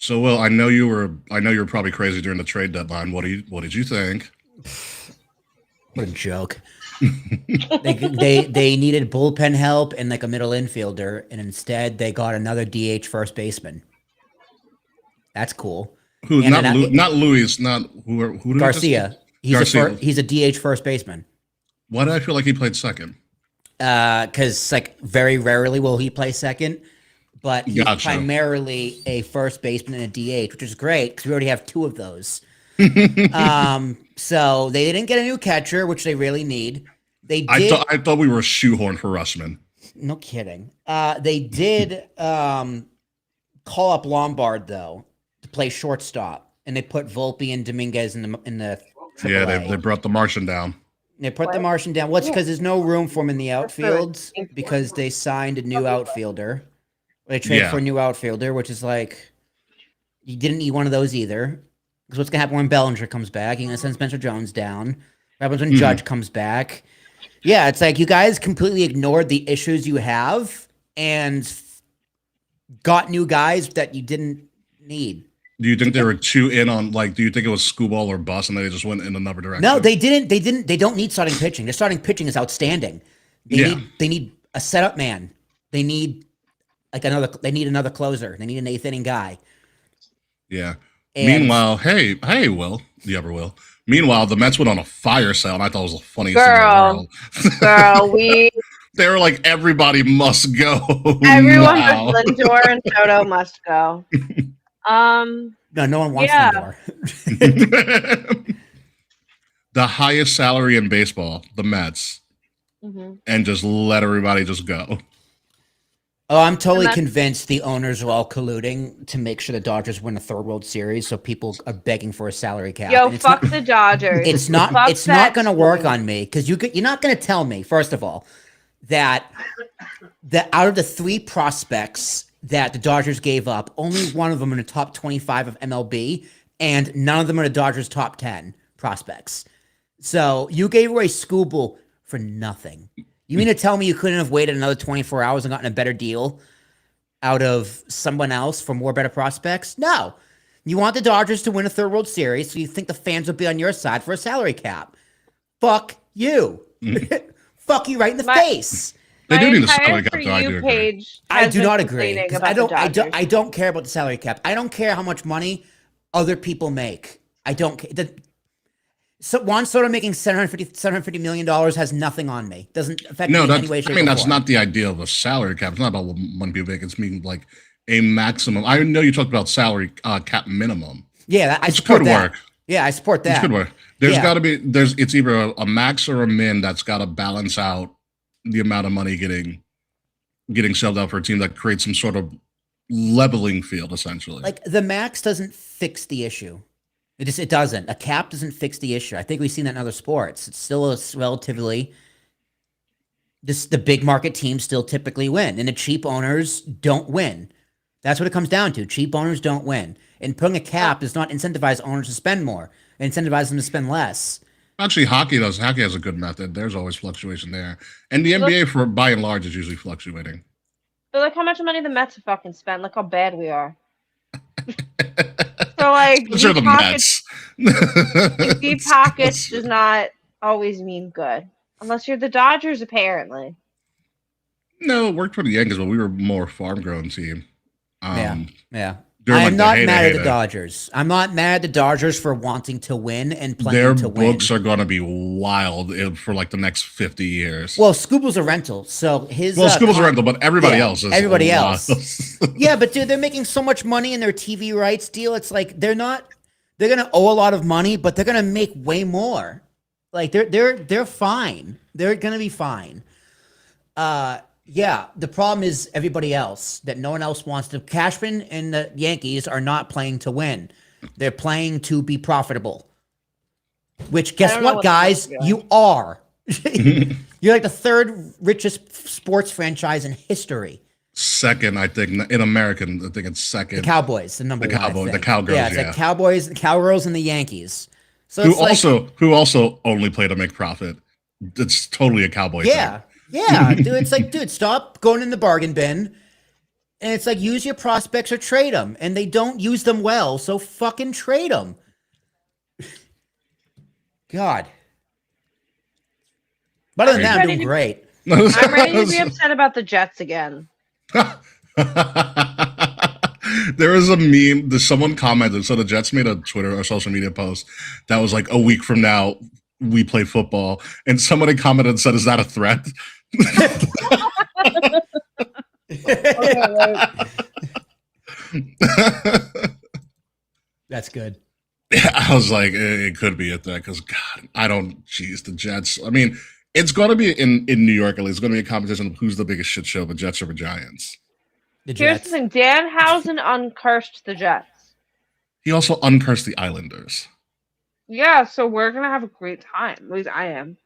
So, Will, I know you were probably crazy during the trade deadline. What did you think? What a joke. They needed bullpen help and like a middle infielder, and instead they got another DH first baseman. That's cool. Who? And Not then Not Luis. Not who did we just get? Garcia, Garcia. he's a DH first baseman. Why did I feel like he played second? Because like very rarely will he play second, but he's Gotcha. primarily a first baseman and a DH, which is great because we already have two of those. So they didn't get a new catcher, which they really need. They I did. thought I thought we were shoehorned for Russman. No kidding. They did call up Lombard though to play shortstop, and they put Volpe and Dominguez in the Yeah, AAA. they brought the Martian down. They put the Martian down. What's because there's no room for him in the outfield because they signed a new outfielder. They traded for a new outfielder, which is like you didn't need one of those either. Because what's gonna happen when Bellinger comes back? You're gonna send Spencer Jones down. What happens when Judge comes back? Yeah, it's like you guys completely ignored the issues you have and got new guys that you didn't need. Do you think they were too in on like? Do you think it was screwball or bust, and they just went in another direction? No, they didn't. They didn't. They don't need starting pitching. Their starting pitching is outstanding. They need a setup man. They need like another. They need another closer. They need an eighth inning guy. Yeah. And Meanwhile, hey, Will, the ever Will. Meanwhile, the Mets went on a fire sale, and I thought it was the funniest thing in the world. Girl, They were like, everybody must go. everyone now. but Lindor and Soto must go. no one wants Yeah. Lindor. The highest salary in baseball, the Mets, and just let everybody just go. Oh, I'm totally And that- convinced the owners are all colluding to make sure the Dodgers win a third World Series, so people are begging for a salary cap. Yo, And it's fuck not- the Dodgers. It's not. Fuck It's not that going to work school. on me because you're not going to tell me first of all that out of the three prospects that the Dodgers gave up, only one of them in the top 25 of MLB, and none of them are the Dodgers' top 10 prospects. So you gave away Scooble for nothing. You mean to tell me you couldn't have waited another 24 hours and gotten a better deal out of someone else for more better prospects? No. You want the Dodgers to win a third World Series, so you think the fans will be on your side for a salary cap. Fuck you. Fuck you right in the face. They My do need a entire salary cap, For though. I You do agree. page I has do been not agree. complaining 'Cause about I don't, the I don't, Dodgers. I don't care about the salary cap. I don't care how much money other people make. I don't care. So Juan Soto making $750 million has nothing on me. Doesn't affect No, me in that's. any way, shape, I mean, or that's form. not the idea of a salary cap. It's not about what money people make. It's mean like a maximum. I know you talked about salary cap minimum. Yeah, I Which support could that. work. Yeah, I support Which that. could work. There's Yeah. got to be. It's either a max or a min that's got to balance out the amount of money getting shelled out for a team that creates some sort of leveling field, essentially. Like the max doesn't fix the issue. It doesn't. A cap doesn't fix the issue. I think we've seen that in other sports. It's still a relatively the big market teams still typically win, and the cheap owners don't win. That's what it comes down to. Cheap owners don't win. And putting a cap does not incentivize owners to spend more. It incentivizes them to spend less. Actually, hockey does. Hockey has a good method. There's always fluctuation there, and the NBA, for by and large, is usually fluctuating. But look how much money the Mets have fucking spent. Look how bad we are. So like, Those are the deep pockets, Mets. deep pockets does not always mean good, unless you're the Dodgers, apparently. No, it worked for the Yankees, but we were more farm-grown team. Yeah. during, I like, am the not heyday, mad at the heyday. Dodgers. I'm not mad at the Dodgers for wanting to win and Their playing to win. books are going to be wild for like the next 50 years. Well, Scooble's a rental, so his School's a rental, but everybody yeah, else is everybody wild. else. Yeah, but dude, they're making so much money in their TV rights deal. It's like they're gonna owe a lot of money, but they're gonna make way more. Like they're fine. They're gonna be fine. Yeah, the problem is everybody else that no one else wants to. Cashman and the Yankees are not playing to win. They're playing to be profitable. Which, guess don't know what, what guys? the fuck's You are. You're like the third richest sports franchise in history. Second, I think, in American, I think it's second. The Cowboys, the number The one. I Cowboys- the think. Cowgirls, Yeah, it's yeah. like Cowboys, the Cowgirls, and the Yankees. So who it's like, also only play to make profit. It's totally a cowboy yeah, thing. yeah, dude. It's like, dude, stop going in the bargain bin And it's like, use your prospects or trade them. And they don't use them well, so fucking trade them. God. But other than that, I'm doing great. I'm ready to be upset about the Jets again. There was a meme that someone commented. So the Jets made a Twitter or social media post that was like, a week from now, we play football. And somebody commented and said, is that a threat? That's good. Yeah, I was like, it could be a threat because, God, the Jets. I mean, it's going to be in New York, at least. It's going to be a competition of who's the biggest shit show, the Jets or the Giants. Here's the thing. Danhausen uncursed the Jets. He also uncursed the Islanders. Yeah, so we're going to have a great time. At least I am.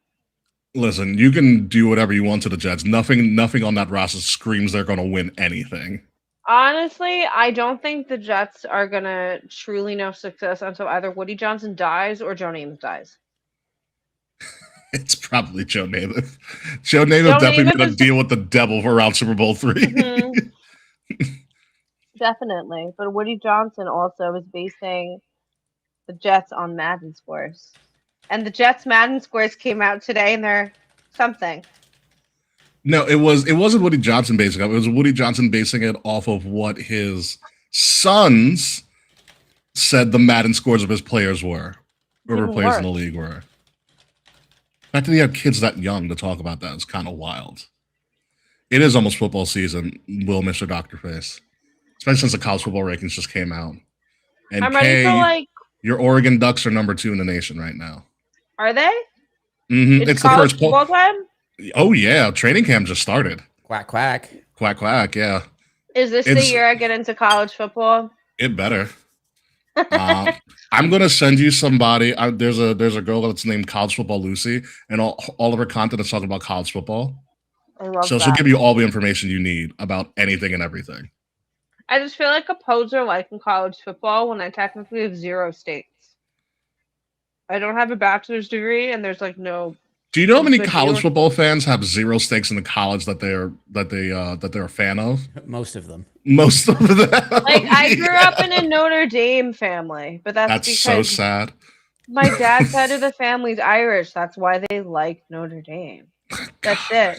Listen, you can do whatever you want to the Jets. Nothing on that roster screams they're going to win anything. Honestly, I don't think the Jets are going to truly know success until either Woody Johnson dies or Joe Namath dies. It's probably Joe Namath. Joe Namath definitely going to deal with the devil for around Super Bowl 3. Mm-hmm. Definitely. But Woody Johnson also is basing the Jets on Madden scores. And the Jets Madden scores came out today and they're something. No, it wasn't Woody Johnson basing it. It was Woody Johnson basing it off of what his sons said the Madden scores of his players were. Whoever players in the league were. The fact that he had kids that young to talk about that is kind of wild. It is almost football season, Mr. Dr. Face. Especially since the college football rankings just came out. And I'm ready for your Oregon Ducks are number 2 in the nation right now. Are they? Mm-hmm. It's the first football time? Oh, yeah. Training camp just started. Quack, quack. Quack, quack, yeah. Is this the year I get into college football? It better. I'm going to send you somebody. There's a girl that's named College Football Lucy, and all of her content is talking about college football. I love so that. She'll give you all the information you need about anything and everything. I just feel like a poser in college football when I technically have 0 states. I don't have a bachelor's degree, and there's no. Do you know how many college football fans have 0 stakes in the college that they're a fan of? Most of them. Most of them. I grew up in a Notre Dame family, but that's because so sad. My dad's side of the family's Irish. That's why they like Notre Dame. That's it.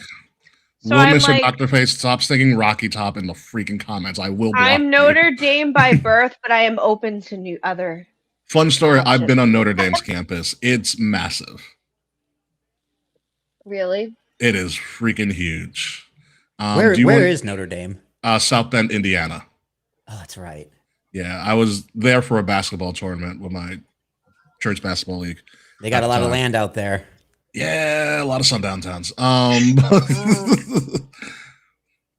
So Mr. Dr. Face, stop singing Rocky Top in the freaking comments. I will block I'm Notre Dame by birth, but I am open to other. Fun story. I've been on Notre Dame's campus. It's massive. Really? It is freaking huge. Where is Notre Dame? South Bend, Indiana. Oh, that's right. Yeah, I was there for a basketball tournament with my church basketball league. They got a lot of land out there. Yeah, a lot of sundown towns.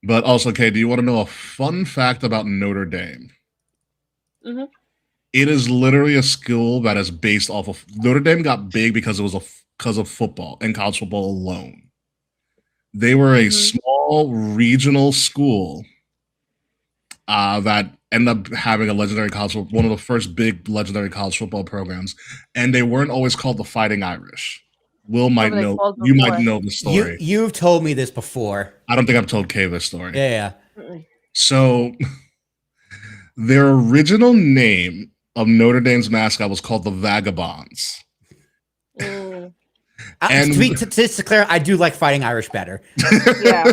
But also, Kay, do you want to know a fun fact about Notre Dame? Mm-hmm. It is literally a school that is based off of Notre Dame got big because it was because of football and college football alone. They were a small regional school that ended up having a legendary one of the first big legendary college football programs, and they weren't always called the Fighting Irish. Will might know. You might know the story. You've told me this before. I don't think I've told Kay this story. Yeah. So, their original name of Notre Dame's mascot was called the Vagabonds. And to clear, I do like Fighting Irish better. Yeah.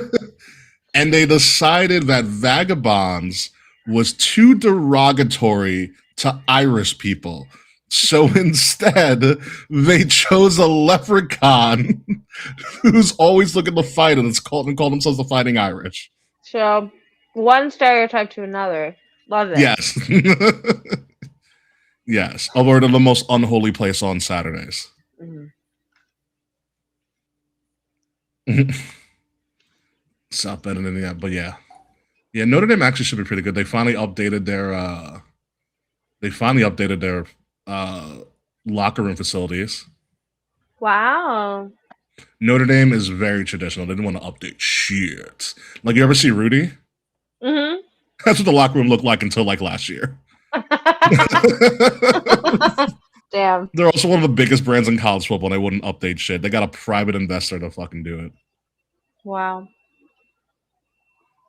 And they decided that Vagabonds was too derogatory to Irish people. So instead, they chose a leprechaun who's always looking to fight and called themselves the Fighting Irish. So, one stereotype to another. Love it. Yes. Yes. Over to the most unholy place on Saturdays. South Bend and Indiana, but yeah. Notre Dame actually should be pretty good. They finally updated their locker room facilities. Wow. Notre Dame is very traditional. They didn't want to update shit. You ever see Rudy? Mm-hmm. That's what the locker room looked like until last year. Damn. They're also one of the biggest brands in college football, and they wouldn't update shit. They got a private investor to fucking do it. Wow.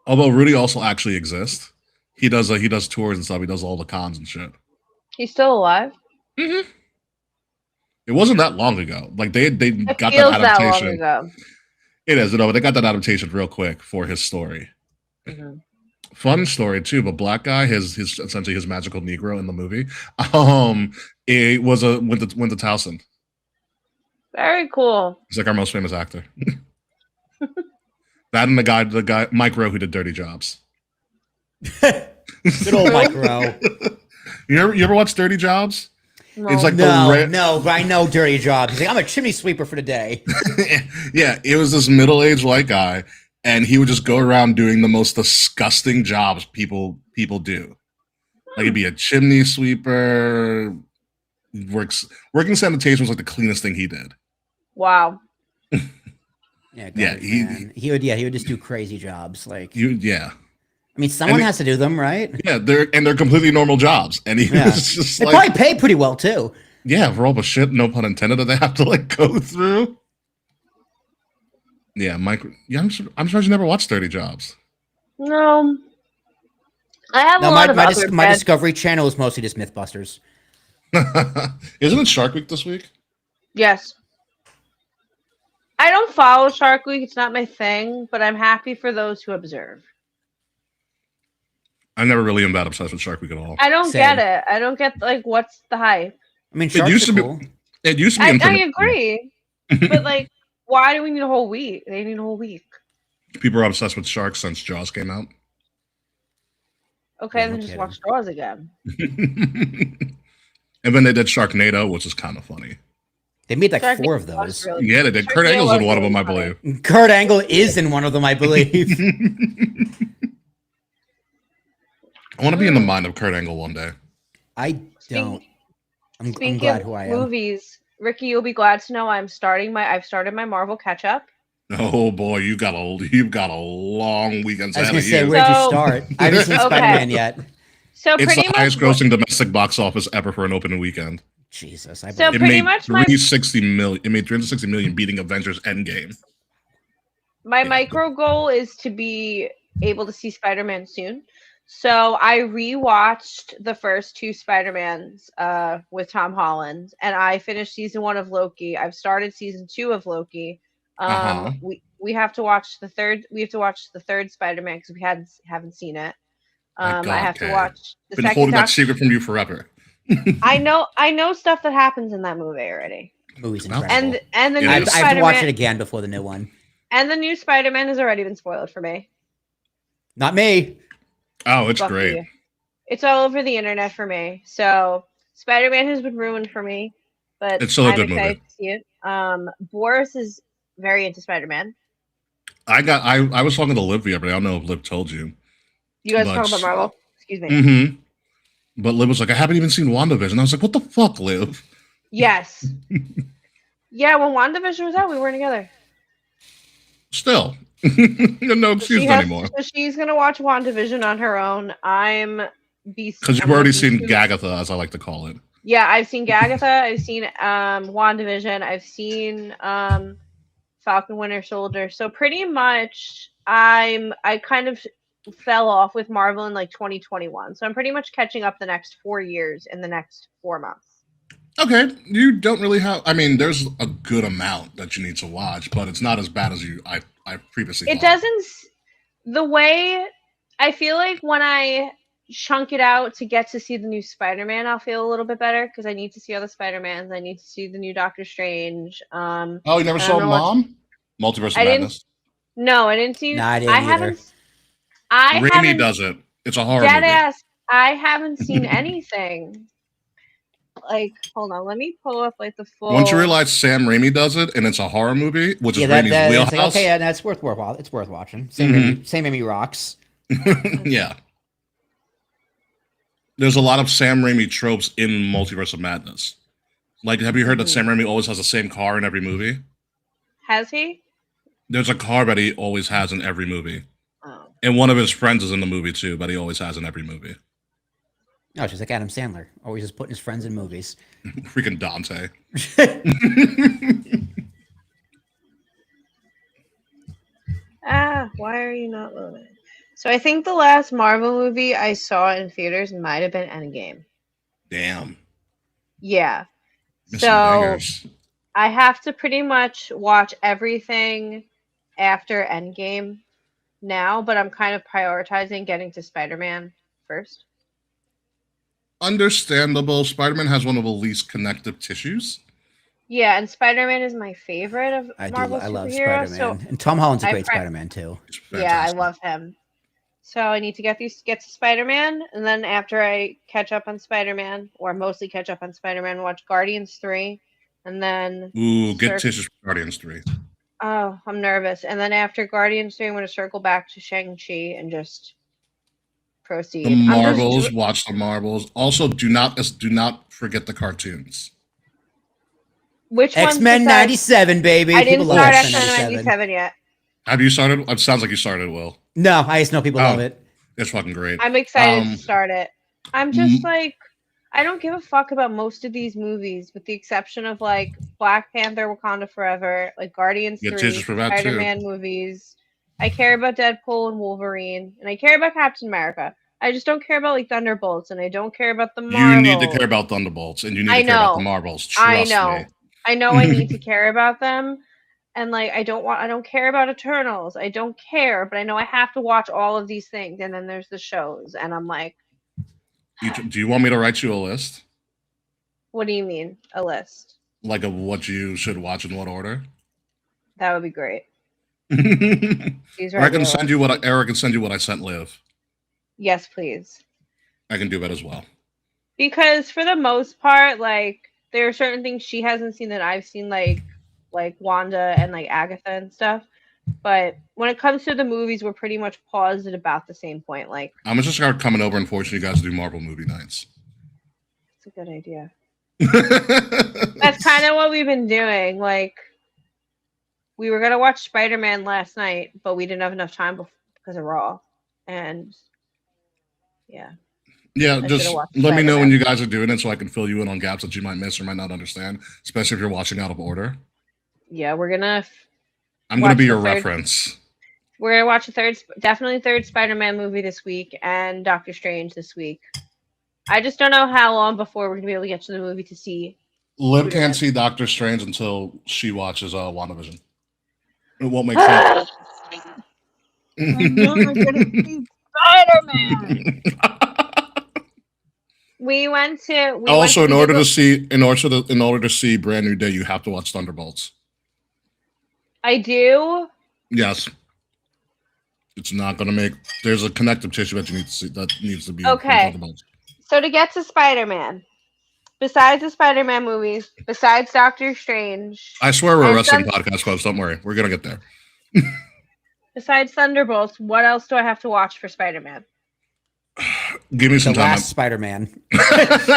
Although Rudy also actually exists. He does tours and stuff. He does all the cons and shit. He's still alive. Mm-hmm. It wasn't that long ago. Like they It got that feels that long adaptation. ago. It is, but they got that adaptation real quick for his story. Mhm. Fun story too, but black guy, his essentially his magical Negro in the movie. It was went to Towson. Very cool. He's like our most famous actor. That and the guy Mike Rowe who did Dirty Jobs. Good old Mike Rowe. You ever watch Dirty Jobs? No. It's like No, but I know Dirty Job. He's like, I'm a chimney sweeper for the day. Yeah, it was this middle-aged white guy, and he would just go around doing the most disgusting jobs people do. Like he'd be a chimney sweeper. Working sanitation was like the cleanest thing he did. Wow. Yeah, he would just do crazy jobs. Like Yeah. I mean, someone has to do them, right? Yeah, they're completely normal jobs, and he was just they like, probably pay pretty well too. yeah, for all the shit, no pun intended, that they have to like go through. Yeah, Mike. Yeah, I'm surprised you never watched Dirty Jobs. No. I have a lot of other my Discovery Channel is mostly just MythBusters. Isn't it Shark Week this week? Yes. I don't follow Shark Week. It's not my thing, but I'm happy for those who observe. I never really am that obsessed with Shark Week at all. I don't Same. get it. I don't get like what's the hype. I mean, It sharks used are to cool. be. It used to be. I agree, but like, why do we need a whole week? They need a whole week. People are obsessed with sharks since Jaws came out. Okay, Yeah, then no just kidding. watch Jaws again. And then they did Sharknado, which is kind of funny. They made like Shark 4 of Week was those. really Yeah, they did. Sharknado Kurt Angle's was in one of really them, I funny. believe. Kurt Angle is in one of them, I believe. I want to be in the mind of Kurt Angle one day. I don't. I'm Speaking glad of who I am. movies, Ricky, you'll be glad to know I've started my Marvel catch up. Oh boy, you've got a long weekend I was ahead gonna of say, you. where'd you So- start? I haven't seen Okay. Spider-Man yet. So It's pretty the much highest grossing domestic box office ever for an opening weekend. Jesus, I So believe. It pretty made much my 360 million. It made 360 million, beating Avengers Endgame. My Yeah. micro goal is to be able to see Spider-Man soon. So I rewatched the first 2 Spider-Mans with Tom Holland, and I finished season 1 of Loki. I've started season 2 of Loki. Uh-huh. We have to watch the third. We have to watch the third Spider-Man because we haven't seen it. My God, I have Kay. to watch the Been second. holding that secret from you forever. I know stuff that happens in that movie already. Movie's Well, incredible. And the It new I have is. to watch it Spider-Man again before the new one. and the new Spider-Man has already been spoiled for me. Not me. Oh, it's Fuck great. you. It's all over the internet for me. So Spider-Man has been ruined for me, but It's still a I'm good excited movie. to see it. Boris is very into Spider-Man. I was talking to Liv the other day. I don't know if Liv told you. You guys But- talk about Marvel? Excuse me. Mm-hmm. But Liv was like, I haven't even seen WandaVision. I was like, what the fuck, Liv? Yes. Yeah, when WandaVision was out, we weren't together. Still. No excuse anymore. So she's gonna watch WandaVision on her own. Because you've already seen Gagatha, as I like to call it. Yeah, I've seen Gagatha. I've seen WandaVision. I've seen Falcon Winter Soldier. So pretty much, I kind of fell off with Marvel in like 2021. So I'm pretty much catching up the next 4 years in the next 4 months. Okay, you don't really have. I mean, there's a good amount that you need to watch, but it's not as bad as I previously. It thought. doesn't. The way I feel like when I chunk it out to get to see the new Spider-Man, I'll feel a little bit better because I need to see other Spider-Mans. I need to see the new Doctor Strange. Oh, you never I saw don't know Mom? Multiverse of I didn't- Madness. No, I didn't see. Nah, I didn't either. haven't. I Raimi haven't. does it. It's a horror Dead movie. ass. I haven't seen anything. Like, hold on, let me pull up like the full. Once you realize Sam Raimi does it, and it's a horror movie, which is Yeah, Raimi's that's wheelhouse. like, okay, yeah, that's worth it's worth watching. Same Raimi rocks. Yeah. There's a lot of Sam Raimi tropes in Multiverse of Madness. Like, have you heard that Sam Raimi always has the same car in every movie? Has he? There's a car that he always has in every movie. Oh. And one of his friends is in the movie too, but he always has in every movie. No, it's just like Adam Sandler, always just putting his friends in movies. Freaking Dante. Why are you not loading? So I think the last Marvel movie I saw in theaters might have been Endgame. Damn. Yeah. Missing So bangers. I have to pretty much watch everything after Endgame now, but I'm kind of prioritizing getting to Spider-Man first. Understandable. Spider-Man has one of the least connective tissues. Yeah, and Spider-Man is my favorite of Marvel I love superheroes. Spider-Man, So and Tom Holland's a I great pri- Spider-Man too. It's yeah, I fantastic. love him. So I need to get to Spider-Man, and then after I catch up on Spider-Man, or mostly catch up on Spider-Man, watch Guardians 3, and then Ooh, get tissues for Guardians 3. oh, I'm nervous. And then after Guardians 3, I'm going to circle back to Shang-Chi and just The proceed. Marvels, watch the Marvels. Also, do not forget the cartoons. Which ones X-Men besides- 97, baby. I didn't People love start X-Men X-Men 97. 97 yet. Have you started? It sounds like you started, Will. No, I just know people love it. It's fucking great. I'm excited to start it. I'm just like, I don't give a fuck about most of these movies, with the exception of like Black Panther, Wakanda Forever, like Guardians Get 3, tissues for that, too. Spider-Man movies. I care about Deadpool and Wolverine, and I care about Captain America. I just don't care about like Thunderbolts, and I don't care about the Marvels. You need to care about Thunderbolts, and you need to care about the Marvels. Trust me. I know I need to care about them. And like I don't care about Eternals. I don't care, but I know I have to watch all of these things. And then there's the shows, and I'm like, Do you want me to write you a list? what do you mean, a list? Like of what you should watch in what order? That would be great. Or I can send you what Eric can send you what I sent Liv. Yes, please. I can do that as well. Because for the most part, like there are certain things she hasn't seen that I've seen, like Wanda and like Agatha and stuff. But when it comes to the movies, we're pretty much paused at about the same point. Like I'm gonna just start coming over and forcing you guys to do Marvel movie nights. That's a good idea. That's kind of what we've been doing. Like we were gonna watch Spider-Man last night, but we didn't have enough time because of Raw. And yeah. Yeah, just let me know when you guys are doing it so I can fill you in on gaps that you might miss or might not understand, especially if you're watching out of order. Yeah, we're gonna. I'm gonna be your reference. We're gonna watch definitely third Spider-Man movie this week, and Doctor Strange this week. I just don't know how long before we're gonna be able to get to the movie to see. Liv can't see Doctor Strange until she watches WandaVision. It won't make sense. I'm not gonna see Spider-Man. We went to. In order to see Brand New Day, you have to watch Thunderbolts. I do. Yes. It's not going to make. There's a connective tissue that you need to see that needs to be. Okay. So to get to Spider-Man, besides the Spider-Man movies, besides Doctor Strange, I swear we're a wrestling podcast, folks. Don't worry, we're gonna get there. Besides Thunderbolts, what else do I have to watch for Spider-Man? Give me some time. Last Spider-Man. That's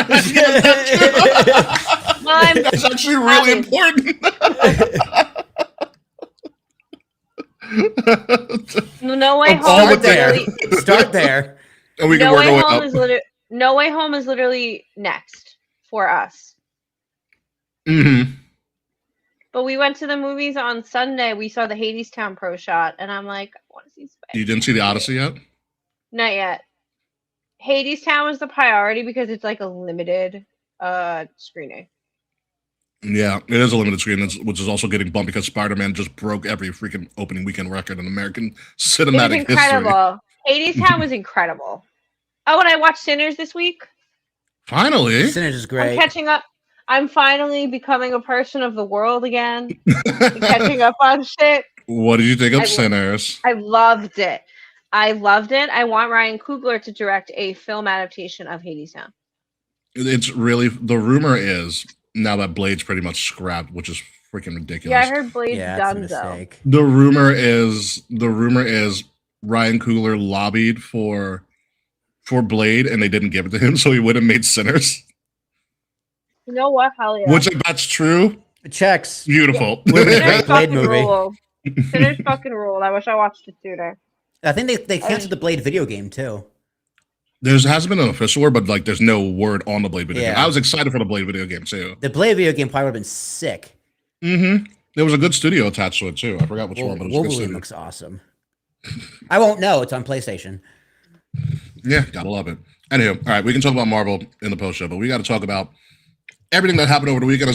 actually really important. No Way Home is literally. Start there. And we can No work Way our way Home up. is literally. No Way Home is literally next for us. Mm-hmm. But we went to the movies on Sunday. We saw the Hadestown Pro Shot, and I'm like, I want to see Spider-Man. You didn't see the Odyssey yet? Not yet. Hadestown was the priority because it's like a limited screening. Yeah, it is a limited screen, which is also getting bumped because Spider-Man just broke every freaking opening weekend record in American cinematic history. Incredible. Hadestown was incredible. Oh, and I watched Sinners this week. Finally. Sinners is great. I'm catching up. I'm finally becoming a person of the world again. Catching up on shit. What did you think of Sinners? I loved it. I want Ryan Coogler to direct a film adaptation of Hadestown. It's really, the rumor is now that Blade's pretty much scrapped, which is freaking ridiculous. Yeah, I heard Blade's done though. The rumor is Ryan Coogler lobbied for Blade and they didn't give it to him, so he would have made Sinners. You know what? Hell yeah. Which, if that's true, it checks. Beautiful. Great Blade movie. Sinners fucking ruled. I wish I watched it sooner. I think they canceled the Blade video game too. There hasn't been an official word, but like there's no word on the Blade video game. I was excited for the Blade video game too. The Blade video game probably would have been sick. Mm-hmm. There was a good studio attached to it too. I forgot which one, but it was Wolverine looks awesome. I won't know. It's on PlayStation. Yeah, gotta love it. Anywho, all right, we can talk about Marvel in the post show, but we got to talk about everything that happened over the weekend,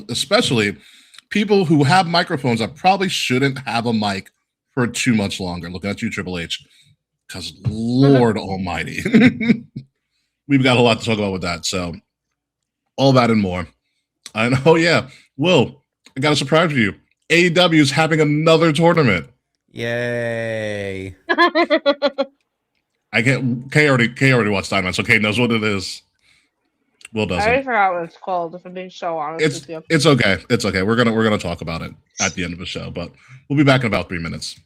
especially people who have microphones that probably shouldn't have a mic for too much longer. Looking at you, Triple H, because Lord Almighty, we've got a lot to talk about with that. So, all that and more. And oh yeah, Will, I got a surprise for you. AEW is having another tournament. Yay! I can't. Kay already watched Dynamite, so Kay knows what it is. Will doesn't. I already forgot what it's called. If I'm being so honest with you, it's okay. It's okay. We're gonna talk about it at the end of the show, but we'll be back in about 3 minutes.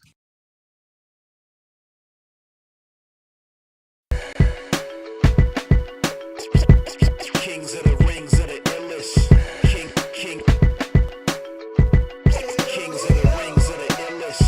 Kings of the rings of the illest. Kings of the rings of the illest. Kings of the rings of the illest.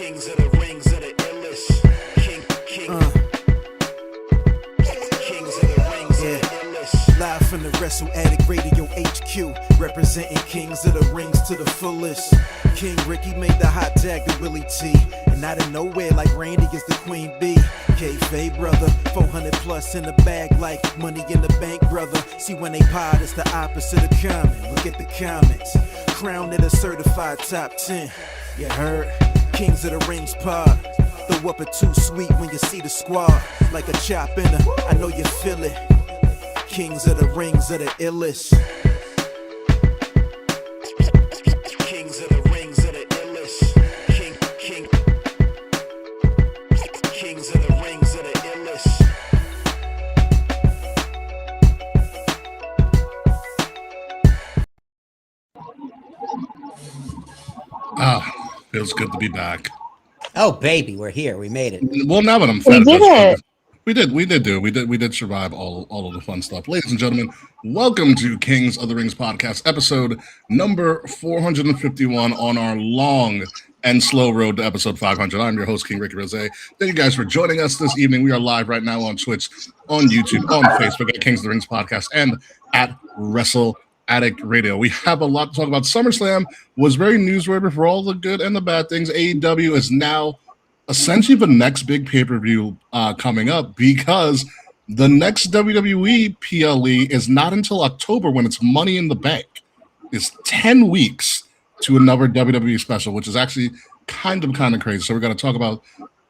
Kings of the rings of the illest. Kings of the rings of the illest. Kings of the rings of the illest. Live from the Wrestle Addict Radio HQ, representing Kings of the Rings to the fullest. King Ricky made the hot tag to Willie T, and out of nowhere like Randy is the Queen Bee. K-Fay brother, 400 plus in the bag like money in the bank brother. See when they pod, it's the opposite of common. Look at the comments, crowned at a certified top 10. You heard? Kings of the Rings pod. Throw up a too sweet when you see the squad. Like a chop in a, I know you feel it. Kings of the Rings of the illest. Kings of the rings of the illest. Kings of the rings of the illest. Feels good to be back. Oh baby, we're here. We made it. Well, now that I'm fed, we did survive all of the fun stuff. Ladies and gentlemen, welcome to Kings of the Rings podcast, episode number 451 on our long and slow road to episode 500. I'm your host, King Ricky Rose. Thank you guys for joining us this evening. We are live right now on Twitch, on YouTube, on Facebook at Kings of the Rings podcast, and at Wrestle Addict Radio. We have a lot to talk about. SummerSlam was very newsworthy for all the good and the bad things. AEW is now essentially the next big pay-per-view coming up, because the next WWE PLE is not until October, when it's Money in the Bank. It's 10 weeks to another WWE special, which is actually kind of crazy. So we're going to talk about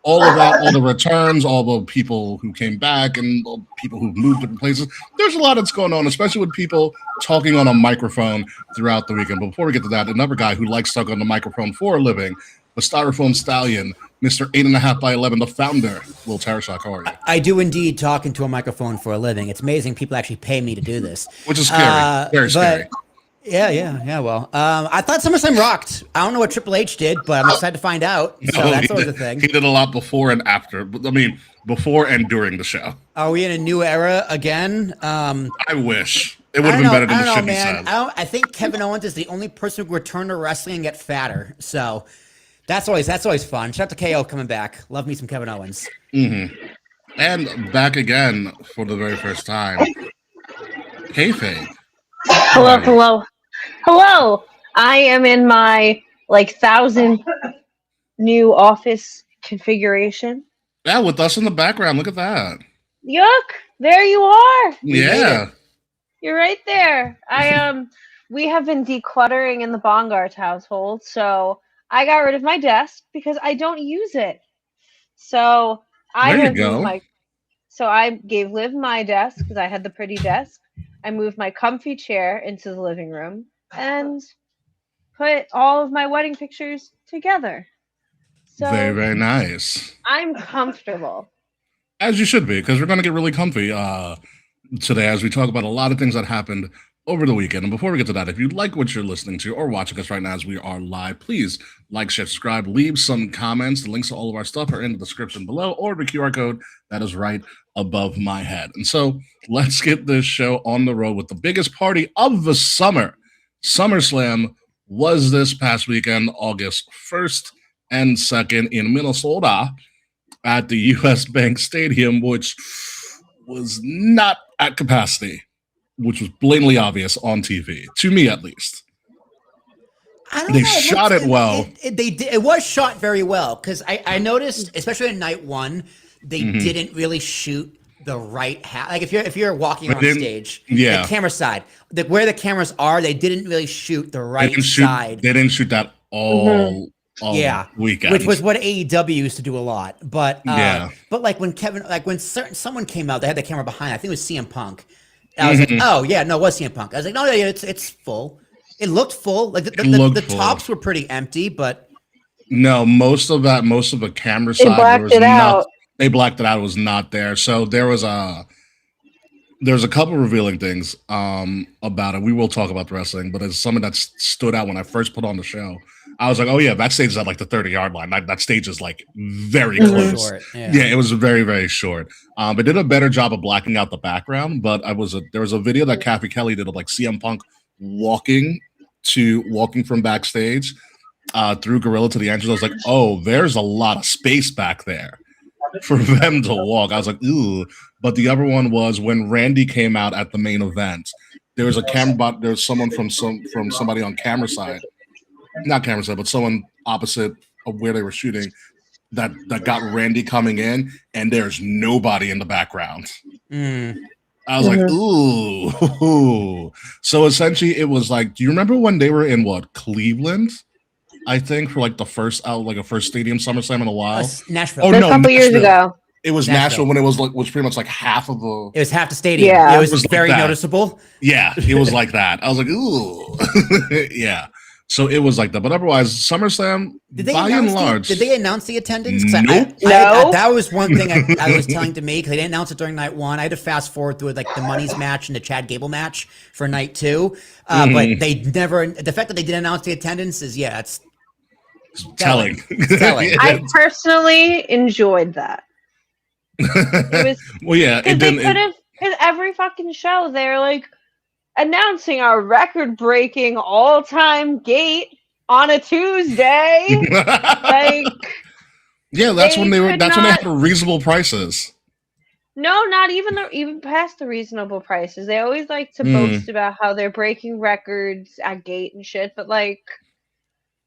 all of that, all the returns, all the people who came back, and people who moved different places. There's a lot that's going on, especially with people talking on a microphone throughout the weekend. But before we get to that, another guy who likes talking on the microphone for a living, the Styrofoam Stallion, Mr. 8.5 by 11, the founder, Will Tarashak. How are you? I do indeed talk into a microphone for a living. It's amazing people actually pay me to do this. Which is scary. Very scary. Yeah. Well, I thought SummerSlam rocked. I don't know what Triple H did, but I'm excited to find out. So that's always a thing. He did a lot before and after. I mean, before and during the show. Are we in a new era again? I wish. It would have been better than the shit he said. I think Kevin Owens is the only person who returned to wrestling and get fatter. So that's always fun. Shout out to KO coming back. Love me some Kevin Owens. Mm-hmm. And back again for the very first time. Kayfabe. Hello. I am in my 1,000 new office configuration. Yeah, with us in the background. Look at that. Yuck! There you are. Yeah. You're right there. We have been decluttering in the Bongart household, so I got rid of my desk because I don't use it. So I gave Liv my desk because I had the pretty desk. I moved my comfy chair into the living room and put all of my wedding pictures together. So very, very nice. I'm comfortable. As you should be, because we're going to get really comfy today as we talk about a lot of things that happened over the weekend. And before we get to that, if you like what you're listening to or watching us right now as we are live, please like, share, subscribe, leave some comments. The links to all of our stuff are in the description below or the QR code that is right above my head. And so let's get this show on the road with the biggest party of the summer. SummerSlam was this past weekend, August 1st and 2nd in Minnesota at the US Bank Stadium, which was not at capacity, which was blatantly obvious on TV, to me at least. They shot it well. It was shot very well because I noticed, especially in night one, they didn't really shoot the right half. Like if you're walking on stage, the camera side, where the cameras are, they didn't really shoot the right side. They didn't shoot that all weekend, which was what AEW used to do a lot. But like when someone came out, they had the camera behind. I think it was CM Punk. I was like, oh yeah, no, it was CM Punk. I was like, no, yeah, it's full. It looked full. Like the tops were pretty empty, but no, most of the camera side they blacked it out. It was not there. So there was a couple revealing things about it. We will talk about the wrestling, but it's something that stood out when I first put on the show. I was like, oh yeah, that stage is at like the 30-yard line. That stage is like very close. Short, yeah, it was very, very short. It did a better job of blacking out the background, but there was a video that Kathy Kelly did of like CM Punk walking from backstage through Gorilla to the entrance. I was like, oh, there's a lot of space back there for them to walk. I was like, ooh. But the other one was when Randy came out at the main event. There was a camera bot. There was someone from somebody on camera side. Not camera side, but someone opposite of where they were shooting that got Randy coming in, and there's nobody in the background. I was like, ooh. So essentially, it was like, do you remember when they were in Cleveland? I think for like a first stadium SummerSlam in a while. Nashville. Oh no, a couple years ago. It was Nashville when it was pretty much like half of the. It was half the stadium. Yeah, it was very noticeable. Yeah, it was like that. I was like, ooh, yeah. So it was like that, but otherwise, SummerSlam, by and large, did they announce the attendance? Nope. No. That was one thing I was telling to me because they didn't announce it during night one. I had to fast forward through like the Money's match and the Chad Gable match for night two, but they never. The fact that they didn't announce the attendance is it's telling. I personally enjoyed that. It was well, yeah, it didn't. Because every fucking show they're like announcing our record-breaking all-time gate on a Tuesday. Like, yeah, that's when they had reasonable prices. No, not even past the reasonable prices. They always like to boast about how they're breaking records at gate and shit, but like,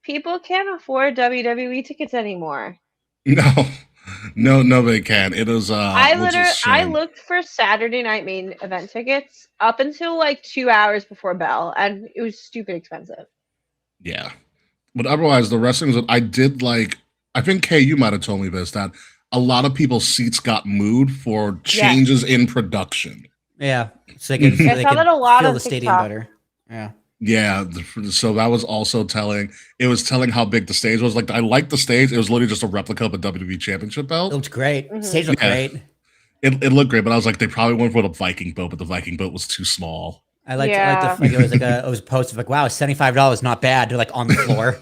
people can't afford WWE tickets anymore. No, they can't. It is. I looked for Saturday night main event tickets up until like 2 hours before bell, and it was stupid expensive. Yeah, but otherwise, the wrestling I did like. I think Kay, you might have told me this that a lot of people's seats got moved for changes in production. Yeah, so they could I saw that a lot feel of the TikTok. stadium better. Yeah. Yeah, so that was also telling. It was telling how big the stage was. Like, I liked the stage. It was literally just a replica of a WWE Championship It belt. looked great. Mhm. Stage looked Yeah. great. It looked great, but I was like, they probably went for the Viking boat, but the Viking boat was too small. I liked Yeah. like it was a post of like, wow, $75, not bad. They're like on the floor.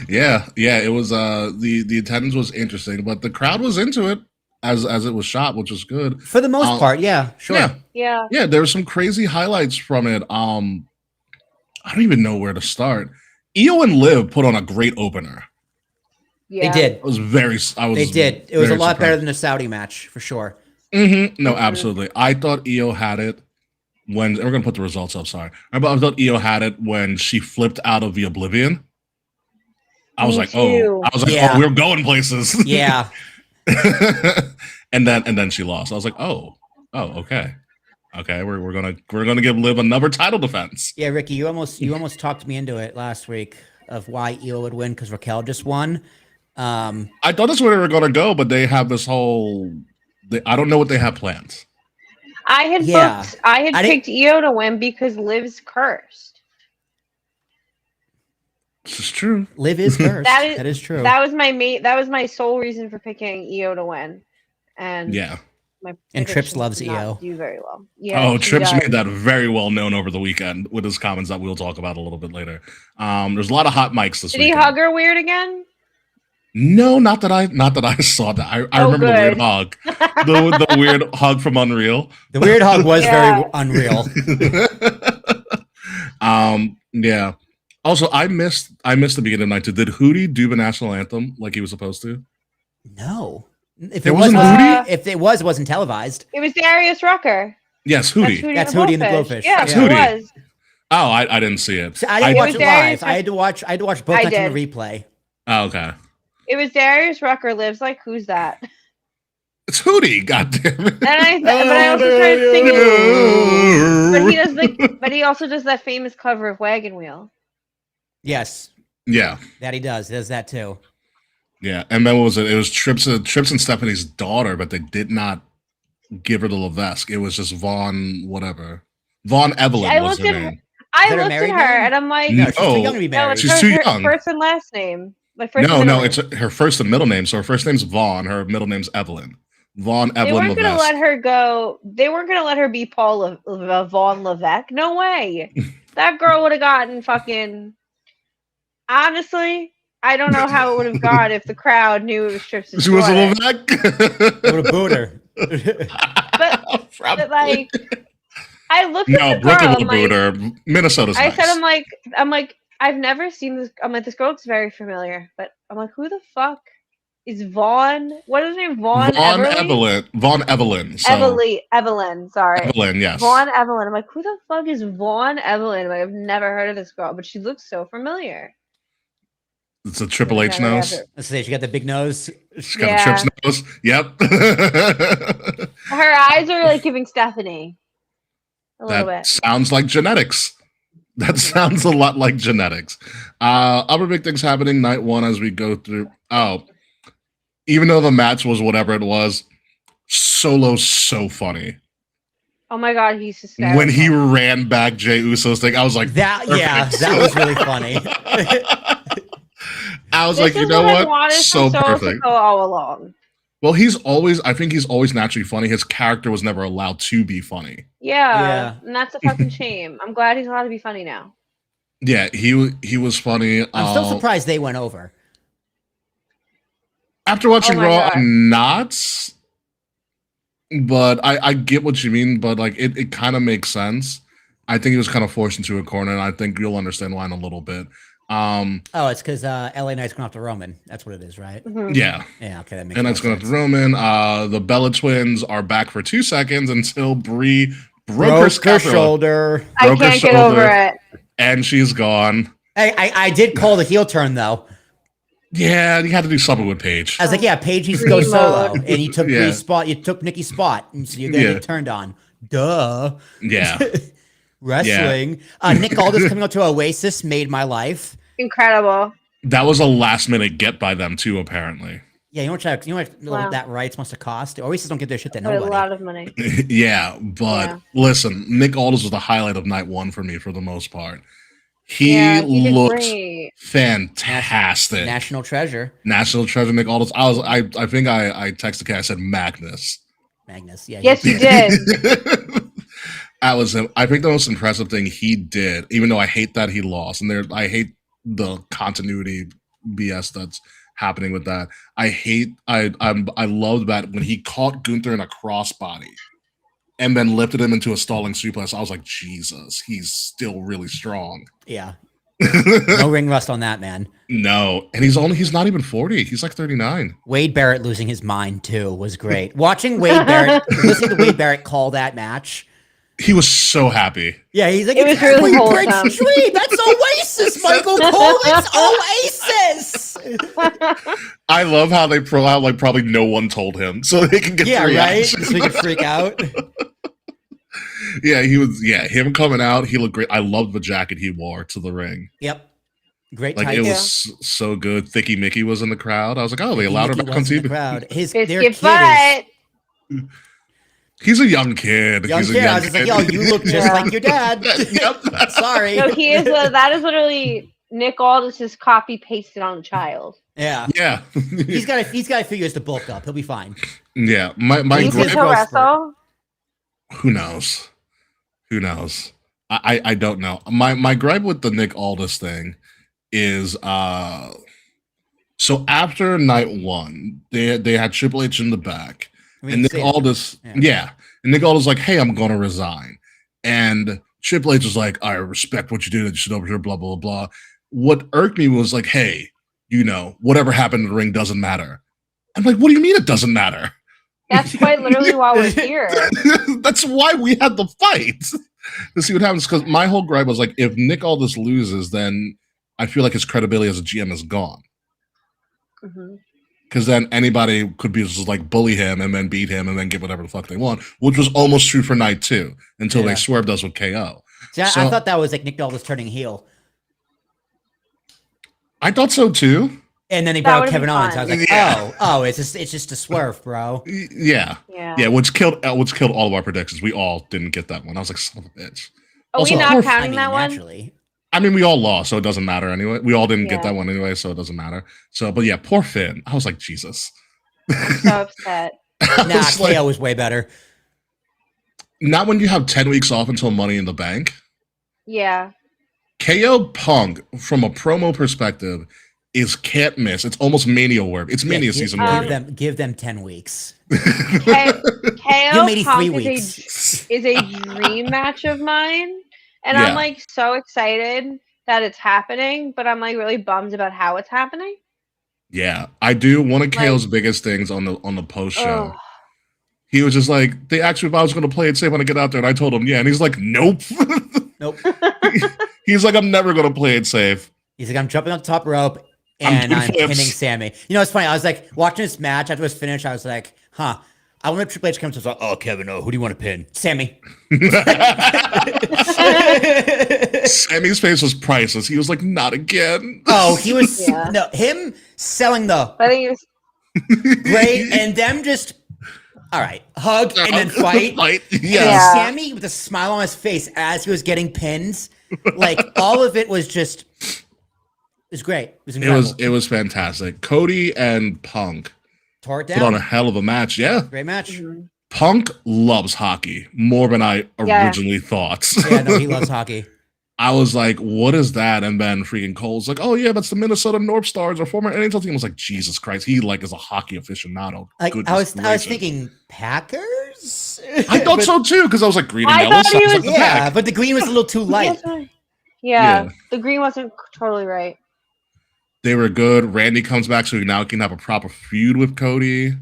Yeah, it was the attendance was interesting, but the crowd was into it as it was shot, which was good. For the most part, yeah, sure. Yeah. Yeah. Yeah, there were some crazy highlights from it. I don't even know where to start. Io and Liv put on a great opener. Yeah. They did. I was very They did. It was a very lot better surprised. than the Saudi match for sure. No, Mhm. absolutely. I thought Io had it when we're gonna put the results up. Sorry, I thought Io had it when she flipped out of the Oblivion. I was Me like, too. Yeah. oh, we're going places. Yeah. and then she lost. I was like, oh, okay, we're gonna give Liv another title defense. Yeah, Ricky, you almost talked me into it last week of why Io would win because Raquel just won. I thought that's where they were gonna go, but they have this whole. I don't know what they have planned. I had Yeah. booked. I had I didn't- picked Io to win because Liv's cursed. This is true. Liv is cursed. That is true. That was my That was my sole reason for picking Io to win. And Yeah. my And Trips predictions loves did not Io. Do very well. Yeah. Oh, she Trips does. made that very well known over the weekend with his comments that we'll talk about a little bit later. There's a lot of hot mics this Did he weekend. hug her weird again? No, not that I saw that. I Oh, remember the weird good. hug, the weird hug from Unreal. The weird hug was Yeah. very unreal. Yeah. Also, I missed the beginning of the night. Did Hootie do the national anthem like he was supposed to? No. If There it wasn't wasn't, Hootie? if it wasn't televised. It was Darius Rucker. Yes, Hootie. That's Hootie and the Blowfish. Yeah, That's it Hootie. was. Oh, I didn't see it. So I didn't I- watch It it was Darius live. I had to watch both I nights in did. the replay. Oh, okay. It was Darius Rucker. Lives like, who's that? It's Hootie. God damn it. But I also started singing. But he also does that famous cover of Wagon Wheel. Yes, Yeah. that he does. He does that too. Yeah. And then what was it? It was Trips and Stephanie's daughter, but they did not give her the Levesque. It was just Vaughn, whatever. Vaughn Evelyn I was looked her at her- name. I Is that her looked at married her name? and I'm like, No, she's too Oh. young to be no, married. it's She's her, too her young. first and last name. Like first No, and no, middle it's name. her first and middle name. So her first name's Vaughn. Her middle name's Evelyn. Vaughn They Evelyn weren't gonna Levesque. let her go. They weren't gonna let her be Vaughn Levesque. No way. That girl would have gotten fucking. Honestly, I don't know how it would have gone if the crowd knew it was Trips' She was a daughter. Levesque. They would have booed her. But like, I looked No, at the Brooklyn girl. will I'm boot like, her. Minnesota's I nice. said, I'm like, I've never seen this. I'm like, this girl looks very familiar, but I'm like, who the fuck is Vaughn? What is her name? Vaughn Everly? Vaughn Evelyn. So, Evelyn. Sorry. Evelyn, yes. Vaughn Evelyn. I'm like, who the fuck is Vaughn Evelyn? I'm like, I've never heard of this girl, but she looks so familiar. It's a Triple H Never nose. ever- Let's say she got the big nose. She's got Yeah. a Trips nose. Yep. Her eyes are like giving Stephanie a little That bit. sounds like genetics. That sounds a lot like genetics. Other big things happening night one as we go through. Oh, even though the match was whatever it was, Solo's so funny. Oh my god, he's hysterical. When he ran back Jey Uso's thing, I was like, That yeah, perfect. that was really funny. I was This like, you is know I what? wanted So from Solo to perfect. go all along. Well, I think he's always naturally funny. His character was never allowed to be funny. Yeah, and that's a fucking shame. I'm glad he's allowed to be funny now. Yeah, he was funny. I'm still surprised they went over. After watching Oh my Raw, God. I'm not. But I get what you mean, but like it kind of makes sense. I think he was kind of forced into a corner, and I think you'll understand why in a little bit. Oh, it's because LA Knight's going after Roman. That's what it is, right? Mhm. Yeah, Yeah, okay, that makes and more that's going sense. after Roman. The Bella twins are back for 2 seconds until Brie broke her Broke her scapula, shoulder. I Broke her can't get shoulder. over it. and she's gone. I did call the heel turn though. Yeah, you had to do something with Paige. I was like, yeah, Paige needs to go Primo. solo, and you took Yeah. Bree's spot. You took Nikki's spot, and so you're gonna Yeah. get turned on. Duh. Yeah, Wrestling. Nick Aldis coming out to Oasis made my life. Incredible. that was a last minute get by them too. Apparently, Yeah, you know what Wow. that rights must have cost? Oasis don't give their shit to A nobody. lot of money. Yeah, but Yeah. listen, Nick Aldis was the highlight of night one for me for the most part. He Yeah, he did looked great. fantastic. National treasure. National treasure Nick Aldis. I think I texted Kay, I said Magnus. Magnus. Yeah. Yes, you did. That was him. I think the most impressive thing he did, even though I hate that he lost, and I hate the continuity BS that's happening with that. I loved that when he caught Gunther in a crossbody and then lifted him into a stalling suplex. I was like, Jesus, he's still really strong. Yeah. No ring rust on that, man. No, and he's not even 40. He's like 39. Wade Barrett losing his mind too was great. Watching Wade Barrett, listening to Wade Barrett call that match. He was so happy. Yeah, he's like, It was really Break's wholesome. dream. That's Oasis, Michael Cole. It's Oasis. I love how they probably no one told him, so they can get Yeah, the right. reaction. So he could freak out. Yeah, he was. Yeah, him coming out, he looked great. I loved the jacket he wore to the ring. Yep. Great Like tight. it was so good. Thicky Mickey was in the crowd. I was like, oh, they allowed her Mickey back on was in the TV. crowd. Their Biscuit kid butt. He's a young kid. Young He's a kid. I young was just like, kid. yo, you look just Yeah. like your dad. Yep. Sorry. No, he is. That is literally Nick Aldis is copy pasted on a child. Yeah. Yeah. He's got a few years to bulk up. He'll be fine. Yeah. My Do you think gripe- he'll wrestle? Who knows? Who knows? I don't know. My gripe with the Nick Aldis thing is so after night one, they had Triple H in the back. And Nick Aldis, yeah. And Nick Aldis like, hey, I'm gonna resign. And Triple H was like, I respect what you did. You should over here, blah, blah, blah. What irked me was like, hey, whatever happened in the ring doesn't matter. I'm like, what do you mean it doesn't matter? That's quite literally why we're here. That's why we had the fight. To see what happens. Because my whole gripe was like, if Nick Aldis loses, then I feel like his credibility as a GM is gone. Mhm. Because then anybody could be just like bully him and then beat him and then get whatever the fuck they want, which was almost true for night two until they swerved us with KO. See, I thought that was like Nick Aldis turning heel. I thought so too. And then they That brought would've Kevin been Owens. fun. I was like, Yeah. it's just a swerve, bro. Yeah. Yeah. Which killed all of our predictions. We all didn't get that one. I was like, son of a bitch. Are Also, we not poor- counting that one? Naturally. I mean, we all lost, so it doesn't matter anyway. We all didn't get Yeah. that one anyway, so it doesn't matter. So, but yeah, poor Finn. I was like, Jesus. I'm so upset. I Nah, was like, KO was way better. not when you have 10 weeks off until Money in the Bank. Yeah. KO Punk, from a promo perspective, is can't miss. It's almost Mania work. It's Mania season work. Give them 10 weeks. KO maybe 3 Punk weeks. is a dream match of mine. And Yeah. I'm like so excited that it's happening, but I'm like really bummed about how it's happening. Yeah, I do. One of KO's biggest things on the post show, Ugh. he was just like, they asked me if I was going to play it safe when I get out there, and I told him, yeah, and he's like, nope. Nope. He's like, I'm never going to play it safe. He's like, I'm jumping on the top rope and doing I'm flips. pinning Sammy. You know, it's funny. I was like, watching this match after it was finished, I was like, huh. I wonder if Triple H comes to us like, oh, Kevin, who do you want to pin? Sammy. Sammy's face was priceless. He was like, not again. Oh, he was Yeah. no him selling the I think it was great and them just all right, hug and then fight. Yeah. Yeah. Sammy with a smile on his face as he was getting pinned. Like all of it was just it was great. It was incredible. It was fantastic. Cody and Punk Tore it put on a down. hell of a match. Yeah. Great match. Mhm. Punk loves hockey more than I Yeah. originally thought. Yeah, no, he loves hockey. I was like, what is that? And then freaking Cole's like, oh yeah, that's the Minnesota North Stars, a former NHL team. I was like, Jesus Christ, he like is a hockey aficionado. Like Goodness I was gracious. thinking Packers. I thought But- so too, because I was like, green and I yellow thought he sounds like was- the Yeah, pack. but the green was a little too light. Yeah, Yeah. the green wasn't totally right. They were good. Randy comes back, so he now can have a proper feud with Cody.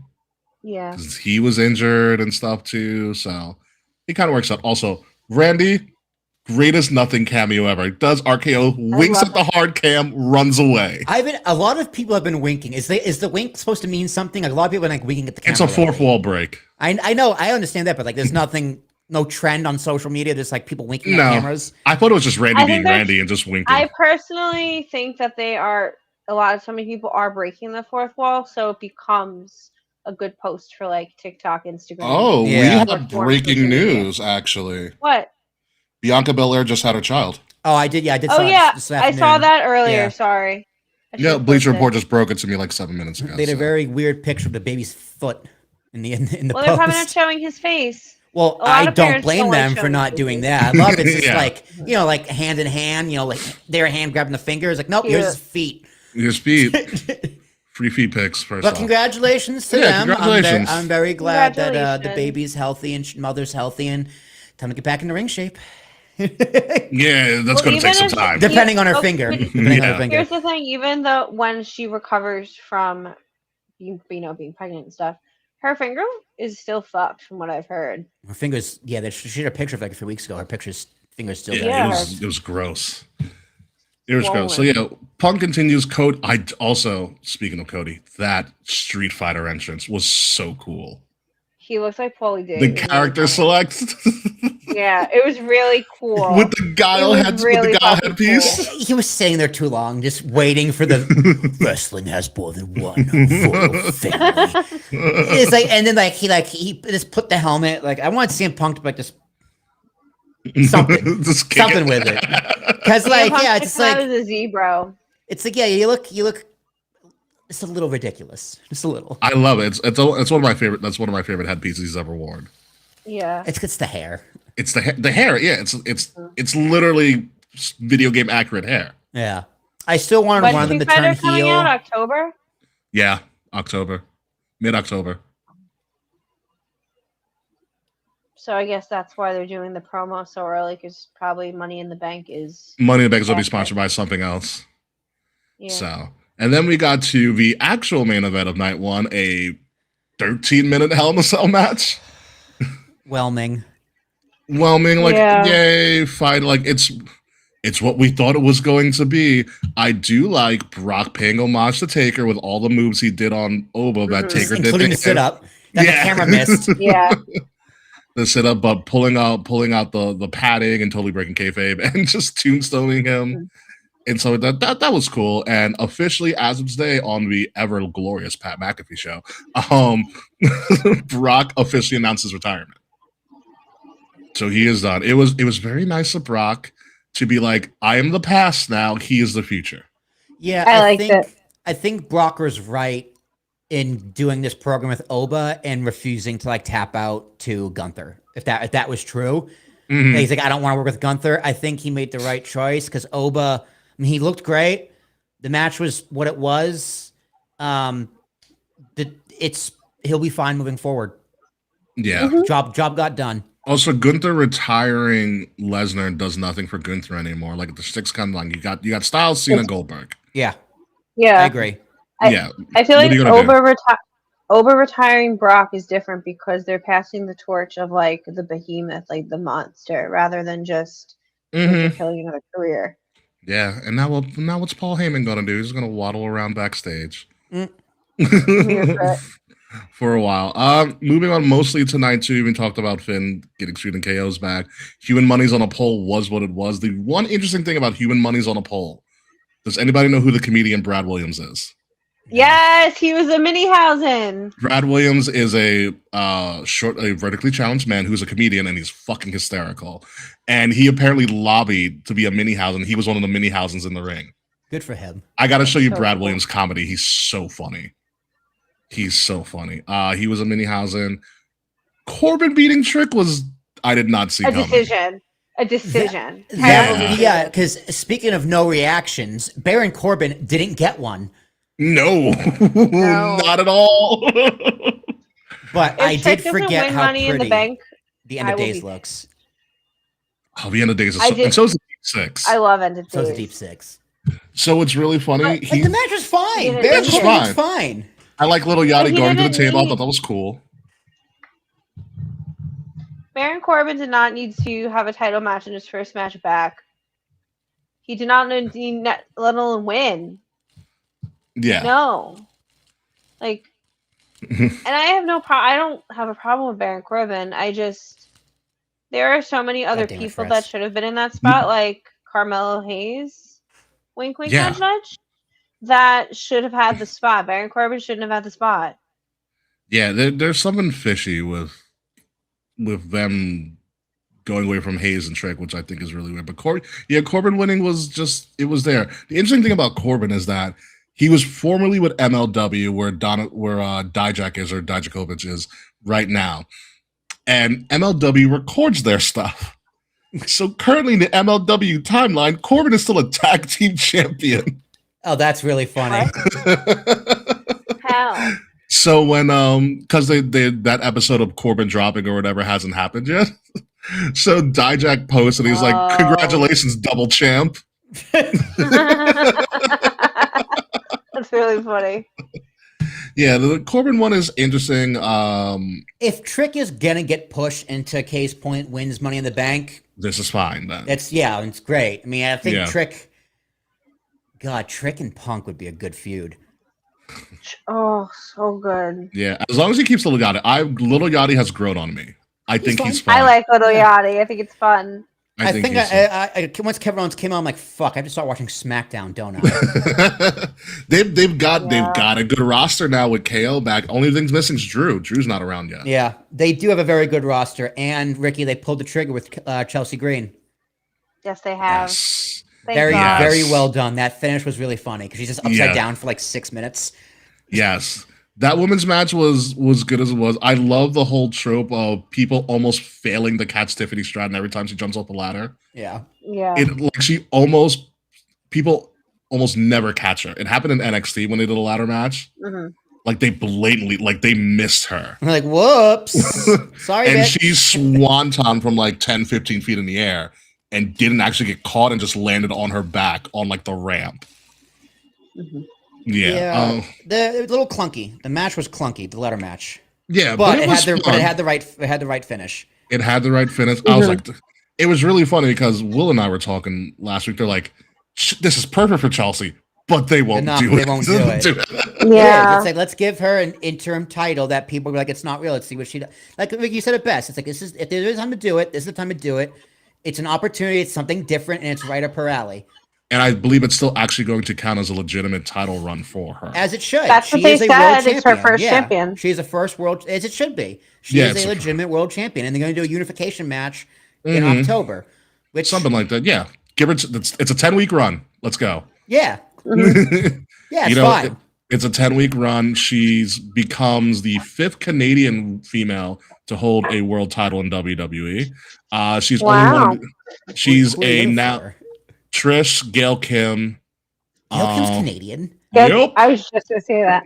Yeah. 'Cause he was injured and stuff too, so it kind of works out. Also, Randy, greatest nothing cameo ever. Does RKO, winks love at the hard cam, runs away. A lot of people have been winking. Is the wink supposed to mean something? Like a lot of people are like winking at the camera. It's a fourth lately. wall break. I know, I understand that, but like there's nothing, no trend on social media. There's like people winking No. at cameras. I thought it was just Randy I think being there's- Randy and just winking. I personally think that they are so many people are breaking the fourth wall, so it becomes a good post for like TikTok, Instagram. Oh, we Yeah. have breaking news, actually. What? Bianca Belair just had her child. Oh, I did. Yeah, I did. Oh saw it yeah, this I saw afternoon. that earlier. Yeah. Sorry. I Yeah, should've Bleacher posted. Report just broke it to me like 7 minutes ago. They had a so. very weird picture of the baby's foot in the Well, they're probably not post. showing his face. Well, A lot I of don't parents blame don't like them for showing not faces. doing that. I love it's just Yeah. like, you know, like hand in hand, you know, like their hand grabbing the fingers. Like, nope, here's his feet. Your feet. Free feet pics first But off. congratulations to Yeah, them. congratulations. I'm very glad that the Congratulations. baby's healthy and mother's healthy and time to get back into ring shape. Yeah, that's Well, going to take even some if- time. Depending on her Oh, finger. but Depending on Yeah. her finger. Here's the thing: even though when she recovers from being pregnant and stuff, her finger is still fucked, from what I've heard. Her fingers, yeah, she had a picture of like a few weeks ago. Her fingers still Yeah, very Yeah. hard. it was gross. It was gross. So Swollen. yeah, Punk continues. Cody. I also, speaking of Cody, that Street Fighter entrance was so cool. He looks like Paulie D. The character select Yeah, it was really cool. with the guile It was head, really with the guile fucking headpiece. He was sitting there too long, just waiting for the wrestling has more than one royal family. It's like, and then he just put the helmet. Like, I want to see him Punk like just something, Just kick something with it. Because like, yeah, it's that like was a zebra. it's like, yeah, you look just a little ridiculous, just a little. I love it. It's one of my favorite. That's one of my favorite headpieces he's ever worn. Yeah. It's the hair. It's the hair. Yeah, it's literally video game accurate hair. Yeah, I still wanted When one of them to Street turn Fighter coming out heel. October? Yeah, mid-October. So I guess that's why they're doing the promo so early, because probably Money in the Bank is. Money in the Bank will be Okay. sponsored by something else. Yeah. So, and then we got to the actual main event of night one, a 13-minute Hell in a Cell match. Whelming. Whelming, like, Yeah. yay, fight, like, it's what we thought it was going to be. I do like Brock paying homage to Taker with all the moves he did on Oba that Mhm. Taker did. Including to the sit him. up that Yeah. the camera missed. Yeah. The sit up, but pulling out the padding and totally breaking kayfabe and just tombstoning him. And so that was cool. And officially, as of today, on the ever glorious Pat McAfee show, Brock officially announced his retirement. So he is done. It was very nice of Brock to be like, I am the past now. He is the future. Yeah, I liked think it. I think Brocker's right in doing this program with Oba and refusing to like tap out to Gunther. If that was true, Mhm. he's like, I don't want to work with Gunther. I think he made the right choice because Oba, I mean, he looked great. The match was what it was. He'll be fine moving forward. Yeah. Job got done. Also, Gunther retiring Lesnar does nothing for Gunther anymore. Like the sticks come along. You got Styles, Cena, Goldberg. Yeah, Yeah. I agree. Yeah. I feel What like are you gonna do? Oba retiring Brock is different because they're passing the torch of like the behemoth, like the monster, rather than just Mhm. killing another career. Yeah, and now what's Paul Heyman gonna do? He's gonna waddle around backstage Mm. for a while. Moving on mostly tonight too. We even talked about Finn getting Street and KO's back. Human Money's on a Pole was what it was. The one interesting thing about Human Money's on a Pole. Does anybody know who the comedian Brad Williams is? Yes, he was a Minihausen. Brad Williams is a vertically challenged man who's a comedian, and he's fucking hysterical. And he apparently lobbied to be a Minihausen. He was one of the Minihausens in the ring. Good for him. I got to show you So Brad cool. Williams' comedy. He's so funny. He's so funny. He was a Minihausen. Corbin beating Trick was I did not see A coming. decision. A decision. Yeah. Terrible decision. Yeah, because speaking of no reactions, Baron Corbin didn't get one. No, No. not at all. But If I Trick did doesn't forget win how Money in the pretty Bank, the end I of will days be- looks. Oh, the end of days is I so, did- and so is the Deep Six. I love Ended So it's a Days. deep six. So it's really funny. Like, the match was fine. Yeah, Baron it's Corbin fine. was fine. I like little But Yachty he going to the didn't table. I need- thought that was cool. Baron Corbin did not need to have a title match in his first match back. He did not need let alone win. Yeah. No. Like, and I have no problem. I don't have a problem with Baron Corbin. I just there are so many other damn it, people Fritz. that should have been in that spot, like Carmelo Hayes. Wink, wink, Yeah. nudge, nudge. that should have had the spot. Baron Corbin shouldn't have had the spot. Yeah, there's something fishy with them going away from Hayes and Trick, which I think is really weird. But Corbin winning was just, it was there. The interesting thing about Corbin is that he was formerly with MLW, where Dijak is, or Dijakovic is right now, and MLW records their stuff. So currently in the MLW timeline, Corbin is still a tag team champion. Oh, that's really funny. How? So when because they that episode of Corbin dropping or whatever hasn't happened yet. So Dijak posts and he's like, "Congratulations, double champ." That's really funny. Yeah, the Corbin one is interesting. If Trick is gonna get pushed into Case Point, wins Money in the Bank, This is fine then. it's great. I mean, I think Yeah. Trick and Punk would be a good feud. Oh, so good. Yeah, as long as he keeps Little Yachty. Little Yachty has grown on me. I think he's fun. I like Little Yachty. I think it's fun. I think he's I once Kevin Owens came out, I'm like, fuck, I have to start watching SmackDown, don't I? they've got a good roster now with KO back. Only thing's missing is Drew. Drew's not around yet. Yeah, they do have a very good roster. And Ricky, they pulled the trigger with Chelsea Green. Yes, they have. Yes. Thank Very, God. very well done. That finish was really funny because she's just upside Yeah. down for like 6 minutes. Yes. That women's match was good as it was. I love the whole trope of people almost failing to catch Tiffany Stratton every time she jumps off the ladder. Yeah. Yeah. People almost never catch her. It happened in NXT when they did a ladder match. Mm-hmm. Like they blatantly, like they missed her. I'm like, whoops. Sorry, And bitch. she swanton from like 10, 15 feet in the air and didn't actually get caught and just landed on her back on like the ramp. Mm-hmm. Yeah. It was a little clunky. The match was clunky, the ladder match. Yeah, But it was had fun. it had the right finish. It had the right finish. I was like, it was really funny because Will and I were talking last week. They're like, this is perfect for Chelsea, but they won't do it. They won't do it. Yeah. It's like, let's give her an interim title that people will be like, it's not real. Let's see what she does. Like you said it best. It's like, if there is time to do it, this is the time to do it. It's an opportunity. It's something different, and it's right up her alley. And I believe it's still actually going to count as a legitimate title run for her. As it should. That's what they is a said. world It's her champion. first champion. She's a first world, as it should be. She Yeah, is it's a a- legitimate world champion, and they're going to do a unification match in October. Which Something like that. Yeah. Give her. It's a 10-week run. Let's go. Yeah. Mm-hmm. Yeah, it's fine. It's a 10-week run. She's becomes the 5th Canadian female to hold a world title in WWE. She's Wow. only one. She's Who are you a rooting now for? Trish, Gail Kim. Gail Kim's Canadian. Yep. I was just gonna say that.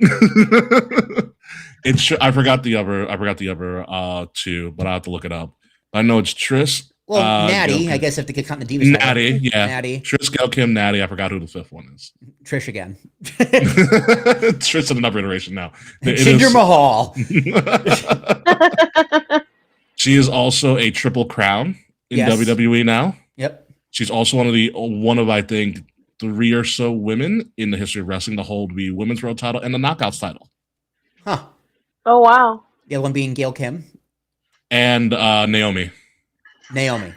I forgot the other two, but I have to look it up. I know it's Trish. Well, Natty, Gail I Kim. guess if they could count the Divas. Natty, yeah. Natty. Trish, Gail Kim, Natty. I forgot who the 5th one is. Trish again. Trish in another iteration now. It Jinder is- Mahal. She is also a Triple Crown in Yes. WWE now. Yep. She's also one of I think 3 or so women in the history of wrestling to hold the women's world title and the knockouts title. Huh. Oh wow. The other one being Gail Kim. And Naomi. Naomi.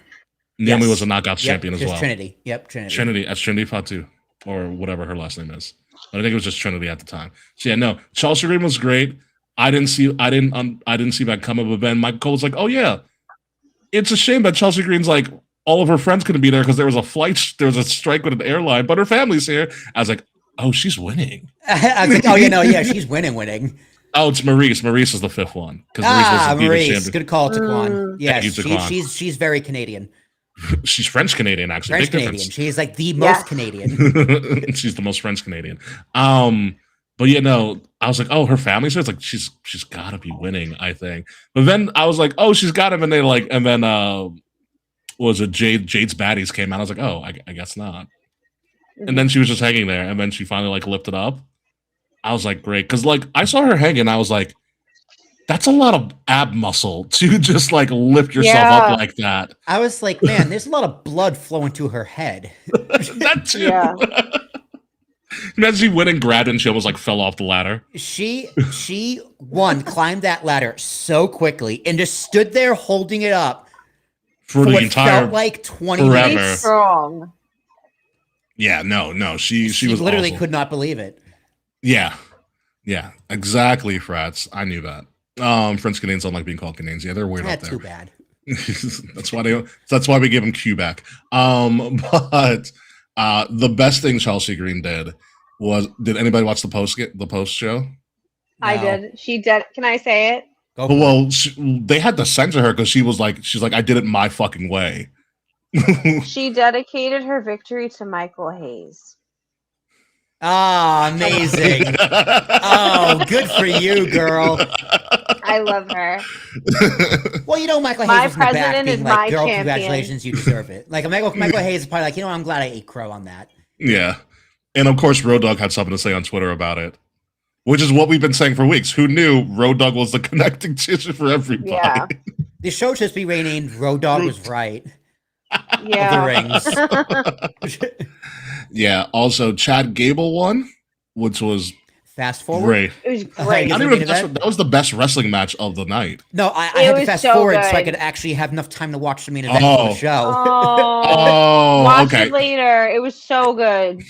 Naomi Yes. was a knockouts Yep, champion as just well. Trinity. Yep, Trinity. Trinity. That's Trinity Fatu, or whatever her last name is. But I think it was just Trinity at the time. So yeah, no. Chelsea Green was great. I didn't see that coming. But then Mike Cole was like, "Oh yeah, it's a shame that Chelsea Green's like all of her friends couldn't be there because there was a strike with an airline, but her family's here." I was like, "Oh, she's winning." I was like, oh, yeah, she's winning. Oh, it's Maurice. Maurice is the 5th one because Maurice was the Divas Maurice. champion. Good call, Taquan. Yes, Thank you, Taquan. she's very Canadian. She's French Canadian, actually. French Big Canadian. difference. She's like the Yes. most Canadian. She's the most French Canadian. But yeah, no, I was like, oh, her family's here. It's like she's got to be winning, I think. But then I was like, oh, she's got him, and then was it Jade's baddies came out? I was like, oh, I guess not. And then she was just hanging there, and then she finally like lifted up. I was like, great, because like I saw her hanging, I was like, that's a lot of ab muscle to just like lift yourself up like that. I was like, man, there's a lot of blood flowing to her head. That too. Yeah. Imagine she went and grabbed it and she almost like fell off the ladder. She climbed that ladder so quickly and just stood there holding it up For the what entire felt like 20 forever. minutes. Strong. Yeah, no, she was literally awesome. could not believe it. Yeah, exactly, frats. I knew that. French Canadians don't like being called Canadians. Yeah, they're weird up there. Too bad. That's why we give him Q back. But the best thing Chelsea Green did was, did anybody watch the post show? I No. did. She did. Can I say it? Go for it. Well, they had to censor her because she's like, I did it my fucking way. She dedicated her victory to Michael Hayes. Ah, amazing. Oh, good for you, girl. I love her. Well, you know, Michael My Hayes is in the back president being is like, my girl, champion. congratulations, you deserve it. Like, Michael Hayes is probably like, you know, I'm glad I ate crow on that. Yeah. And of course, Road Dogg had something to say on Twitter about it, which is what we've been saying for weeks. Who knew Road Dogg was the connecting tissue for everybody? Yeah. The show should be renamed Road Dogg Was Right. Yeah. The rings. Yeah. Also, Chad Gable won, which was Fast forward. great. It was I I great. Is don't it even main event? that was the best wrestling match of the night. No, I It had to was fast so forward so I good. could actually have enough time to watch the main event of Oh. the show. Oh, Oh, watch okay. it later. It was so good.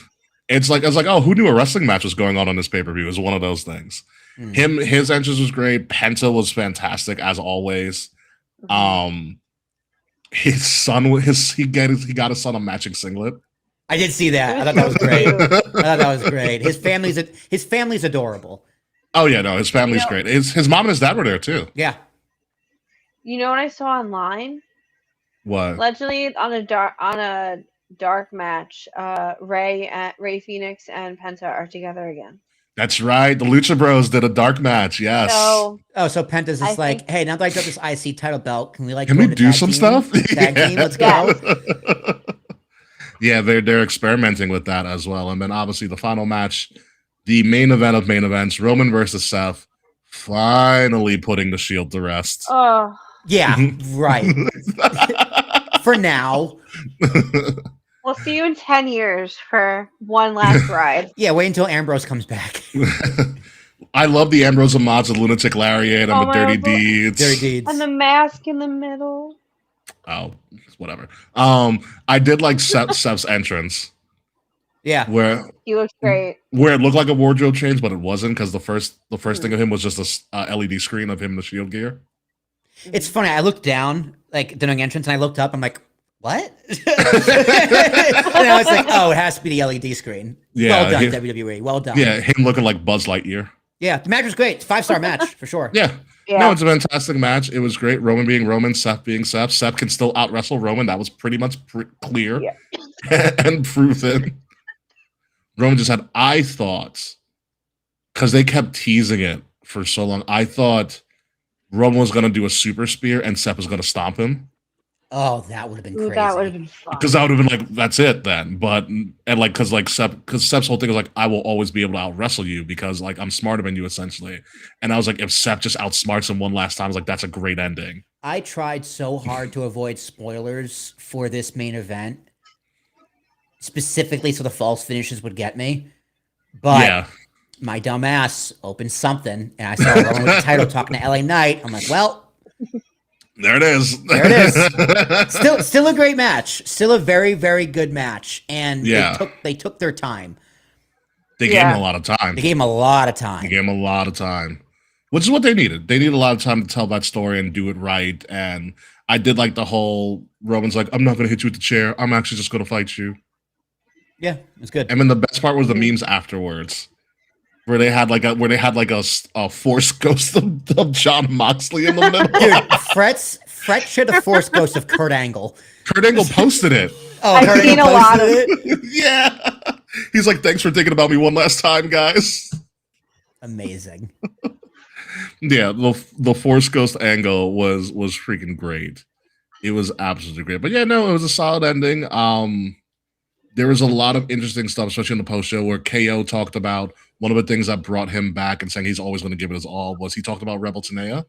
It's like oh, who knew a wrestling match was going on this pay-per-view? It was one of those things. Mm. His entrance was great. Penta was fantastic as always. His son, he got his son a matching singlet. I did see that. I thought that was great. I thought that was great. His family's adorable. Oh yeah, no, his family's great. His mom and his dad were there too. Yeah. You know what I saw online? What? Allegedly on a dark match, Ray Phoenix and Penta are together again. That's right. The Lucha Bros did a dark match. Yes. So Oh, so Penta's just I like, think- hey, now that I got this IC title belt, can we Can go we to do tag some team? stuff? Tag team, let's Yeah. go. Yeah, they're experimenting with that as well. And then obviously the final match, the main event of main events, Roman versus Seth, finally putting the Shield to rest. oh, Yeah, right. For now. we'll see you in 10 years for one last ride. Yeah, wait until Ambrose comes back. I love the Ambrose Amat's Lunatic Lariat and Oh the my Dirty God. Deeds. Dirty deeds. And the mask in the middle. Oh, whatever. I did like Seth's entrance Yeah. where He looks great. it looked like a wardrobe change, but it wasn't because the first thing of him was just a LED screen of him in the Shield gear. It's funny. I looked down, like, during entrance, and I looked up. I'm like, what? And I was like, oh, it has to be the LED screen. Yeah, Well done, he- WWE. Well done. Yeah, him looking like Buzz Lightyear. Yeah, the match was great. 5-star match, for sure. Yeah. Yeah. No, it's a fantastic match. It was great. Roman being Roman, Seth being Seth. Seth can still out wrestle Roman. That was pretty much clear and proven. Roman just had, I thought, because they kept teasing it for so long, I thought Roman was going to do a super spear and Seth was going to stomp him. Oh, that would have been Ooh, crazy. that would have been fun. Because that would have been like, that's it then. But, and like, because Seth's whole thing was like, I will always be able to out wrestle you because like I'm smarter than you essentially. And I was like, if Seth just outsmarts him one last time, I was like, that's a great ending. I tried so hard to avoid spoilers for this main event, specifically so the false finishes would get me. But Yeah. my dumb ass opened something, and I saw Roman with the title talking to LA Knight. I'm like, well, There it is. There it is. Still a great match. Still a very, very good match. And Yeah. they took their time. They gave him a lot of time. They gave him a lot of They time. gave him a lot of time, which is what they needed. They needed a lot of time to tell that story and do it right. And I did like the whole Roman's like, I'm not going to hit you with the chair. I'm actually just going to fight you. Yeah, it was good. And then the best part was the memes afterwards, where they had like a force ghost of John Moxley in the middle. Dude, Fret should have forced Ghost of Kurt Angle. Kurt Angle posted it. Oh, I've Kurt seen Angle a lot posted of- it? Yeah. He's like, thanks for thinking about me one last time, guys. Amazing. Yeah, the Force Ghost angle was freaking great. It was absolutely great. But yeah, no, it was a solid ending. There was a lot of interesting stuff, especially in the post show, where KO talked about one of the things that brought him back and saying he's always going to give it his all was he talked about Rebel Tanea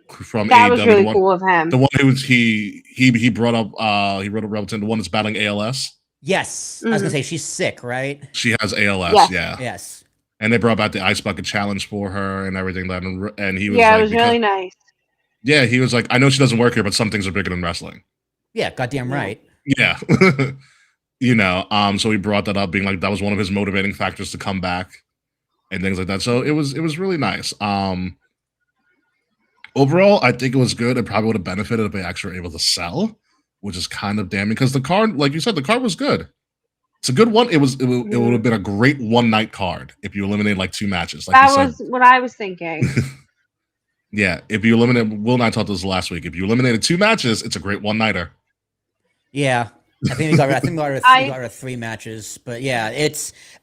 from That AEW. was really cool of him. The one who was he brought up Rebel Tanea, the one that's battling ALS. Yes. I was going to say, she's sick, right? She has ALS, Yes. yeah. Yes. And they brought back the Ice Bucket Challenge for her and everything. And he was Yeah, like, it was really nice. yeah, he was like, I know she doesn't work here, but some things are bigger than wrestling. Yeah, goddamn right. Yeah. So he brought that up, being like that was one of his motivating factors to come back and things like that. So it was really nice. Overall, I think it was good. It probably would have benefited if they actually were able to sell, which is kind of damning because the card, like you said, the card was good. It's a good one. It would have been a great one night card if you eliminated like 2 matches. Like that was what I was thinking. Yeah, if you eliminate, Will and I talked this last week. If you eliminated 2 matches, it's a great one nighter. Yeah, I think we got 3 matches, but yeah,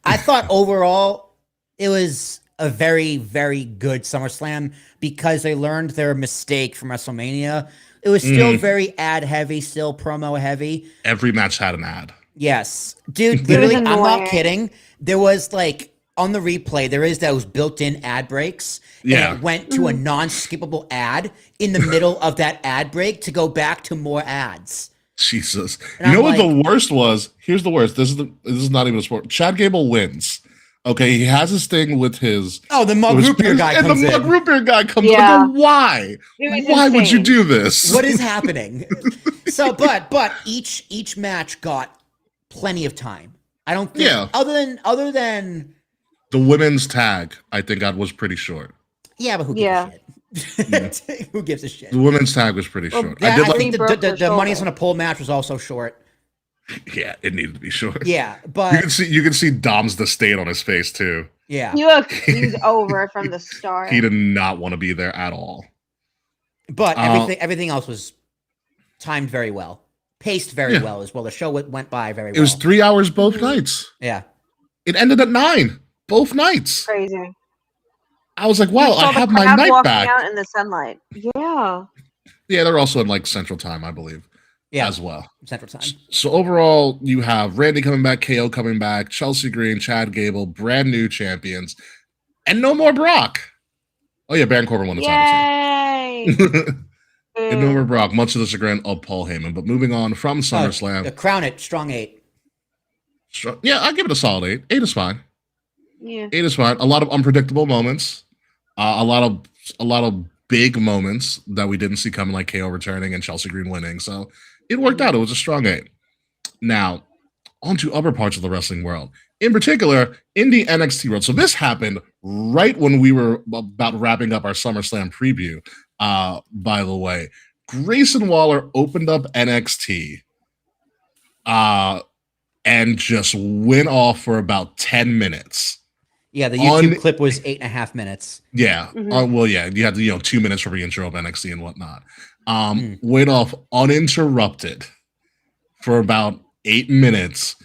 I thought overall it was a very, very good SummerSlam because they learned their mistake from WrestleMania. It was still very ad heavy, still promo heavy. Every match had an ad. Yes, dude, literally, I'm not kidding. There was like on the replay, there is those built-in ad breaks. Yeah, and it went to a non-skippable ad in the middle of that ad break to go back to more ads. Jesus, and you know what the worst was? Here's the worst. This is not even a sport. Chad Gable wins. Okay, he has his thing with his the mug root beer guy comes in. And the mug root beer guy comes in. I go, why? Why would you do this? What is happening? So, but each match got plenty of time. I don't think other than the women's tag, I think that was pretty short. Yeah, but who gives a shit? Who gives a shit? The women's tag was pretty short. Yeah, I think the money's on a pole match was also short. Yeah, it needed to be short. Yeah, but you can see Dom's disdain on his face too. Yeah, he's over from the start. He did not want to be there at all. But everything else was timed very well, paced very well as well. The show went by very well. It was 3 hours both nights. Yeah, it ended at 9 both nights. Crazy. I was like, wow, I have my night back. Out in the sunlight. Yeah. Yeah, they're also in like Central Time, I believe. Yeah, as well. Central Time. So overall, you have Randy coming back, KO coming back, Chelsea Green, Chad Gable, brand new champions, and no more Brock. Oh yeah, Baron Corbin won the title too. And no more Brock, much to the chagrin of Paul Heyman. But moving on from SummerSlam, crown it, strong 8. Yeah, I'll give it a solid 8. 8 is fine. Yeah, 8 is fine. A lot of unpredictable moments, a lot of big moments that we didn't see coming, like KO returning and Chelsea Green winning. So it worked out. It was a strong 8. Now, on to other parts of the wrestling world, in particular in the NXT world. So this happened right when we were about wrapping up our SummerSlam preview. By the way, Grayson Waller opened up NXT and just went off for about 10 minutes. Yeah, the YouTube clip was 8.5 minutes. Yeah. Well, yeah, you had 2 minutes for the intro of NXT and whatnot. Went off uninterrupted for about 8 minutes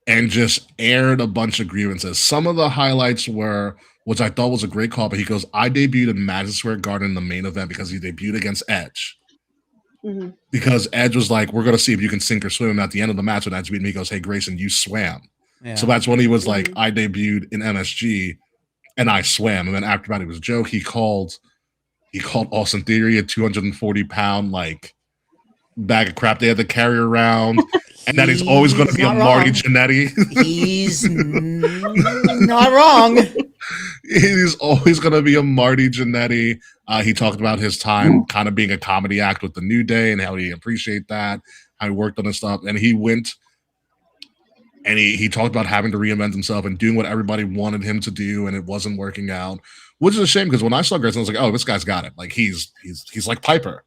and just aired a bunch of grievances. Some of the highlights were, which I thought was a great call, but he goes, I debuted in Madison Square Garden in the main event because he debuted against Edge. Because Edge was like, we're going to see if you can sink or swim. And at the end of the match, when Edge beat me, he goes, hey, Grayson, you swam. Yeah. So that's when he was like, I debuted in MSG and I swam. And then after that, it was a joke. He called Austin Theory a 240-pound like bag of crap they had to carry around. And that he's always going to be a Marty Jannetty. He's not wrong. He's always going to be a Marty Jannetty. He talked about his time kind of being a comedy act with the New Day and how he appreciate that, how he worked on his stuff. And he went and he talked about having to reinvent himself and doing what everybody wanted him to do, and it wasn't working out, which is a shame because when I saw Grayson, I was like, oh, this guy's got it. Like he's like Piper.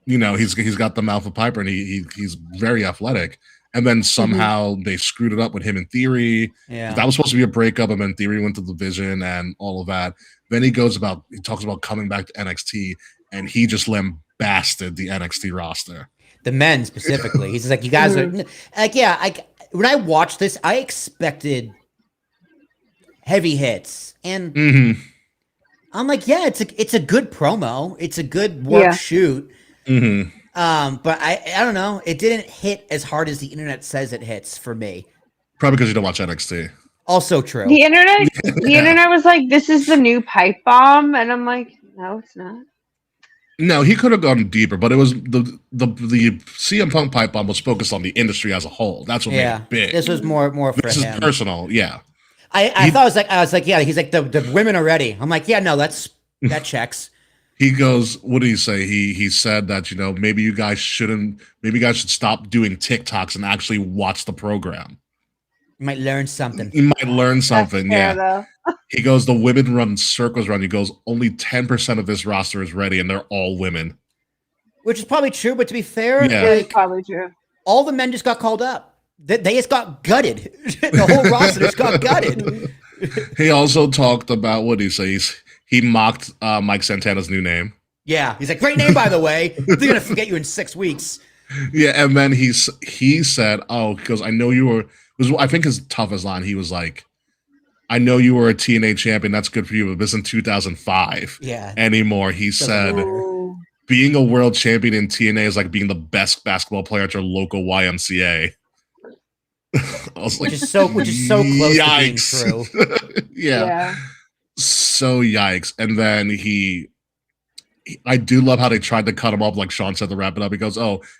He's got the mouth of Piper, and he's very athletic. And then somehow they screwed it up with him in Theory. Yeah. That was supposed to be a breakup, and then Theory went to the Division and all of that. Then he talks about coming back to NXT, and he just lambasted the NXT roster. The men specifically. He's like, you guys are like, when I watched this, I expected heavy hits. And I'm like, yeah, it's a good promo. It's a good work shoot. But I don't know. It didn't hit as hard as the internet says it hits for me. Probably because you don't watch NXT. Also true. The internet was like, this is the new pipe bomb. And I'm like, no, it's not. No, he could have gone deeper, but it was the CM Punk pipe bomb was focused on the industry as a whole. That's what made it big. This was more for this him. Is personal, yeah. I was like, yeah, he's like the women are ready. I'm like, yeah, no, that checks. He goes, what did he say? He said that, maybe you guys should stop doing TikToks and actually watch the program. You might learn something. You might learn something. That's fair, Yeah. though. He goes, the women run circles around. He goes, only 10% of this roster is ready, and they're all women. Which is probably true, but to be fair, Yeah. It is probably true. all the men just got called up. They just got gutted. The whole roster just got gutted. He also talked about, what did he say? He mocked Mike Santana's new name. Yeah, he's like, great name, by the way. They're gonna forget you in 6 weeks. Yeah, and then he said, because I know you were. I think his toughest line. He was like, "I know you were a TNA champion. That's good for you, but this isn't 2005 Yeah. anymore." He said, Ooh. "Being a world champion in TNA is like being the best basketball player at your local YMCA." I was Which is so close to being true. Yeah. So yikes. And then I do love how they tried to cut him off, like Sean said, to wrap it up. He goes,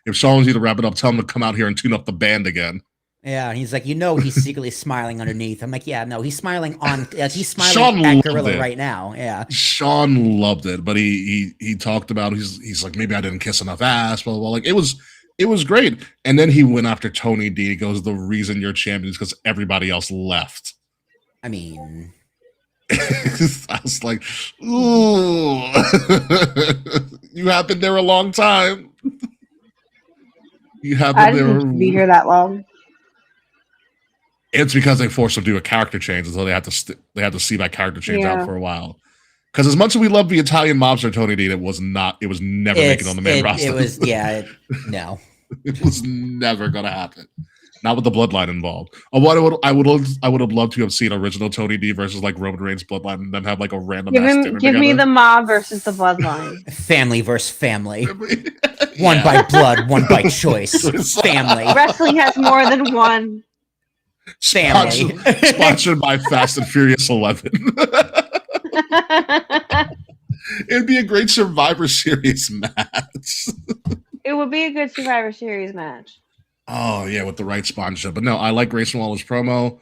if Sean wants you to wrap it up, tell him to come out here and tune up the band again. Yeah, and he's like, he's secretly smiling underneath. I'm like, yeah, no, he's smiling he's Sean smiling at loved Gorilla it. right now. Yeah. Sean loved it, but he talked about, he's like, maybe I didn't kiss enough ass, blah, blah, blah. Like, it was great. And then he went after Tony D. He goes, the reason you're champion is because everybody else left. I mean, I was like, ooh, you have been there a long time. You have I been didn't there. be here that long. It's because they forced him to do a character change, so they had to see that character change out Yeah. for a while. Because as much as we love the Italian mobster Tony D, it was never making on the main roster. It was, no. It was never gonna happen. Not with the bloodline involved. I would have loved to have seen original Tony D versus like Roman Reigns bloodline, and then have like a random. Give me the mob versus the bloodline. Family versus family. One by blood, one by choice. Family. Wrestling has more than one. Family. Sponsored by Fast and Furious 11. It'd be a great Survivor Series match. It would be a good Survivor Series match. Oh, yeah, with the right sponsorship. But no, I like Grayson Waller's promo.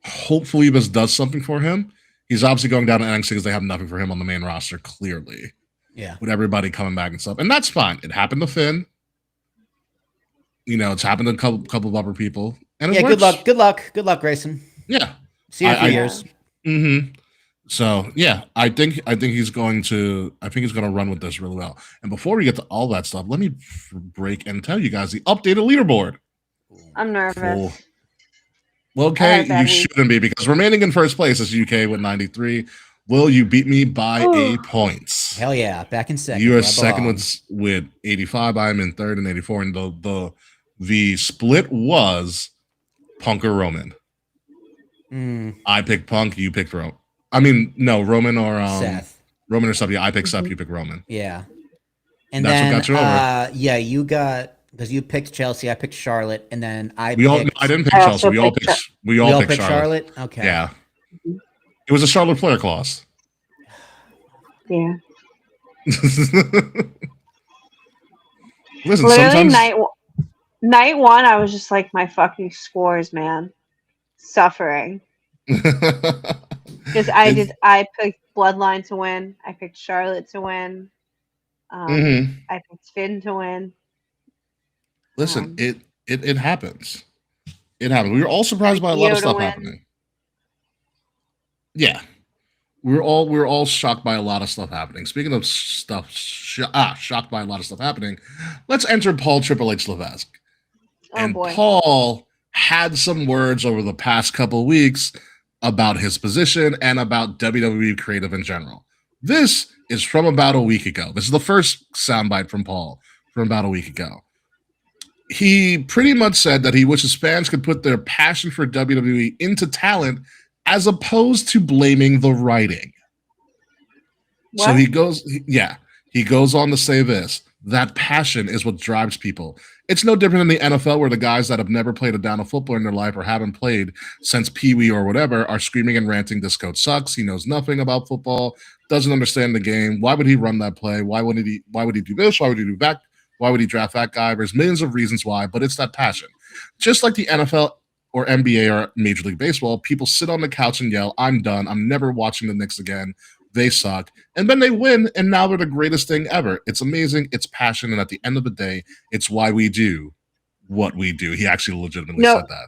Hopefully this does something for him. He's obviously going down to NXT because they have nothing for him on the main roster, clearly. Yeah. With everybody coming back and stuff. And that's fine. It happened to Finn. It's happened to a couple of other people. And it works. Good luck, Grayson. Yeah. See you in a few years. Mm-hmm. So yeah, I think he's going to run with this really well. And before we get to all that stuff, let me break and tell you guys the updated leaderboard. I'm nervous. Cool. Well, okay, you shouldn't be, because remaining in first place is UK with 93. Will you beat me by a point? Hell yeah, back in second. You are second with 85. I'm in third and 84. And the split was Punk or Roman. I picked Punk. You picked Roman. I mean, no, Roman or Seth. Roman or Seth. Yeah, I picked Seth. You picked Roman. Yeah. And that's then, what got you over. Yeah, you got, because you picked Chelsea, I picked Charlotte, and then I didn't pick Chelsea. We all picked Charlotte. Okay. Yeah. It was a Charlotte Flair clause. Yeah. Listen, literally sometimes night one, I was just like, my fucking scores, man, suffering. Because I picked Bloodline to win. I picked Charlotte to win. I picked Finn to win. Listen, it happens. It happened. We were all surprised by a lot of stuff happening. Yeah. We're all shocked by a lot of stuff happening. Speaking of stuff, shocked by a lot of stuff happening, let's enter Paul Triple H Levesque. And boy. Paul had some words over the past couple of weeks about his position and about WWE creative in general. This is from about a week ago. This is the first soundbite from Paul from about a week ago. He pretty much said that he wishes fans could put their passion for WWE into talent as opposed to blaming the writing. What? So he goes on to say this: that passion is what drives people. It's no different than the NFL, where the guys that have never played a down of football in their life or haven't played since Pee Wee or whatever are screaming and ranting, this coach sucks, he knows nothing about football, doesn't understand the game, why would he run that play, why would he do this, why would he do that, why would he draft that guy? There's millions of reasons why, but it's that passion. Just like the NFL or NBA or Major League Baseball, people sit on the couch and yell, I'm done, I'm never watching the Knicks again. They suck. And then they win, and now they're the greatest thing ever. It's amazing. It's passion. And at the end of the day, it's why we do what we do. He actually legitimately No. said that.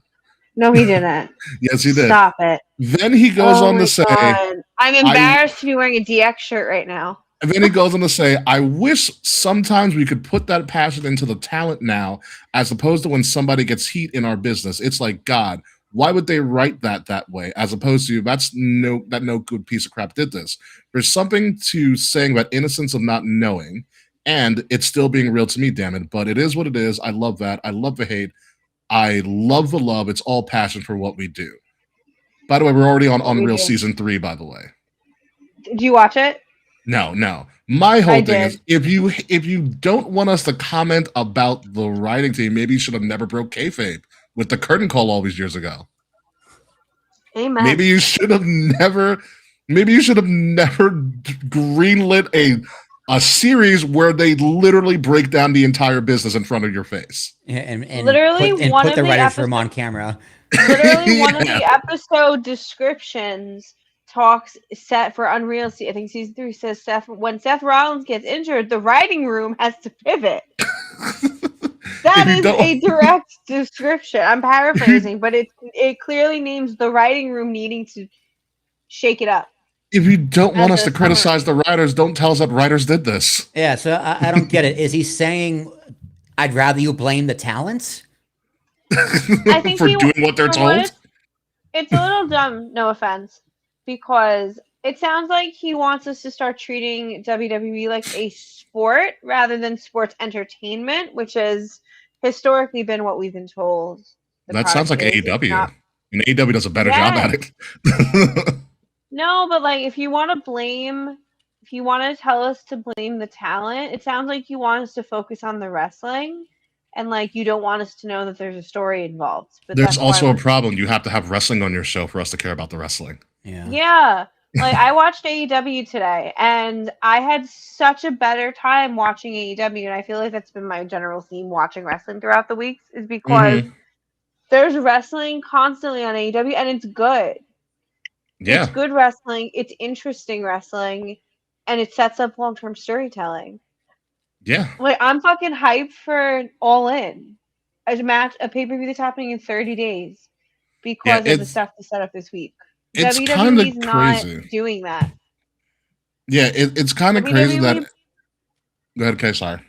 No, he didn't. Yes, he did. Stop it. Then he goes on my to say, God. I'm embarrassed to be wearing a DX shirt right now. and then he goes on to say, I wish sometimes we could put that passion into the talent now, as opposed to when somebody gets heat in our business. It's like, God, why would they write that way? As opposed to, that no good piece of crap did this. There's something to saying about innocence of not knowing, and it's still being real to me, damn it. But it is what it is. I love that. I love the hate. I love the love. It's all passion for what we do. By the way, we're already on Unreal Season 3, by the way. Did you watch it? No. My whole I thing did. is, if you don't want us to comment about the writing team, maybe you should have never broke kayfabe with the curtain call all these years ago. Amen. Maybe you should have never greenlit a series where they literally break down the entire business in front of your face. And Literally put the writers' room on camera. Literally, one of Yeah. the episode descriptions talks set for Unreal. I think season 3 says when Seth Rollins gets injured, the writing room has to pivot. That is a direct description. I'm paraphrasing, but it clearly names the writing room needing to shake it up. If you don't want us to summary. criticize the writers, don't tell us that writers did this. Yeah, so I don't get it. Is he saying, I'd rather you blame the talent? I think For doing what they're told? It's a little dumb, no offense, because it sounds like he wants us to start treating WWE like a sport rather than sports entertainment, which has historically been what we've been told. That sounds like AEW. And AEW does a better job at it. No, but like if you want to tell us to blame the talent, it sounds like you want us to focus on the wrestling and like you don't want us to know that there's a story involved. But There's also a problem. You have to have wrestling on your show for us to care about the wrestling. Yeah. Like I watched AEW today and I had such a better time watching AEW, and I feel like that's been my general theme watching wrestling throughout the weeks, is because there's wrestling constantly on AEW and it's good. Yeah. It's good wrestling, it's interesting wrestling, and it sets up long-term storytelling. Yeah. Like I'm fucking hyped for All In, a pay-per-view that's happening in 30 days because of the stuff they set up this week. It's kind of WWE's crazy. not doing that. Yeah, it's kind of crazy that. Go ahead, okay, sorry.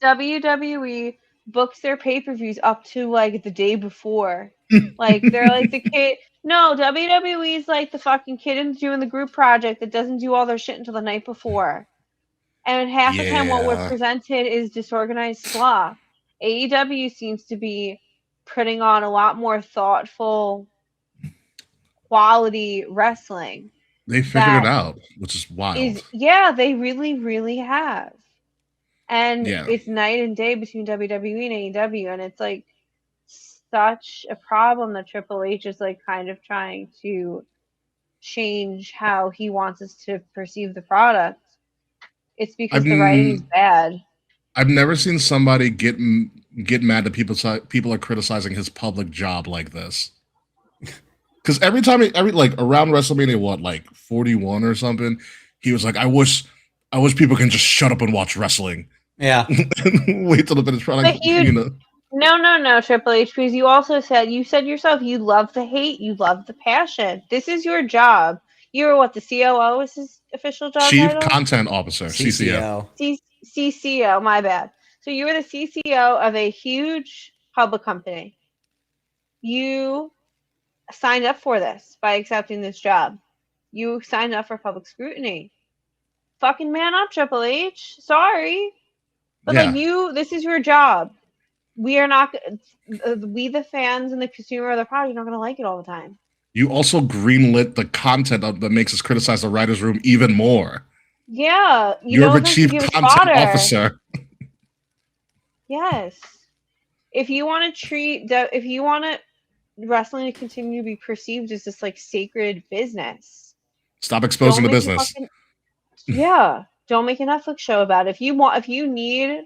WWE books their pay-per-views up to like the day before. Like they're like the kid. No, WWE's like the fucking kid doing the group project that doesn't do all their shit until the night before. And half the time what we're presented is disorganized slop. AEW seems to be putting on a lot more thoughtful, quality wrestling. They figured it out, which is wild. They really, really have. And it's night and day between WWE and AEW, and it's like such a problem that Triple H is like kind of trying to change how he wants us to perceive the product. It's because the writing is bad. I've never seen somebody get mad that people are criticizing his public job like this. Because every like around WrestleMania, like 41 or something, he was like, I wish people can just shut up and watch wrestling. Yeah. Wait till the finish product. No, Triple H, because you said yourself, you love the hate, you love the passion. This is your job. You were what, the COO is his official job Chief title? Content Officer, CCO. CCO, my bad. So you were the CCO of a huge public company. You signed up for this by accepting this job. You signed up for public scrutiny. Fucking man up, Triple H. Sorry. But this is your job. We the fans and the consumer of the product are not going to like it all the time. You also greenlit the content that makes us criticize the writer's room even more. Yeah. You're the chief content officer. Yes. If you want wrestling to continue to be perceived as this like sacred business, stop exposing the business. Don't make a Netflix show about it. If you need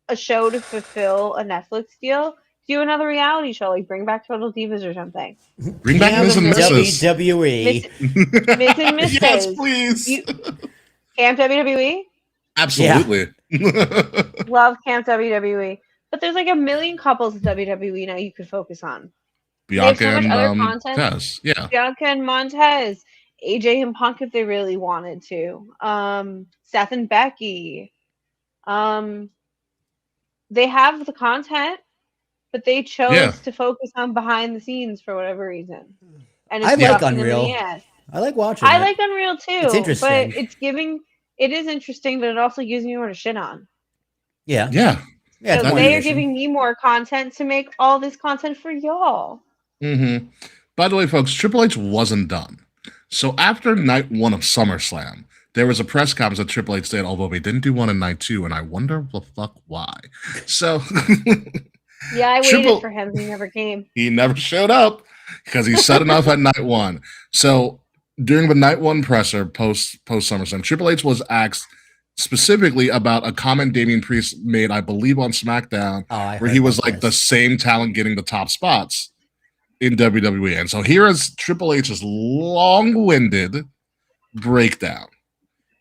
a show to fulfill a Netflix deal, do another reality show, like bring back Total Divas or something. Bring back Miz and Mrs. WWE. Miz and Mrs. Yes, please. Camp WWE. Absolutely. Love Camp WWE. But there's like a million couples in WWE now you could focus on. They have Bianca so much and other content. Taz. Yeah. Bianca and Montez, AJ and Punk if they really wanted to. Seth and Becky. They have the content, but they chose Yeah. to focus on behind the scenes for whatever reason. And I it's like fucking them in Unreal. the ass. I like watching I it. like Unreal too. It's interesting. But it is interesting, but it also gives me more to shit on. Yeah. Yeah. Yeah. So It's they are motivation. giving me more content to make all this content for y'all. Mm-hmm. By the way, folks, Triple H wasn't done. So after night 1 of SummerSlam, there was a press conference that Triple H did, although they didn't do one in night 2, and I wonder the fuck why. So Yeah, I Triple- waited for him. He never came. he never showed up because he said enough at night 1. So during the night 1 presser post SummerSlam, Triple H was asked specifically about a comment Damian Priest made, I believe, on SmackDown, where he was like the same talent getting the top spots in WWE. And so here is Triple H's long-winded breakdown.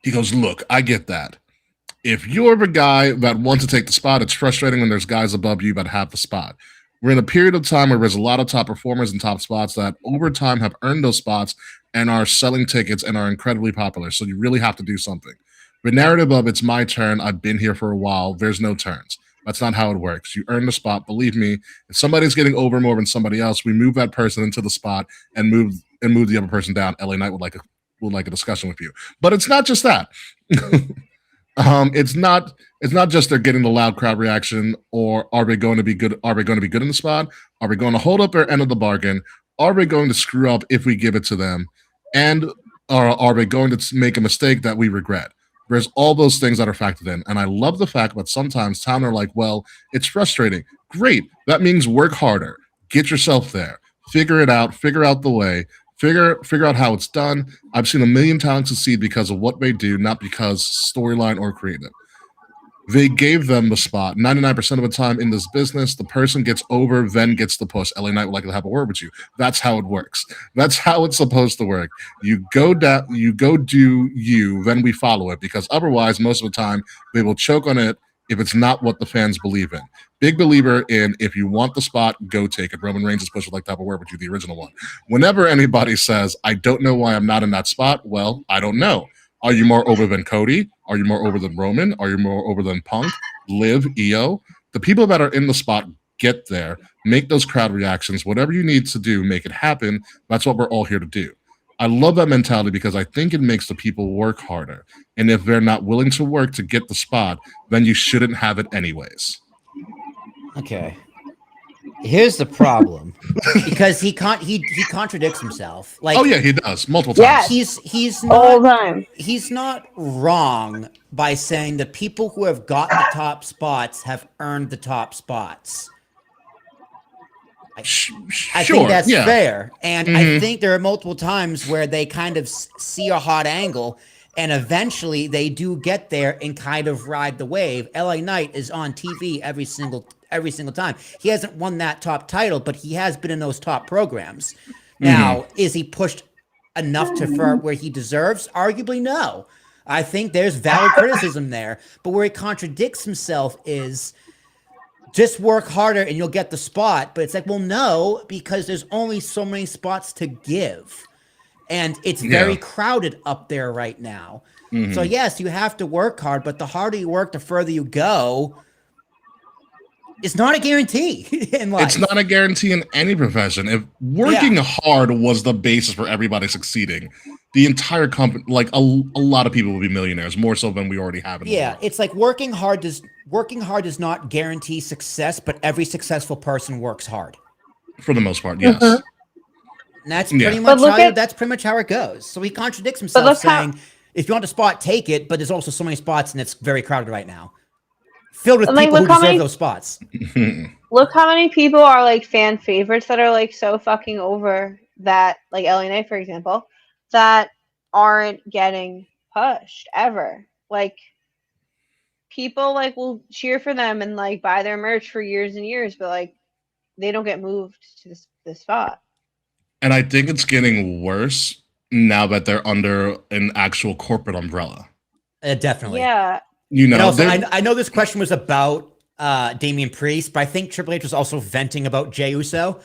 He goes, look, I get that. If you're the guy that wants to take the spot, it's frustrating when there's guys above you that have the spot. We're in a period of time where there's a lot of top performers and top spots that over time have earned those spots and are selling tickets and are incredibly popular. So you really have to do something. The narrative of it's my turn, I've been here for a while, there's no turns. That's not how it works. You earn the spot. Believe me, if somebody's getting over more than somebody else, we move that person into the spot and move the other person down. LA Knight would like a discussion with you. But it's not just that. It's not just they're getting the loud crowd reaction, or are they going to be good? Are they going to be good in the spot? Are we going to hold up their end of the bargain? Are we going to screw up if we give it to them? And are they going to make a mistake that we regret? There's all those things that are factored in. And I love the fact that sometimes town are like, well, it's frustrating. Great. That means work harder. Get yourself there. Figure it out. Figure out the way. Figure out how it's done. I've seen a million talents succeed because of what they do, not because storyline or creative. They gave them the spot. 99% of the time in this business, the person gets over, then gets the push. LA Knight would like to have a word with you. That's how it works. That's how it's supposed to work. You go down, you go do you, then we follow it, because otherwise, most of the time, they will choke on it if it's not what the fans believe in. Big believer in, if you want the spot, go take it. Roman Reigns' push would like to have a word with you, the original one. Whenever anybody says, I don't know why I'm not in that spot, well, I don't know. Are you more over than Cody? Are you more over than Roman? Are you more over than Punk, Liv, Io? The people that are in the spot get there, make those crowd reactions, whatever you need to do, make it happen. That's what we're all here to do. I love that mentality because I think it makes the people work harder. And if they're not willing to work to get the spot, then you shouldn't have it anyways. Okay. Here's the problem, because he contradicts himself. Like, oh yeah, he does multiple times. Yes. He's All not the time. he's not wrong by saying the people who have got the top spots have earned the top spots. I think that's fair, and I think there are multiple times where they kind of see a hot angle, and eventually they do get there and kind of ride the wave. LA Knight is on TV every single time. He hasn't won that top title, but he has been in those top programs. Now, is he pushed enough to for where he deserves? Arguably, no. I think there's valid criticism there, but where he contradicts himself is just work harder and you'll get the spot. But it's like, well, no, because there's only so many spots to give. And it's very crowded up there right now. So yes, you have to work hard, but the harder you work, the further you go. It's not a guarantee in life. It's not a guarantee in any profession. If working hard was the basis for everybody succeeding, the entire company, like a lot of people will be millionaires, more so than we already have. In the world. It's like working hard does not guarantee success, but every successful person works hard. For the most part, yes. And that's pretty much how it goes. So he contradicts himself, saying, "If you want a spot, take it." But there's also so many spots, and it's very crowded right now, filled with people who deserve those spots. Look how many people are like fan favorites that are like so fucking over that, like LA Knight, for example, that aren't getting pushed ever. Like, people like will cheer for them and like buy their merch for years and years, but like they don't get moved to this spot. And I think it's getting worse now that they're under an actual corporate umbrella. Definitely. Yeah. You And know, also, there- I know this question was about Damian Priest, but I think Triple H was also venting about Jey Uso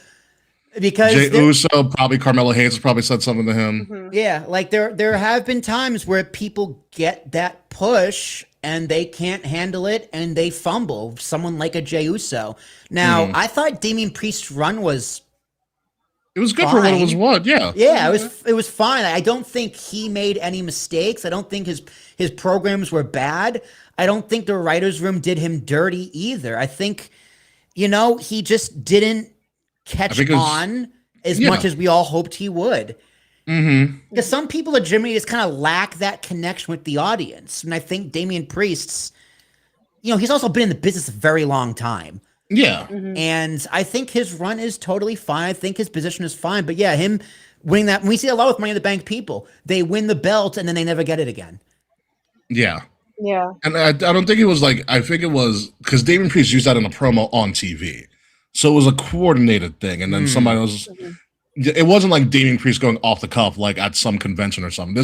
because Jey Uso, probably Carmelo Hayes probably said something to him. Mhm. yeah, like there have been times where people get that push and they can't handle it and they fumble. Someone like a Jey Uso. Now, I thought Damian Priest's run was It was good for what it was. fine. What? Yeah. Yeah, it was fine. I don't think he made any mistakes. I don't think his programs were bad. I don't think the writers' room did him dirty either. I think, he just didn't catch think it was- on as yeah. much as we all hoped he would. Mm-hmm. Because some people legitimately just kind of lack that connection with the audience. And I think Damian Priest's, he's also been in the business a very long time. Yeah. And I think his run is totally fine. I think his position is fine. But yeah, him winning that, we see a lot with Money in the Bank people. They win the belt and then they never get it again. Yeah. Yeah. And I don't think it was like, I think it was because Damien Priest used that in a promo on TV. So it was a coordinated thing. And then somebody was, it wasn't like Damien Priest going off the cuff, like at some convention or something.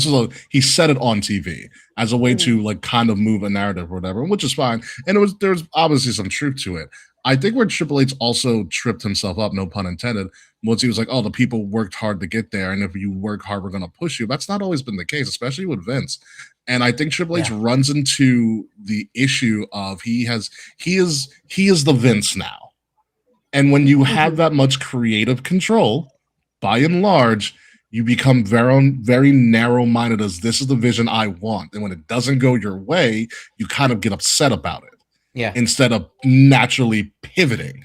He said it on TV as a way to like kind of move a narrative or whatever, which is fine. And there's obviously some truth to it. I think where Triple H also tripped himself up, no pun intended, once he was like, oh, the people worked hard to get there. And if you work hard, we're going to push you. That's not always been the case, especially with Vince. And I think Triple H runs into the issue of he is the Vince now. And when you have that much creative control, by and large, you become very, very narrow-minded as this is the vision I want. And when it doesn't go your way, you kind of get upset about it. Yeah. Instead of naturally pivoting.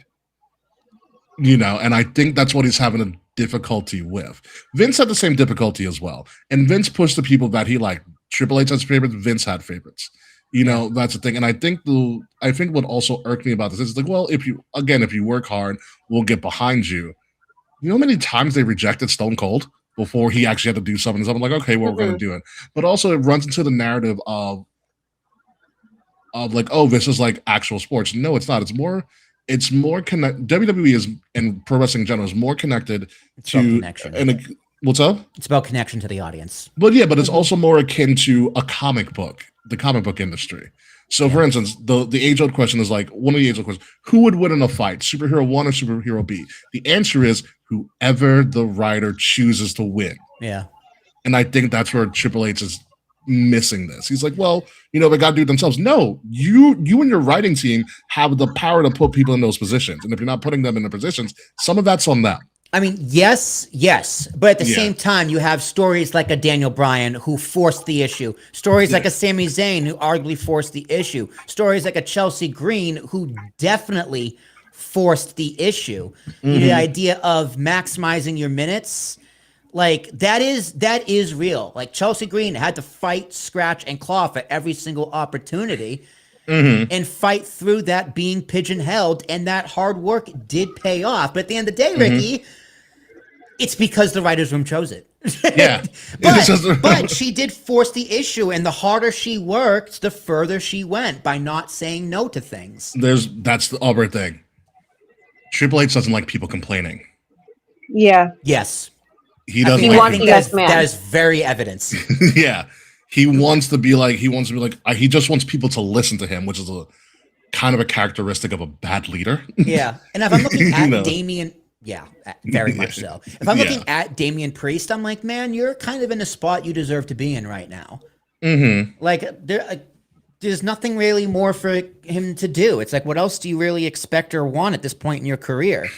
And I think that's what he's having a difficulty with. Vince had the same difficulty as well. And Vince pushed the people that he liked. Triple H has favorites, Vince had favorites. That's the thing. And I think what also irked me about this is like, well, if you work hard, we'll get behind you. You know how many times they rejected Stone Cold before he actually had to do something? So I'm like, okay, well, we're going to do it. But also it runs into the narrative of like, oh, this is like actual sports. No, it's not. It's more connected. WWE is, and pro wrestling in general, is more connected It's about to connection. what's up? It's about connection to the audience. But yeah, but it's also more akin to a comic book, the comic book industry. So for instance, the age-old question is like, one of the age-old questions, who would win in a fight, superhero 1 or superhero B? The answer is whoever the writer chooses to win. Yeah. And I think that's where Triple H is missing this. He's like, well, they got to do it themselves. No, you and your writing team have the power to put people in those positions. And if you're not putting them in the positions, some of that's on them. I mean, yes, but at the same time, you have stories like a Daniel Bryan who forced the issue, stories like a Sami Zayn who arguably forced the issue, stories like a Chelsea Green who definitely forced the issue. The idea of maximizing your minutes, like that is real. Like Chelsea Green had to fight, scratch, and claw for every single opportunity. And fight through that being pigeon-held, and that hard work did pay off. But at the end of the day, Ricky, it's because the writers' room chose it. Yeah. but she did force the issue, and the harder she worked, the further she went by not saying no to things. That's the other thing. Triple H doesn't like people complaining. Yeah. Yes. He doesn't He like wants people. to yes man. That is very evidence. Yeah. He wants to be like, he just wants people to listen to him, which is a kind of a characteristic of a bad leader. Yeah. And if I'm looking at know. Damian, very much so. If I'm looking at Damian Priest, I'm like, man, you're kind of in a spot you deserve to be in right now. Like, there's nothing really more for him to do. It's like, what else do you really expect or want at this point in your career?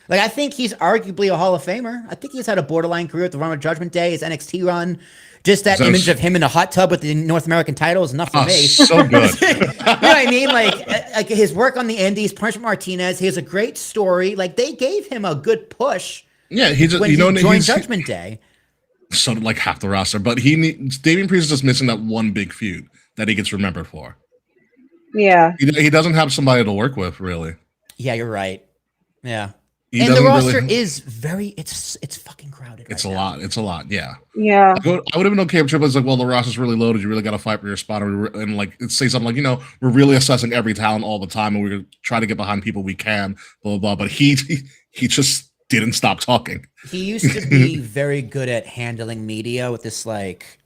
Like, I think he's arguably a Hall of Famer. I think he's had a borderline career at the run of Judgment Day, his NXT run. Just that image of him in a hot tub with the North American title is enough for me. So good. You know what I mean? Like his work on the Indies, Punishment Martinez, he has a great story. Like, they gave him a good push. Yeah, he just when he joined Judgment Day. So like half the roster, but Damian Priest is just missing that one big feud that he gets remembered for. Yeah. He doesn't have somebody to work with, really. Yeah, you're right. Yeah. He And the doesn't roster really- is it's fucking crowded. It's right a now. lot. It's a lot. Yeah. Yeah. I would have been okay if Triple H was like, well, the roster's really loaded. You really got to fight for your spot. And like say something like, we're really assessing every talent all the time, and we're going to try to get behind people we can, blah, blah, blah. But he just didn't stop talking. He used to be very good at handling media with this, like,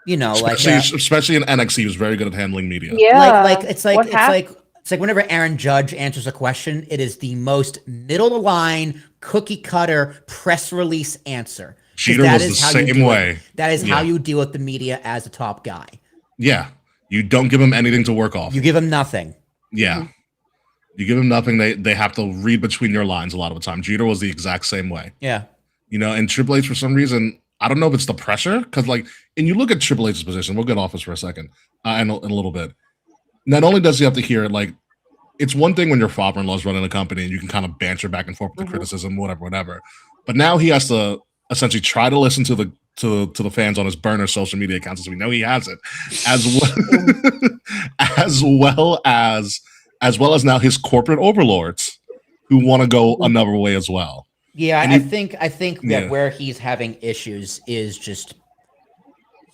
You know, like especially in NXT, he was very good at handling media. Yeah. it's like whenever Aaron Judge answers a question, it is the most middle of the line, cookie cutter, press release answer. 'Cause Jeter that was is the how you same deal way. with- That is how Yeah. you deal with the media as a top guy. Yeah. You don't give him anything to work off. You give him nothing. Yeah. You give them nothing. They have to read between your lines a lot of the time. Jeter was the exact same way. Yeah. You know, and Triple H, for some reason, I don't know if it's the pressure, because, like, and you look at Triple H's position, we'll get off this for a second, in a little bit. Not only does he have to hear it, like, it's one thing when your father-in-law is running a company and you can kind of banter back and forth with the criticism, whatever. But now he has to essentially try to listen to the fans on his burner social media accounts, as we know he has it, as well as now his corporate overlords who want to go another way as well. Yeah, And I think that Yeah. where he's having issues is just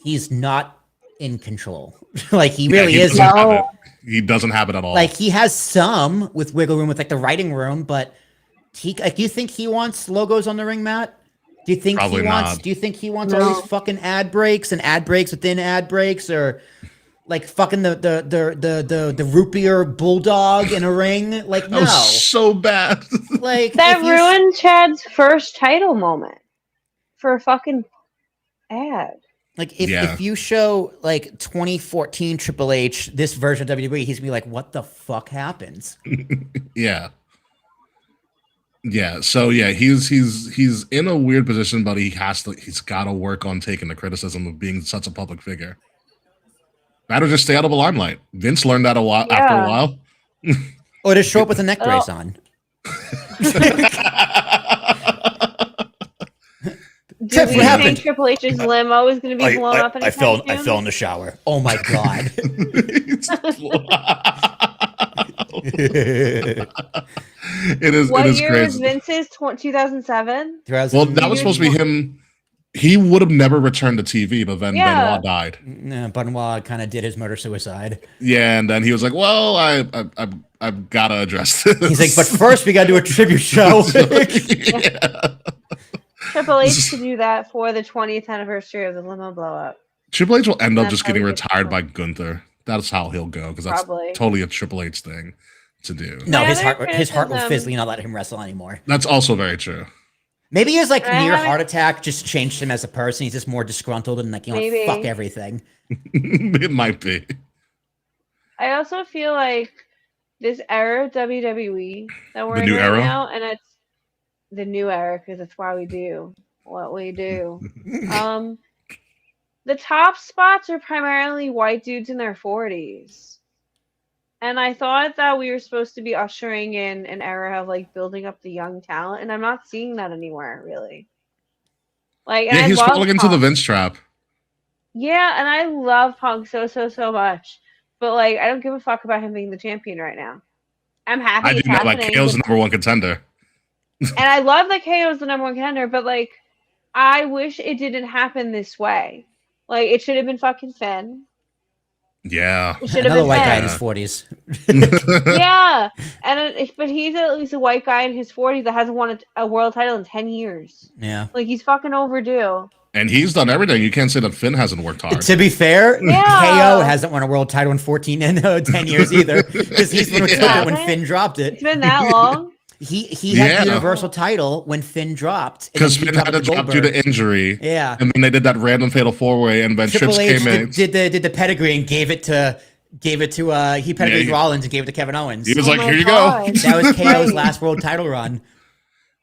he's not in control. Like he really he is. doesn't have it. He doesn't have it at all. Like he has some with wiggle room with like the writing room, but do you think he wants logos on the ring mat? Do you think Probably he wants? not. Do you think he wants all these fucking ad breaks and ad breaks within ad breaks, or like fucking the root beer bulldog in a ring? Like that no, was so bad. like That if you- ruined Chad's first title moment for a fucking ad. Like if, Yeah. if you show like 2014 Triple H this version of WWE, he's gonna be like, "What the fuck happens?" Yeah. Yeah. So yeah, he's in a weird position, but he's got to work on taking the criticism of being such a public figure. Better just stay out of the limelight. Vince learned that after a while. Or just show up with a neck brace on. Do Jeff, we what happened? think Triple H's limo is going to be blown up? I fell in the shower. Oh my god! It is. What it is year was crazy. Vince's? 2007. Well, that was supposed to be him. He would have never returned to TV, but then Yeah. Benoit died. Benoit kind of did his murder suicide. Yeah, and then he was like, "Well, I've got to address this." He's like, but first we got to do a tribute show. Yeah. Triple H to do that for the 20th anniversary of the limo blow up. Triple H will end up That's just how getting he gets retired by killed. Gunther. That's how he'll go, because that's Probably. totally a Triple H thing to do. No, My his other heart will criticism- fizzle, not let him wrestle anymore. That's also very true. Maybe his like I near haven't- heart attack just changed him as a person. He's just more disgruntled and like, Maybe. fuck everything. It might be. I also feel like this era of WWE that we're The in new right era? now, and it's the new era because it's why we do what we do. The top spots are primarily white dudes in their 40s. And I thought that we were supposed to be ushering in an era of like building up the young talent, and I'm not seeing that anymore, really. Like, and Yeah, I he's love falling into the Punk. Vince trap. Yeah, and I love Punk so much, but like I don't give a fuck about him being the champion right now. I'm happy I it's do not like happening, KO's the number one contender. and I love that KO is the number one contender, but like I wish it didn't happen this way. Like it should have been fucking Finn. Yeah. It should have Another been white guy in Finn. his 40s. Yeah, but he's at least a white guy in his 40s that hasn't won a world title in 10 years. Yeah. Like he's fucking overdue. And he's done everything. You can't say that Finn hasn't worked hard. To be fair, Yeah. KO hasn't won a world title in 14 and 10 years either, because he's the one who took Yeah. it when Finn dropped It's it. been that long. He had Yeah. the Universal title when Finn dropped. and Because then he Finn had to dropped drop to due Goldberg. to injury. Yeah. And then they did that random fatal four-way, and then Triple Trips H came in. did the pedigree and gave it to he pedigreed he- Rollins and gave it to Kevin Owens. He was Oh like, my "Here you God. go." That was KO's Right. last world title run.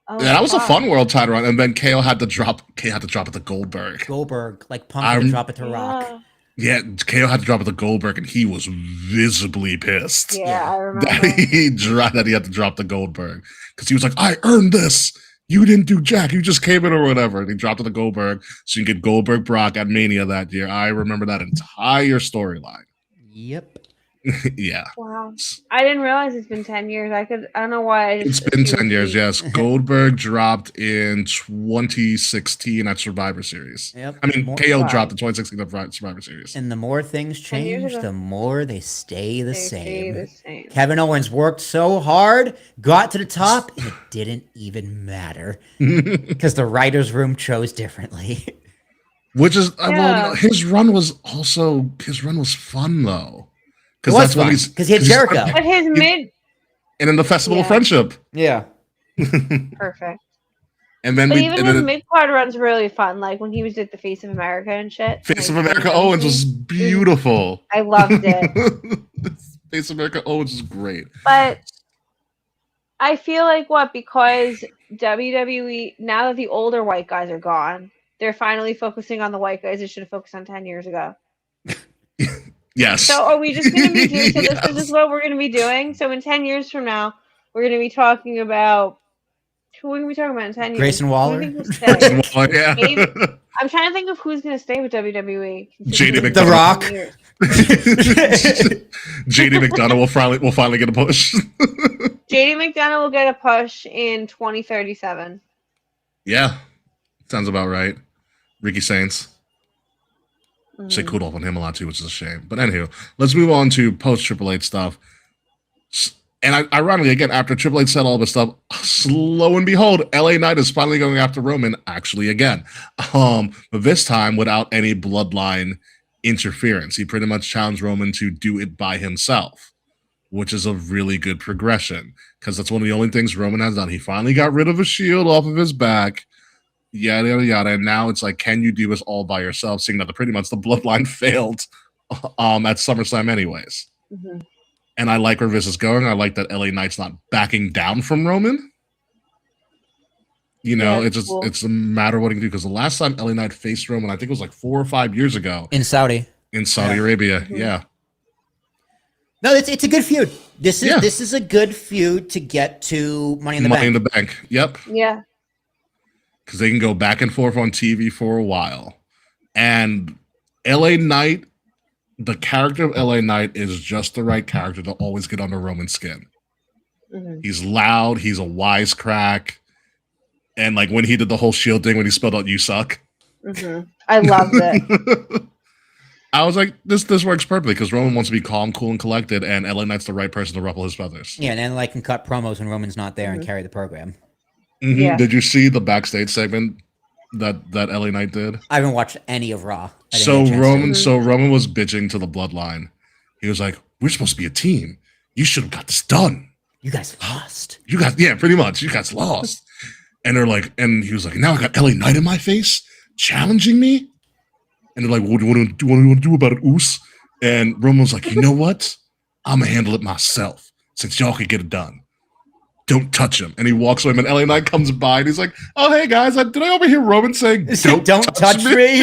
Oh Yeah, that was a my fun God. world title run, and then KO had to drop it to Goldberg. Goldberg, like Punk, had to drop it to Rock. Yeah. Yeah, KO had to drop it to Goldberg, and he was visibly pissed Yeah, I remember. that he had to drop the Goldberg, because he was like, "I earned this. You didn't do jack. You just came in or whatever." And he dropped it to Goldberg, so you can get Goldberg Brock at Mania that year. I remember that entire storyline. Yep. Yeah, Wow. I didn't realize it's been 10 years. I don't know why I it's just been assumed 10 years. he- Yes, Goldberg dropped in 2016 at Survivor Series. Yep. I mean, More- KO Wow. dropped in 2016 at Survivor Series. And the more things 10 years change, ago. the more they stay the They stay same. the same. Kevin Owens worked so hard, got to the top, and it didn't even matter because the writers' room chose differently. Which is Yeah. his run was fun though. It was fun, he's 'cause he had Jericho. But his mid, and in the Festival of Yeah. Friendship. Yeah. perfect. And then But we even and his then mid card run's really fun. Like when he was at the Face of America and shit. Face of like, America 2017. Owens was beautiful. I loved it. Face of America Owens is great. But I feel like because WWE, now that the older white guys are gone, they're finally focusing on the white guys they should have focused on 10 years ago. Yes. So are we just going to be doing, so this Yes. is just what we're going to be doing? So in 10 years from now, we're going to be talking about, who are we going to be talking about in 10 years? Grayson Who Waller? do you think will stay? Well, yeah. Maybe- I'm trying to think of who's going to stay with WWE. JD consistently McDonough. The Rock. 10 years. JD McDonough will finally get a push. JD McDonough will get a push in 2037. Yeah. Sounds about right. Ricky Saints. Shit Mhm. cooled off on him a lot too, which is a shame. But anywho, let's move on to post Triple H stuff. And ironically, again, after Triple H said all this stuff, slow and behold, LA Knight is finally going after Roman, actually again. But this time without any bloodline interference. He pretty much challenged Roman to do it by himself, which is a really good progression because that's one of the only things Roman has done. He finally got rid of a shield off of his back, yada, yada, yada. And now it's like, can you do this all by yourself? Seeing that pretty much the bloodline failed at SummerSlam anyways. Mhm. And I like where this is going. I like that LA Knight's not backing down from Roman. You know, Yeah, it's just cool. it's a matter of what he can do. Because the last time LA Knight faced Roman, I think it was like 4 or 5 years ago In Saudi. in Saudi Arabia. Mhm. Yeah. No, it's a good feud. This Yeah. is a good feud to get to Money in the Money Bank. in the Bank. Yep. Yeah. Because they can go back and forth on TV for a while. And LA Knight, the character of LA Knight is just the right character to always get under Roman's skin. Mhm. He's loud. He's a wisecrack. And like when he did the whole shield thing when he spelled out "you suck," Mhm. I loved it. I was like, this works perfectly because Roman wants to be calm, cool, and collected, and LA Knight's the right person to ruffle his feathers. Yeah, and then like can cut promos when Roman's not there and Mhm. carry the program. Mhm. Yeah. Did you see the backstage segment that LA Knight did? I haven't watched any of Raw. I didn't So get a chance to. Roman, Mhm. so Roman was bitching to the Bloodline. He was like, "We're supposed to be a team. You should have got this done. You guys lost. You guys, yeah, pretty much. You guys lost." And they're like, and he was like, "Now I got LA Knight in my face, challenging me." And they're like, "What do you want to do about it, Oos?" And Roman was like, "You know what? I'm gonna handle it myself since y'all can get it done. Don't touch him." And he walks away, and LA Knight comes by, and he's like, "Oh, hey guys, did I overhear Roman saying Don't touch me.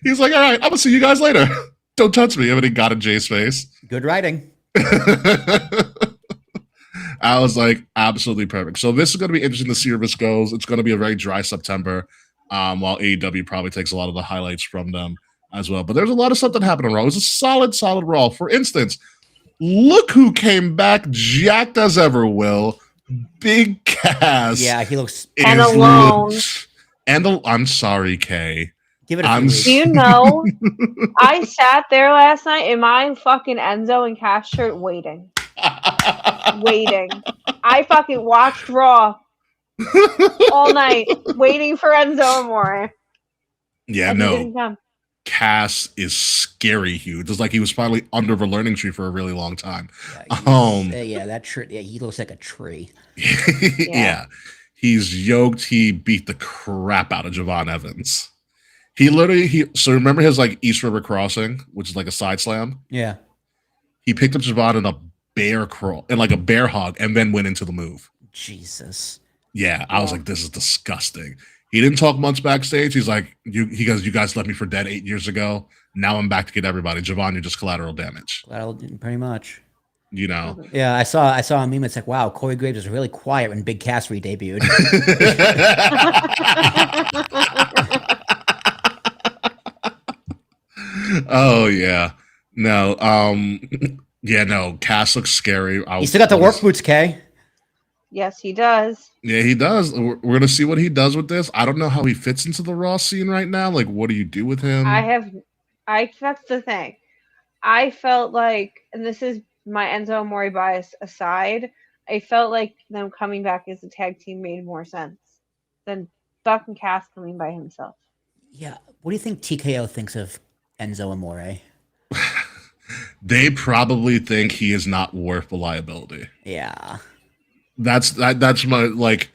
He's like, "All right, I'm gonna see you guys later. Don't touch me." And then he got in Jay's face. Good writing. I was like, absolutely perfect. So this is going to be interesting to see where this goes. It's going to be a very dry September, while AEW probably takes a lot of the highlights from them as well. But there's a lot of stuff that happened on Raw. It was a solid Raw. For instance, look who came back jacked as ever, Will. Big Cass. Yeah, he looks. And is alone. I'm sorry, Kay. Give it a few I'm weeks. Do you know? I sat there last night in my fucking Enzo and Cash shirt waiting. I fucking watched Raw all night, waiting for Enzo Amore. Yeah, And he no. didn't come. Cass is scary huge. It's like he was probably under the learning tree for a really long time. Yeah, that tree. Yeah, he looks like a tree. Yeah. He's yoked. He beat the crap out of Javon Evans. So remember his like East River Crossing, which is like a side slam? Yeah. He picked up Javon in a bear crawl and like a bear hug and then went into the move. Jesus. Yeah, I was like, this is disgusting. He didn't talk much backstage. He's like, he goes, "You guys left me for dead 8 years ago. Now I'm back to get everybody. Javon, you're just collateral damage." That'll pretty much. You know. Yeah, I saw a meme. It's like, wow, Corey Graves was really quiet when Big Cass re-debuted. Oh yeah. No. Yeah, no. Cass looks scary. He still got the work boots, Kay. Yes, he does. Yeah, he does. We're gonna see what he does with this. I don't know how he fits into the Raw scene right now. Like, what do you do with him? That's the thing. I felt like, and this is my Enzo Amore bias aside, I felt like them coming back as a tag team made more sense than Stuck in Cass coming by himself. Yeah. What do you think TKO thinks of Enzo Amore? They probably think he is not worth the liability. Yeah. That's my like.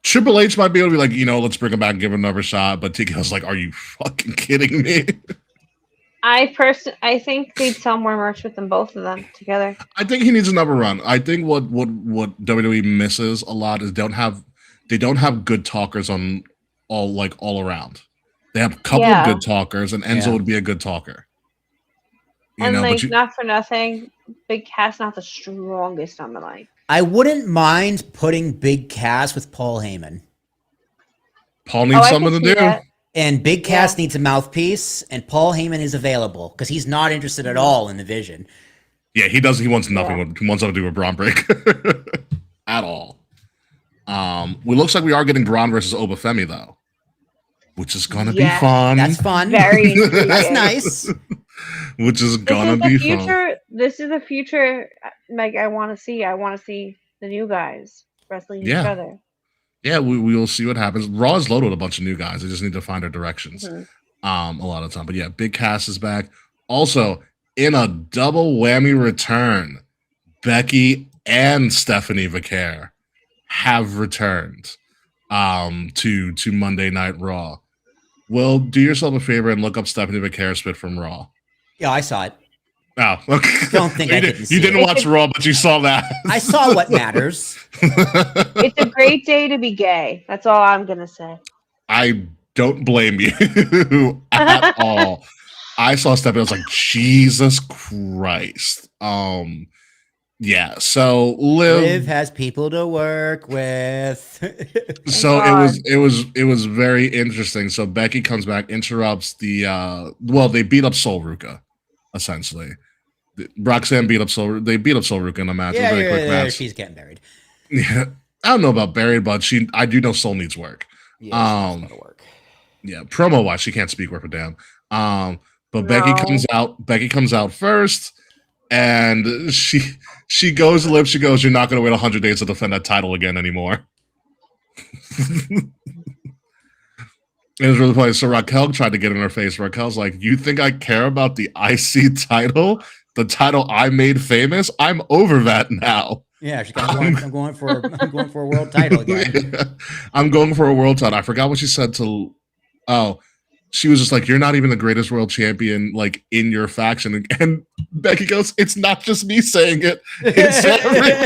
Triple H might be able to be like, let's bring him back and give him another shot. But TKO's like, are you fucking kidding me? I think they'd sell more merch with them, both of them together. I think he needs another run. I think what WWE misses a lot is they don't have good talkers on all around. They have a couple of good talkers, and Enzo would be a good talker. Not for nothing, Big Cass not the strongest on the mic. I wouldn't mind putting Big Cass with Paul Heyman. Paul needs something to do. That. And Big Cass needs a mouthpiece, and Paul Heyman is available because he's not interested at all in the vision. Yeah, he does. He wants nothing. Yeah. He wants nothing to do with Braun Breaker at all. It looks like we are getting Braun versus Obafemi though, which is gonna be fun. That's fun. Very. That's nice. Which is gonna be fun. This is the future. Like I want to see. I want to see the new guys wrestling each other. Yeah, we will see what happens. Raw is loaded with a bunch of new guys. They just need to find their directions a lot of the time. But yeah, Big Cass is back. Also, in a double whammy return, Becky and Stephanie Vaquer have returned to Monday Night Raw. Well, do yourself a favor and look up Stephanie Vaquer's spit from Raw. Yeah, I saw it. Oh, okay. Don't think I didn't see You didn't watch Raw, but you saw that. I saw what matters. It's a great day to be gay. That's all I'm going to say. I don't blame you at all. I saw Stephanie. I was like, Jesus Christ. Yeah. So Liv has people to work with. So it was very interesting. So Becky comes back, interrupts the they beat up Sol Ruka, essentially. Roxanne beat up They beat up Sol Ruka in a match. Yeah, a very quick match. She's getting buried. Yeah. I don't know about buried, but I do know Sol needs work. Yeah, she needs work. Yeah, promo wise, she can't speak worth a damn. But Becky comes out. Becky comes out first, and she goes to Liv. She goes, "You're not going to wait 100 days to defend that title again anymore." It was really funny. So Raquel tried to get in her face. Raquel's like, "You think I care about the IC title? The title I made famous? I'm over that now." Yeah, she's I'm going for a world title again. I'm going for a world title. I forgot what she said to. Oh, she was just like, "You're not even the greatest world champion, like in your faction." And Becky goes, "It's not just me saying it; it's everybody."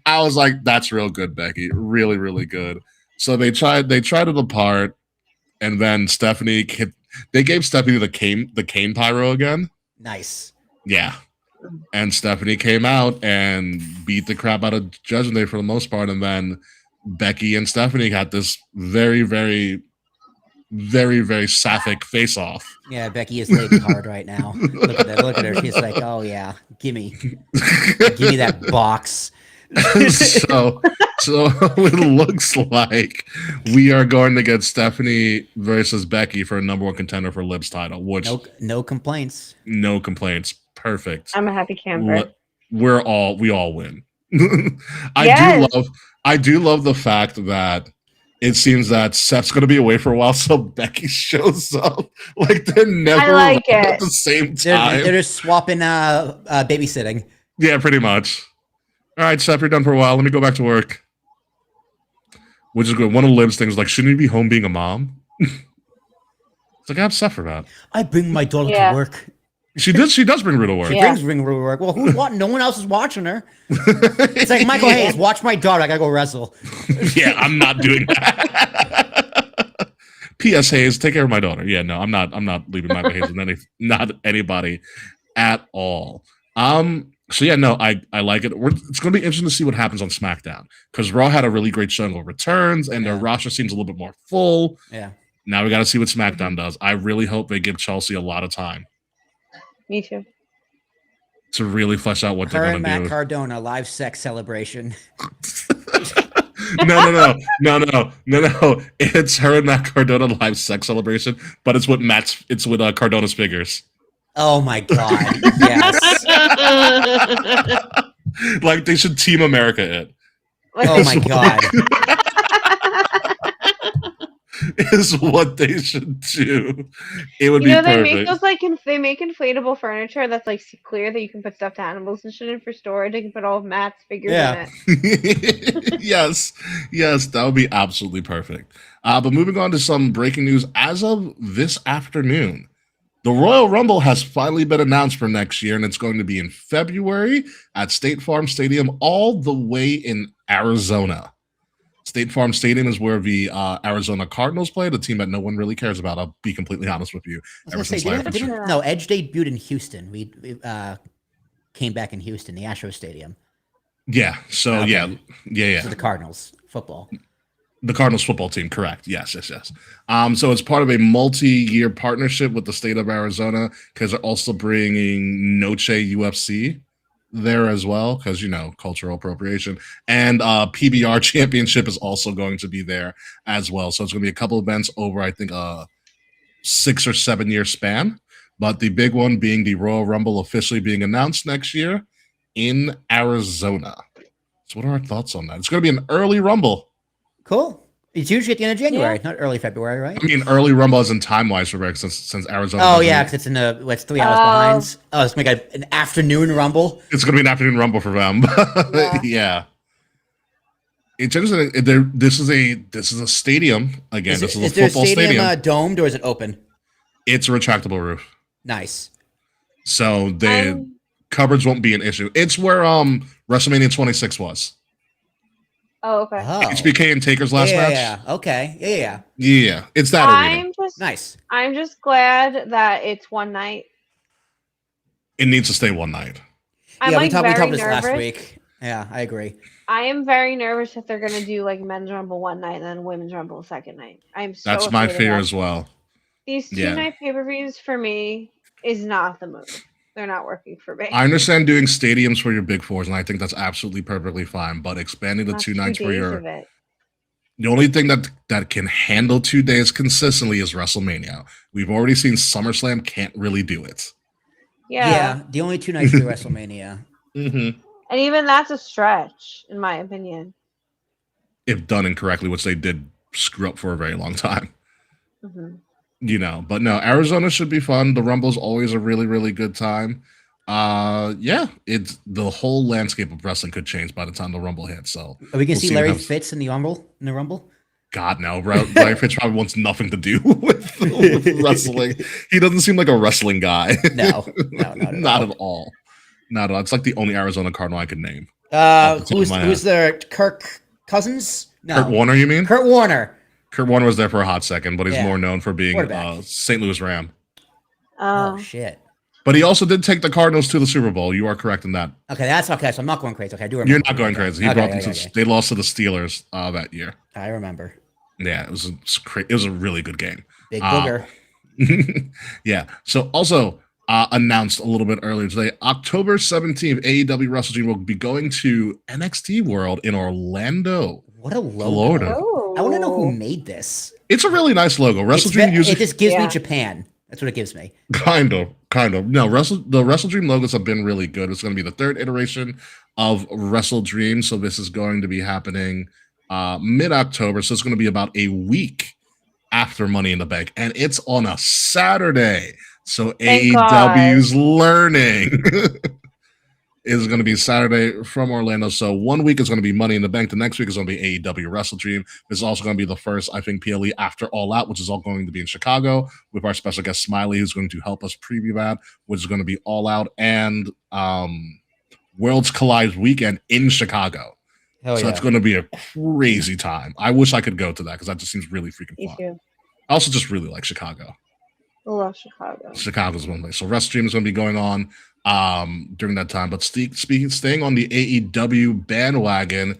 I was like, "That's real good, Becky. Really, really good." So they tried it apart, and then Stephanie. They gave Stephanie the cane pyro again. Nice. Yeah. And Stephanie came out and beat the crap out of Judgment Day for the most part, and then Becky and Stephanie had this very, very, very, very sapphic face-off. Yeah, Becky is lady hard right now. Look at her. She's like, "Oh yeah, gimme that box." so it looks like we are going to get Stephanie versus Becky for a number one contender for Liv's title. Which no complaints. No complaints. Perfect. I'm a happy camper. We all win. I do love the fact that it seems that Seth's going to be away for a while, so Becky shows up. Like they're never at the same time. They're just swapping babysitting. Yeah, pretty much. All right, Seth, you're done for a while. Let me go back to work. Which is good. One of Liv's things like, shouldn't you be home being a mom? It's like, I have Seth for that. I bring my daughter to work. She does bring her to work. She brings her to work. Well, who's watching? No one else is watching her. It's like, Michael Hayes, watch my daughter. I gotta go wrestle. Yeah, I'm not doing that. P.S. Hayes, take care of my daughter. Yeah, no, I'm not leaving Michael Hayes with not anybody at all. So yeah, no, I like it. It's going to be interesting to see what happens on SmackDown because Raw had a really great showing of returns, and their roster seems a little bit more full. Yeah. Now we got to see what SmackDown does. I really hope they give Chelsea a lot of time. Me too. To really flesh out what they're going to do. Matt Cardona live sex celebration. No. It's her and Matt Cardona live sex celebration, but it's with Cardona's figures. Oh my God! Yes. Like they should Team America it. Oh my God! is what they should do. It would You be know, they make perfect. those like they make inflatable furniture that's like clear that you can put stuffed animals and shit in for storage. You can put all of Matt's figures Yeah. in it. Yes, yes, that would be absolutely perfect. But moving on to some breaking news as of this afternoon. The Royal Rumble has finally been announced for next year, and it's going to be in February at State Farm Stadium, all the way in Arizona. State Farm Stadium is where the Arizona Cardinals play, the team that no one really cares about. I'll be completely honest with you. I was gonna say, Life Insurance- no, Edge debuted in Houston. We came back in Houston, the Astro Stadium. Yeah, so Okay. yeah. So the Cardinals football. The Cardinals football team, correct. Yes. So it's part of a multi-year partnership with the state of Arizona because they're also bringing Noche UFC there as well because, cultural appropriation. And PBR Championship is also going to be there as well. So it's going to be a couple events over, I think, a 6 or 7 year span. But the big one being the Royal Rumble officially being announced next year in Arizona. So what are our thoughts on that? It's going to be an early Rumble. Cool. It's usually at the end of January, not early February, right? I mean, early Rumble is in time-wise for Rick since Arizona. Oh yeah, because it's in what's 3 hours behind. Oh, it's gonna make an afternoon Rumble. It's going to be an afternoon Rumble for them. Yeah. It's interesting. This is a stadium again. This is a there football a stadium. domed or is it open? It's a retractable roof, Nice. so the coverage won't be an issue. It's where WrestleMania 26 was. Oh, okay. Oh. HBK and Taker's last match. Yeah. Okay. Yeah. Yeah, it's that arena. Nice. I'm just glad that it's one night. It needs to stay one night. I'm yeah, like we talked very this nervous. last week. Yeah, I agree. I am very nervous if they're gonna do like men's rumble one night and then women's rumble the second night. I'm so That's my afraid of fear that. as well. These Yeah. 2 night pay-per-views for me is not the move. They're not working for me. I understand doing stadiums for your big fours, and I think that's absolutely perfectly fine. But expanding the Not 2 2 nights for days your of it. the only thing that can handle 2 days consistently is WrestleMania. We've already seen SummerSlam can't really do it. Yeah. The only 2 nights of WrestleMania. Mm-hmm. And even that's a stretch, in my opinion. If done incorrectly, which they did screw up for a very long time. Hmm. But no, Arizona should be fun. The Rumble's always a really, really good time. It's the whole landscape of wrestling could change by the time the Rumble hits. So Are we gonna we'll see see Larry what happens. Fitz in the Rumble? God no, Larry Fitz probably wants nothing to do with wrestling. He doesn't seem like a wrestling guy. No, Not at all. Not at all. It's like the only Arizona Cardinal I could name. Who's there? Kirk Cousins? No, Kurt Warner, you mean? Kurt Warner. Kurt Warner was there for a hot second, but he's Yeah. more known for being Quarterback. St. Louis Ram. Oh shit. But he also did take the Cardinals to the Super Bowl. You are correct in that. Okay, that's okay. So I'm not going crazy. Okay, I do remember. You're not going crazy. He Okay, brought them okay, to. okay. They lost to the Steelers that year. I remember. Yeah, it was a really good game. Big booger. Yeah. So also announced a little bit earlier today, October 17th, AEW Wrestle Dream will be going to NXT World in Orlando. What a logo. Florida. Oh. I want to know who made this. It's a really nice logo. Wrestle It's Dream ve- usually It just gives me Yeah. Japan. That's what it gives me. kind of. No, the Wrestle Dream logos have been really good. It's going to be the 3rd iteration of Wrestle Dream. So this is going to be happening mid-October. So it's going to be about a week after Money in the Bank. And it's on a Saturday. So Thank AEW's learning is going to be Saturday from Orlando. So 1 week is going to be Money in the Bank. The next week is going to be AEW Wrestle Dream. This is also going to be the first, I think, PLE after All Out, which is all going to be in Chicago with our special guest Smiley, who's going to help us preview that, which is going to be All Out and Worlds Collide weekend in Chicago. Hell So it's going to be a crazy time. I wish I could go to that because that just seems really freaking Me fun. too. I also just really like Chicago. I love Chicago. Chicago's one place. So Wrestle Dream is going to be going on during that time. But staying on the AEW bandwagon,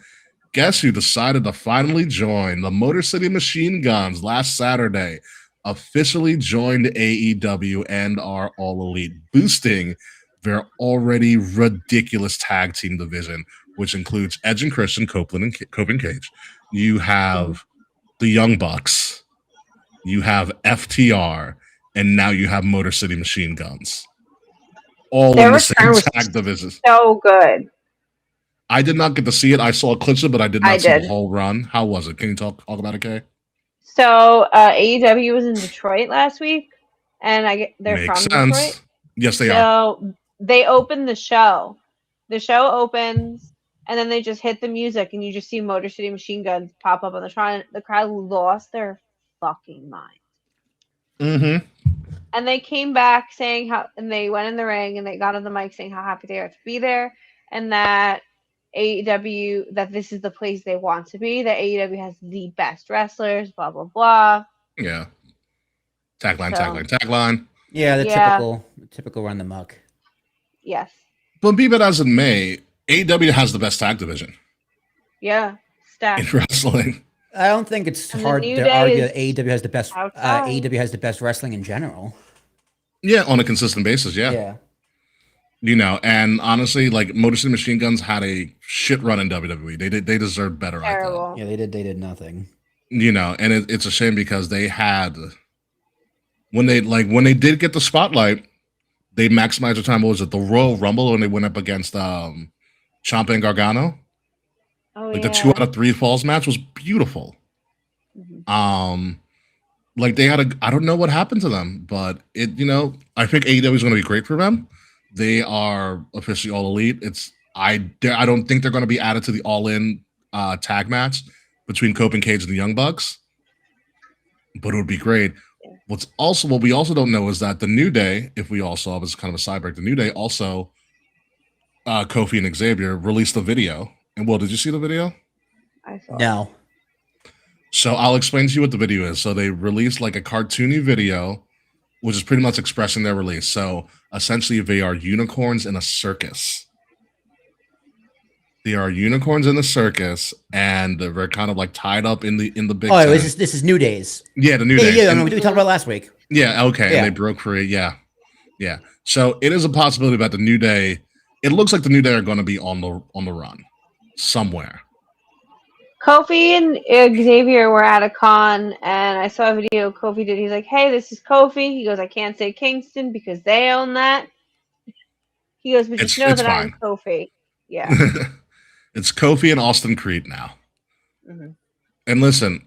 guess who decided to finally join? The Motor City Machine Guns last Saturday officially joined AEW and are All Elite, boosting their already ridiculous tag team division, which includes Edge and Christian, Copeland and Cage. You have the Young Bucks. You have FTR. And now you have Motor City Machine Guns. All Their in the return same was tag division. So good. I did not get to see it. I saw clips of it, but I did I not see did. the whole run. How was it? Can you talk about it, Kay? So AEW was in Detroit last week, and they're Makes from sense. Detroit. Yes, they are. So they opened the show. The show opens, and then they just hit the music, and you just see Motor City Machine Guns pop up on the crowd. The crowd lost their fucking mind. Mm-hmm. And they came back saying how, and they went in the ring and they got on the mic saying how happy they are to be there, and that AEW, that this is the place they want to be, that AEW has the best wrestlers, blah blah blah. Yeah. Tagline, So- tagline. Yeah, the Yeah. typical run the muck. Yes. But be that as it may, AEW has the best tag division Yeah. in Stacked. wrestling. I don't think it's And the hard New to Day argue is that AEW has the best. outside. AEW has the best wrestling in general. Yeah, on a consistent basis. Yeah. You know, and honestly, like Motor City Machine Guns had a shit run in WWE. They deserved better. I thought. Terrible. Yeah, they did nothing. You know, and it's a shame because they had when they did get the spotlight, they maximized their time. What was it, the Royal Rumble, when they went up against Ciampa and Gargano? Oh Like yeah. the 2 out of 3 falls match was beautiful. Mhm. Like they had I don't know what happened to them, but I think AEW is going to be great for them. They are officially all elite. I don't think they're going to be added to the All In tag match between Cope and Cage and the Young Bucks, but it would be great. What we also don't know is that the New Day, if we all saw, this is kind of a side break, the New Day also, Kofi and Xavier released a video. And Will, did you see the video? I saw. No. So I'll explain to you what the video is. So they released like a cartoony video, which is pretty much expressing their release. So essentially, they are unicorns in a circus. They are unicorns in the circus, and they're kind of like tied up in the big. Oh, tent. this is New Days. Yeah, the New Yeah, Day. yeah. And- No, we talked about it last week. yeah, okay. Yeah. And they broke free. Yeah. Yeah. So it is a possibility that the New Day, it looks like the New Day are going to be on the run somewhere. Kofi and Xavier were at a con, and I saw a video Kofi did. He's like, "Hey, this is Kofi." He goes, "I can't say Kingston because they own that." He goes, "But just know It's that I'm fine. Kofi." Yeah. It's Kofi and Austin Creed now. Mhm. And listen,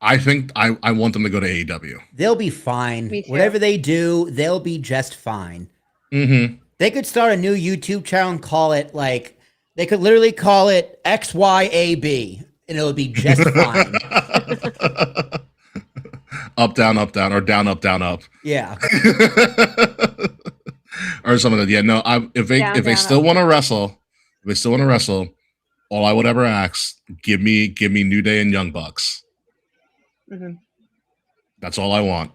I think I want them to go to AEW. They'll be fine. Me too. Whatever they do, they'll be just fine. Mm-hmm. They could start a new YouTube channel and call it like they could literally call it XYAB, and it would be just fine. Up, down, or down, up. Yeah. Or something like that. Yeah, no, if they Down, still up. want to wrestle, all I would ever ask, give me New Day and Young Bucks. Mhm. That's all I want.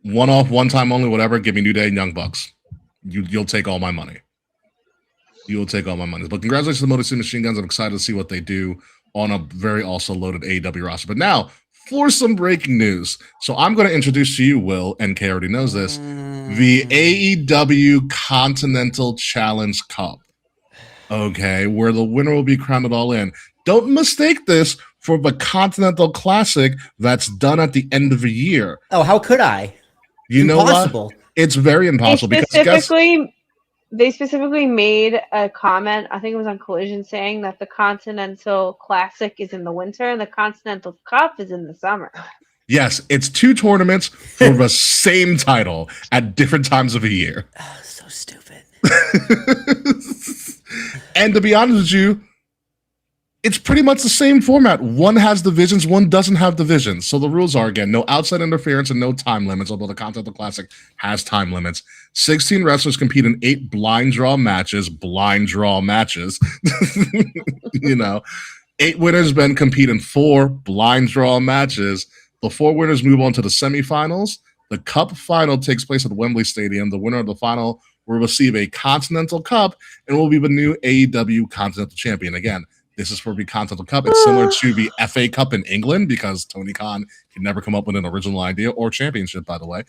One off, one time only, whatever. Give me New Day and Young Bucks. You'll take all my money. You will take all my money. But congratulations to the Motor City Machine Guns. I'm excited to see what they do on a very also loaded AEW roster. But now for some breaking news. So I'm going to introduce to you, Will, and Kay already knows this, the AEW Continental Challenge Cup. Okay, where the winner will be crowned at All In. Don't mistake this for the Continental Classic that's done at the end of the year. Oh, how could I? You know what? Impossible. It's very impossible because They specifically made a comment, I think it was on Collision, saying that the Continental Classic is in the winter and the Continental Cup is in the summer. yes, it's 2 tournaments for the same title at different times of the year. Oh, so stupid. And to be honest with you, it's pretty much the same format. One has divisions, one doesn't have divisions. So the rules are, again, no outside interference and no time limits, although the Continental Classic has time limits. 16 wrestlers compete in 8 blind draw matches. You know, 8 winners then compete in 4 blind draw matches. The 4 winners move on to the semifinals. The Cup final takes place at Wembley Stadium. The winner of the final will receive a Continental Cup and will be the new AEW Continental Champion. Again, this is for the Continental Cup. It's similar to the FA Cup in England because Tony Khan can never come up with an original idea or championship, by the way.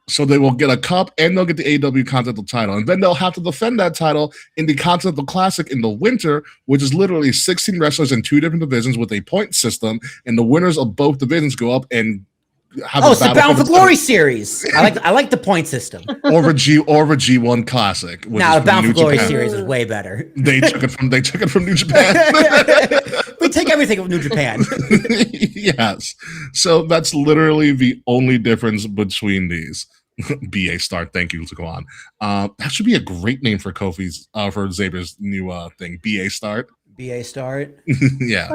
So they will get a cup and they'll get the AEW Continental title. And then they'll have to defend that title in the Continental Classic in the winter, which is literally 16 wrestlers in 2 different divisions with a point system. And the winners of both divisions go up and have Oh, a it's the battle Bound for the Glory series. I like the point system. or a G1 Classic. Which Now is the from Bound for New Glory Japan. series is way better. They took it from New Japan. We take everything from New Japan. Yes. So that's literally the only difference between these. BA Start. Thank you, Zaquan. That should be a great name for Kofi's for Xavier's new thing. BA Start. BA start. Yeah.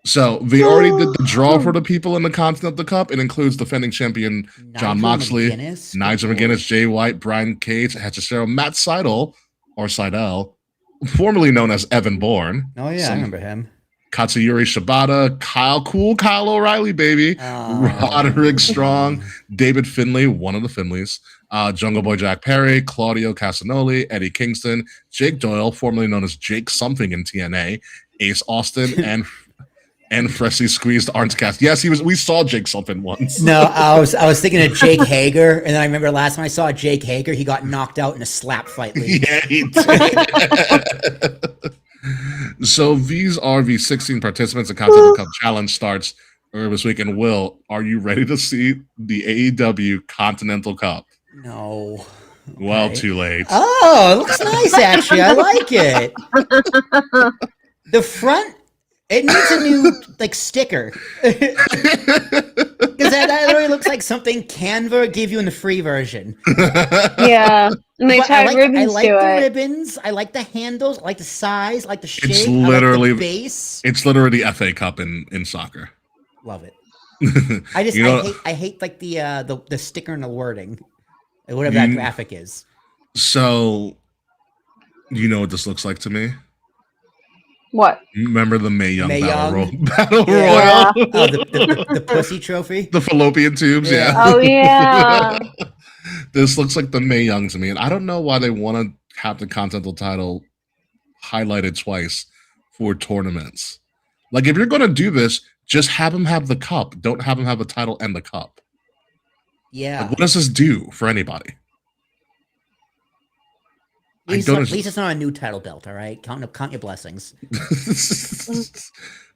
So they already did the draw for the people in the Continental Cup. It includes defending champion John Moxley, Nigel McGuinness, Jay White, Brian Cage, Hachishiro, Matt Seidel, or Seidel, formerly known as Evan Bourne. Oh yeah, I remember him. Katsuyori Shibata, Kyle O'Reilly, baby, Roderick Strong, David Finlay, one of the Finleys, Jungle Boy Jack Perry, Claudio Casanoli, Eddie Kingston, Jake Doyle, formerly known as Jake something in TNA, Ace Austin, and freshly squeezed Orange Cast. Yes, we saw Jake something once. No, I was thinking of Jake Hager, and then I remember last time I saw Jake Hager, he got knocked out in a slap fight league. Yeah, he did. So these are the 16 participants. The Continental Cup Challenge starts earlier this week. And Will, are you ready to see the AEW Continental Cup? No. Okay. Well, too late. Oh, it looks nice, actually. I like it. The front, it needs a new sticker. Because that really looks like something Canva gave you in the free version. Yeah, and they But tied ribbons I like to the it. ribbons. I like the handles. I like the size. I like the shape. It's I like literally the base. It's literally the FA Cup in soccer. Love it. I just I hate the sticker and the wording, whatever that graphic is. So, you know what this looks like to me? What? Remember the Mae Young Battle Yeah. Royal? Oh, the pussy trophy. The fallopian tubes, yeah. Oh yeah. This looks like the Mae Young to me, and I don't know why they want to have the Continental title highlighted twice for tournaments. Like, if you're going to do this, just have him have the cup. Don't have him have the title and the cup. Yeah. Like, what does this do for anybody? At least it's not a new title belt, all right? Count your blessings.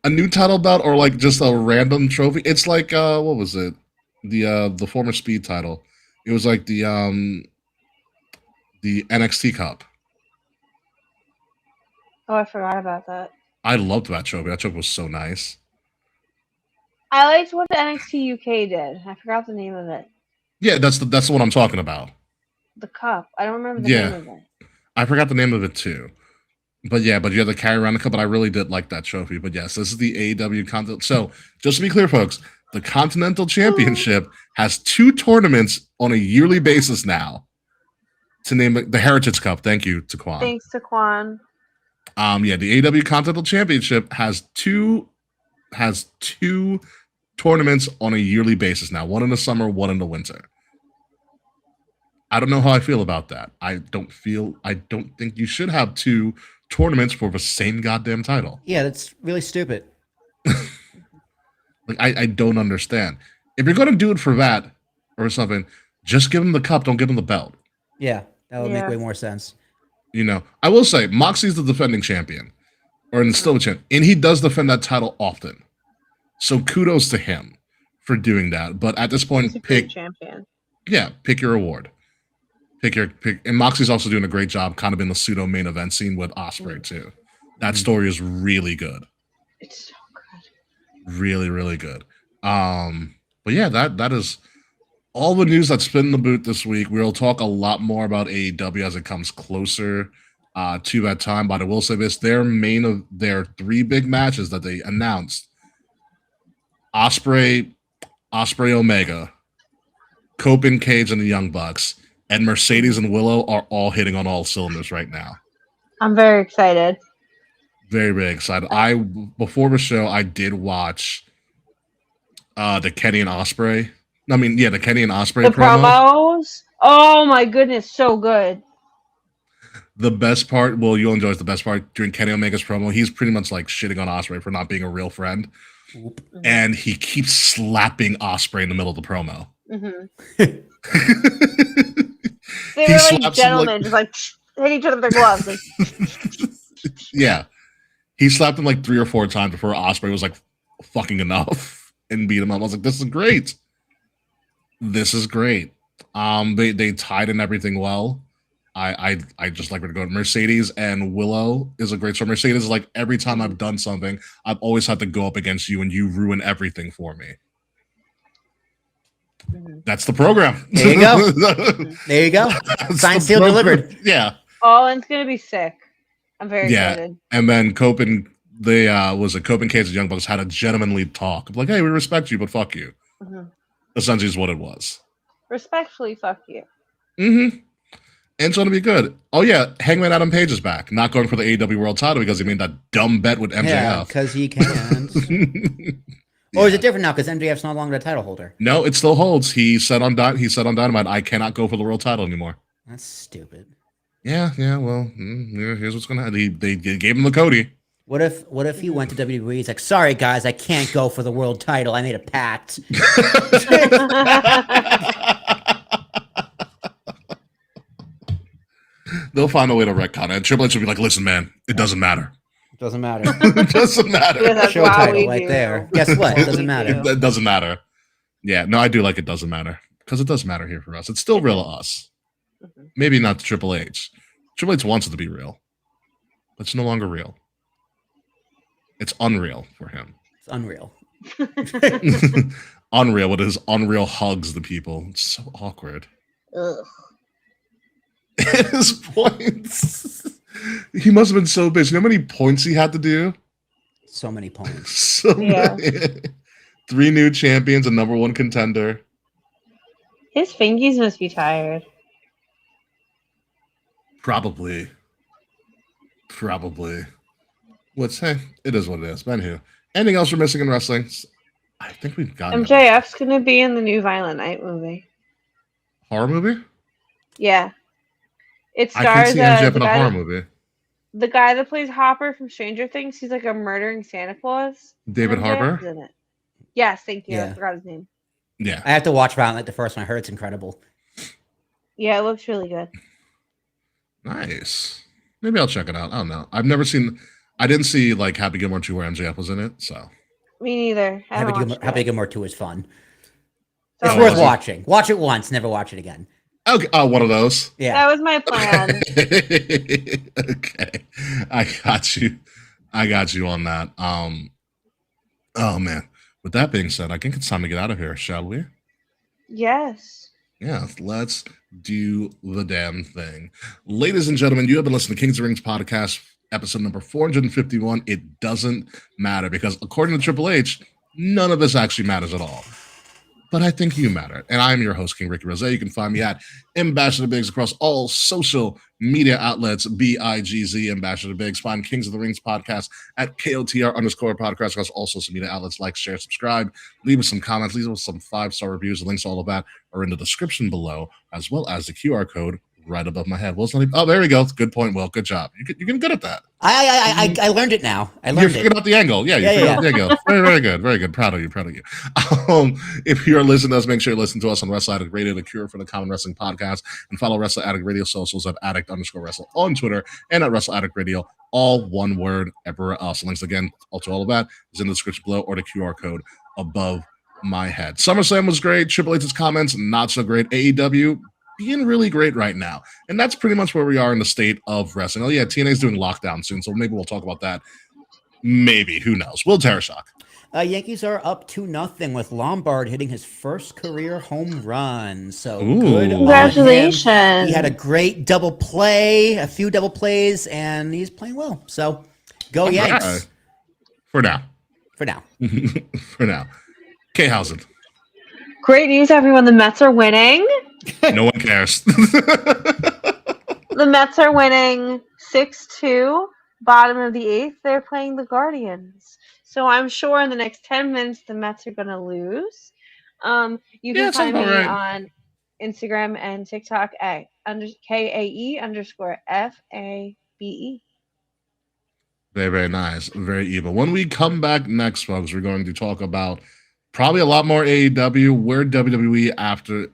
A new title belt or like just a random trophy? It's like what was it? The former Speed title. It was like the NXT Cup. Oh, I forgot about that. I loved that trophy. That trophy was so nice. I liked what the NXT UK did. I forgot the name of it. Yeah, that's the one I'm talking about. The cup. I don't remember the name of it. I forgot the name of it too. But you have to carry around the cup, but I really did like that trophy. But yes, this is the AEW Continental. So just to be clear, folks, the Continental Championship has 2 tournaments on a yearly basis now. To name it the Heritage Cup. Thank you, Taquan. Thanks, Taquan. The AEW Continental Championship has two tournaments on a yearly basis now. One in the summer, one in the winter. I don't know how I feel about that. I don't think you should have 2 tournaments for the same goddamn title. Yeah, that's really stupid. Like, I don't understand. If you're going to do it for that or something, just give him the cup. Don't give him the belt. Yeah, that would make way more sense. You know, I will say Moxie's the defending champion, or still a champion, and he does defend that title often. So kudos to him for doing that. But at this point, pick champion. Yeah, pick your award. Pick. And Moxie's also doing a great job, kind of in the pseudo main event scene with Ospreay too. That story is really good. It's so good. Really, really good. But yeah, that is all the news that's been in the boot this week. We'll talk a lot more about AEW as it comes closer to that time. But I will say this: their 3 big matches that they announced: Ospreay Omega, Copen Cage and the Young Bucks, and Mercedes and Willow are all hitting on all cylinders right now. I'm very excited. Very, very excited. Before the show, I did watch the Kenny and Ospreay. The Kenny and Ospreay The promos. Oh my goodness, so good. The best part, well, you'll enjoy the best part during Kenny Omega's promo. He's pretty much like shitting on Ospreay for not being a real friend, and he keeps slapping Ospreay in the middle of the promo. Mm-hmm. They were like gentlemen, just like hit each other with their gloves. Yeah, he slapped him like 3 or 4 times before Ospreay was like fucking enough and beat him up. I was like, this is great. This is great. They tied in everything well. I just like where to go. Mercedes and Willow is a great story. Mercedes is like every time I've done something, I've always had to go up against you, and you ruin everything for me. Mhm. That's the program. There you go. There you go. That's Signed, the sealed, program. delivered. Yeah, Oh, and it's gonna be sick. I'm very yeah. excited. And then Cope and they Cope and Case and Young Bucks had a gentlemanly talk. Like, hey, we respect you, but fuck you. Mhm. Essentially, is what it was. Respectfully, fuck you. Mm-hmm. And it's going to be good. Oh, yeah. Hangman Adam Page is back. Not going for the AEW World title because he made that dumb bet with Yeah, MJF. because he can't. Or is it different now because MJF's no longer a title holder? No, it still holds. He said on Dynamite, I cannot go for the world title anymore. That's stupid. Yeah. Well, here's what's going to happen. They gave him the Cody. What if he went to WWE? He's like, sorry guys, I can't go for the world title. I made a pact. They'll find a way to retcon it. Triple H will be like, listen, man, it doesn't matter. It doesn't matter. It doesn't matter. Yeah, that's Show why title we right do. there. Guess what? It doesn't We matter. do. It doesn't matter. Yeah, no, I do like it doesn't matter because it does matter here for us. It's still real to us. Mhm. Maybe not to Triple H. Triple H wants it to be real, but it's no longer real. It's unreal for him. It's unreal. Unreal with his unreal hugs the people. It's so awkward. Ugh. His points. He must have been so busy. You know how many points he had to do? So many points. So Yeah. many. 3 new champions, a #1 contender. His fingies must be tired. Probably. What's hey? It is what it is. Anywho, anything else we're missing in wrestling? I think we've got MJF's gonna be in the new Violent Night movie. horror movie. Yeah. It I can stars see MJF the in a guy horror that- movie. the guy that plays Hopper from Stranger Things. He's like a murdering Santa Claus. David MJF Harbour. is in it. Yes, thank you. Yeah. I forgot his name. Yeah, I have to watch Violent Night the first one. I heard it's incredible. Yeah, it looks really good. nice. Maybe I'll check it out. I don't know. I've never seen. I didn't see like Happy Gilmore 2 where MJF was in it. So Me neither. I haven't watched Happy it. Gilmore 2 is fun. So It's Oh, worth was it? watching. Watch it once, never watch it again. okay. Oh, one of those. Yeah. That was my plan. Okay, I got you on that. Oh man. With that being said, I think it's time to get out of here, shall we? Yes. Yeah, let's do the damn thing. Ladies and gentlemen, you have been listening to Kings of Rings podcast, episode number 451. It doesn't matter because according to Triple H, none of this actually matters at all. But I think you matter. And I'm your host, King Ricky Rose. You can find me at Ambassador Biggs across all social media outlets, BIGZ, Ambassador Biggs. Find Kings of the Rings podcast at KOTR_podcast across all social media outlets. Like, share, subscribe. Leave us some comments. Leave us some 5-star reviews. The links to all of that are in the description below, as well as the QR code right above my head. Well, it's not even, oh, there we go. Good point, Will. Good job. You're getting good at that. I learned it now. I You learned figured it. out the angle. Yeah, you Yeah, figured yeah. out the angle. Very good. Very good. Proud of you. If you are listening to us, make sure you listen to us on Wrestle Addict Radio, the cure for the common wrestling podcast, and follow Wrestle Addict Radio socials at addict_wrestle on Twitter and at Wrestle Addict Radio, all one word, everywhere else. Links again, to all of that is in the description below or the QR code above my head. SummerSlam was great. Triple H's comments, not so great. AEW, being really great right now. And that's pretty much where we are in the state of wrestling. Oh, yeah, TNA's doing lockdown soon, so maybe we'll talk about that. Maybe. Who knows? Will Tarashock. Yankees are up 2-0 with Lombard hitting his first career home run. So Ooh. good. on him. Congratulations. He had a great double play, a few double plays, and he's playing well. So go Yanks For now. for now. For now. K. Housen. Great news, everyone. The Mets are winning. No one cares. The Mets are winning 6-2. Bottom of the 8th. They're playing the Guardians. So I'm sure in the next 10 minutes the Mets are going to lose. You Yeah, can sounds find me about right. on Instagram and TikTok at KAE_FABE. Very, very nice. Very evil. When we come back next, folks, we're going to talk about probably a lot more AEW, where WWE after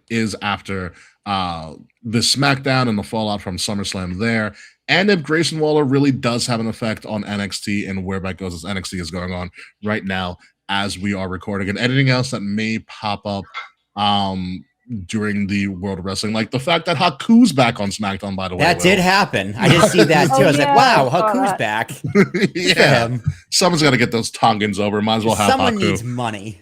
the SmackDown and the fallout from SummerSlam there, and if Grayson Waller really does have an effect on NXT and where that goes as NXT is going on right now as we are recording, and anything else that may pop up during the World of Wrestling. Like the fact that Haku's back on SmackDown, by the way. That did happen. I did see that too. Oh, I was yeah, like, wow, I saw Haku's that. back. Good for Yeah. him. Someone's got to get those Tongans over. Might as well have Someone Haku. needs money.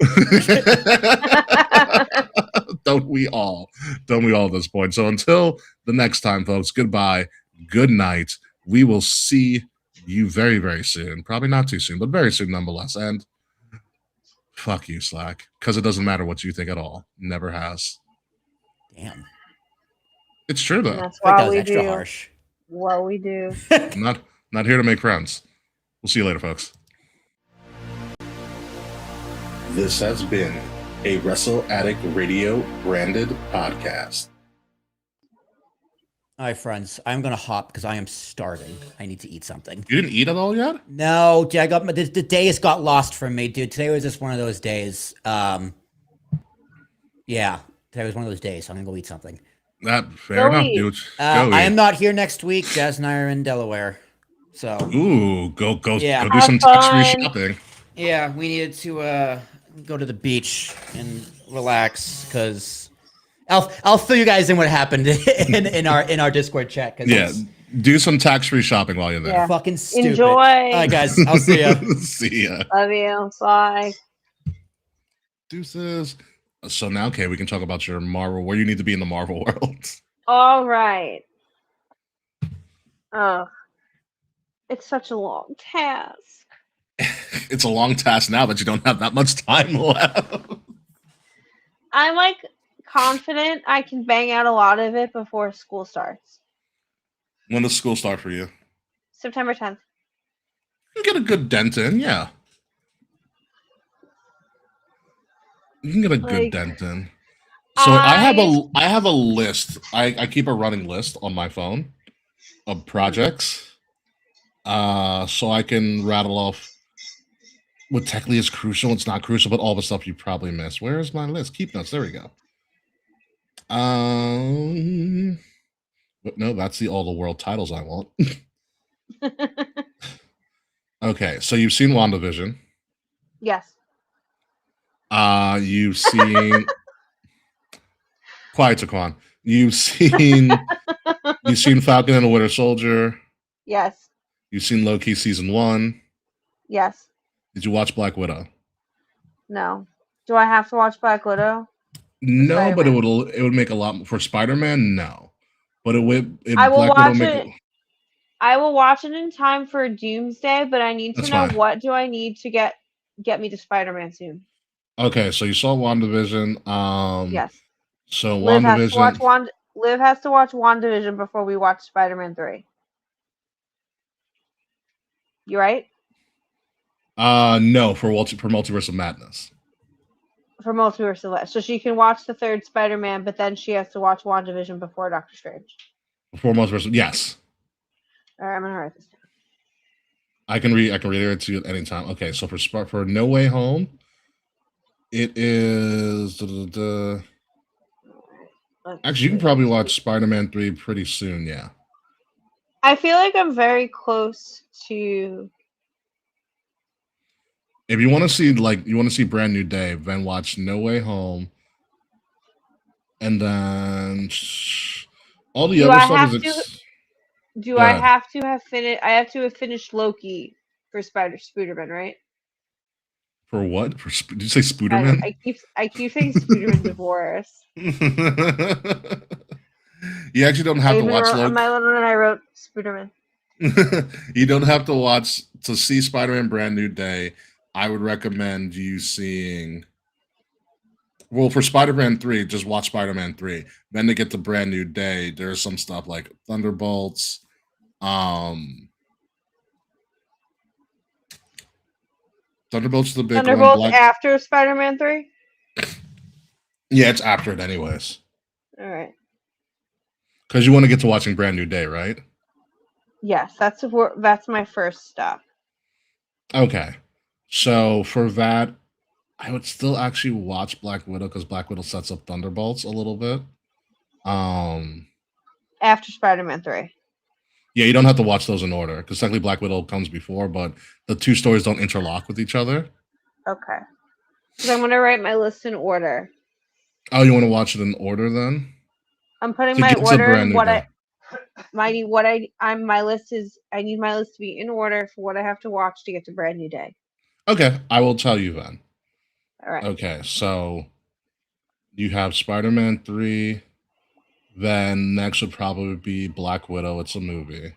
Don't we all? Don't we all at this point? So until the next time, folks, goodbye. Good night. We will see you very, very soon. Probably not too soon, but very soon nonetheless. And fuck you, Slack. Because it doesn't matter what you think at all. Never has. Damn. It's true, And though. that's I think that why was we extra do harsh. what we do. I'm not here to make friends. We'll see you later, folks. This has been a Wrestle Addict Radio branded podcast. All right, friends. I'm gonna hop because I am starving. I need to eat something. You didn't eat at all yet? No, dude, the days got lost from me, dude. Today was just one of those days. Yeah, today was one of those days. So I'm gonna go eat something. That fair Go enough, eat. dude. I am not here next week. Jazz and I are in Delaware, so Ooh, go Yeah. do Have some tax-free fun. shopping. yeah, we needed to go to the beach and relax because I'll fill you guys in what happened in our Discord chat. 'Cause Yeah, it's do some tax-free shopping while you're there. Yeah. fucking stupid. Enjoy. All right, guys. I'll see ya. See ya. Love you. Bye. Deuces. So now, okay, we can talk about your Marvel, where you need to be in the Marvel world. All right. Oh, it's such a long task. It's a long task now that you don't have that much time left. I'm like confident I can bang out a lot of it before school starts. When does school start for you? September 10th. You can get a good dent in, yeah. You can get a good Like, dent in. So I have a list. I keep a running list on my phone of projects. So I can rattle off what technically is crucial, it's not crucial, but all the stuff you probably missed. Where is my list? Keep notes. There we go. But no, that's all the world titles I want. Okay, so you've seen WandaVision. Yes. You've seen Quiet Taquan. You've seen Falcon and the Winter Soldier. Yes. You've seen Loki season 1. Yes. Did you watch Black Widow? No. Do I have to watch Black Widow? No, but it Spider-Man. would make a lot more for Spider-Man. No, but it would. I will Black Widow watch make it. I will watch it in time for Doomsday, but I need to That's know fine. what do I need to get me to Spider-Man soon. Okay, so you saw WandaVision. Yes. So Liv has to watch WandaVision. Liv has to watch WandaVision before we watch Spider-Man 3. You right? No, for Multiverse of Madness. For Multiverse of Madness. So she can watch the third Spider-Man, but then she has to watch WandaVision before Doctor Strange. For Multiverse, yes. All right, I'm gonna write this down. I can reiterate to you at any time. Okay, so for No Way Home, it is. Actually, you can probably watch Spider-Man 3 pretty soon. Yeah. I feel like I'm very close to. If you want to see Brand New Day, then watch No Way Home, and then all the Do other I stuff have is. Do Go I ahead. have to have finished? I have to have finished Loki for Spooderman, right? For what? Did you say Spooderman? I keep saying Spooderman divorce. You actually don't have to watch On my Loki. little note, I wrote Spooderman. You don't have to watch to see Spider-Man Brand New Day. I would recommend you seeing. Well, for Spider-Man 3, just watch Spider-Man 3. Then to get to Brand New Day, there's some stuff like Thunderbolts. Thunderbolts is the big Thunderbolts one. after Spider-Man 3. Yeah, it's after it anyways. All right. Because you want to get to watching Brand New Day, right? Yes, that's my first stop. Okay. So for that, I would still actually watch Black Widow because Black Widow sets up Thunderbolts a little bit. After Spider-Man 3. Yeah, you don't have to watch those in order because technically Black Widow comes before, but the two stories don't interlock with each other. Okay. Because I'm gonna write my list in order. Oh, you want to watch it in order then? I'm putting To my get to order brand and new what day. my list is. I need my list to be in order for what I have to watch to get to Brand New Day. Okay, I will tell you then. All right. Okay, so you have Spider-Man 3. Then next would probably be Black Widow. It's a movie.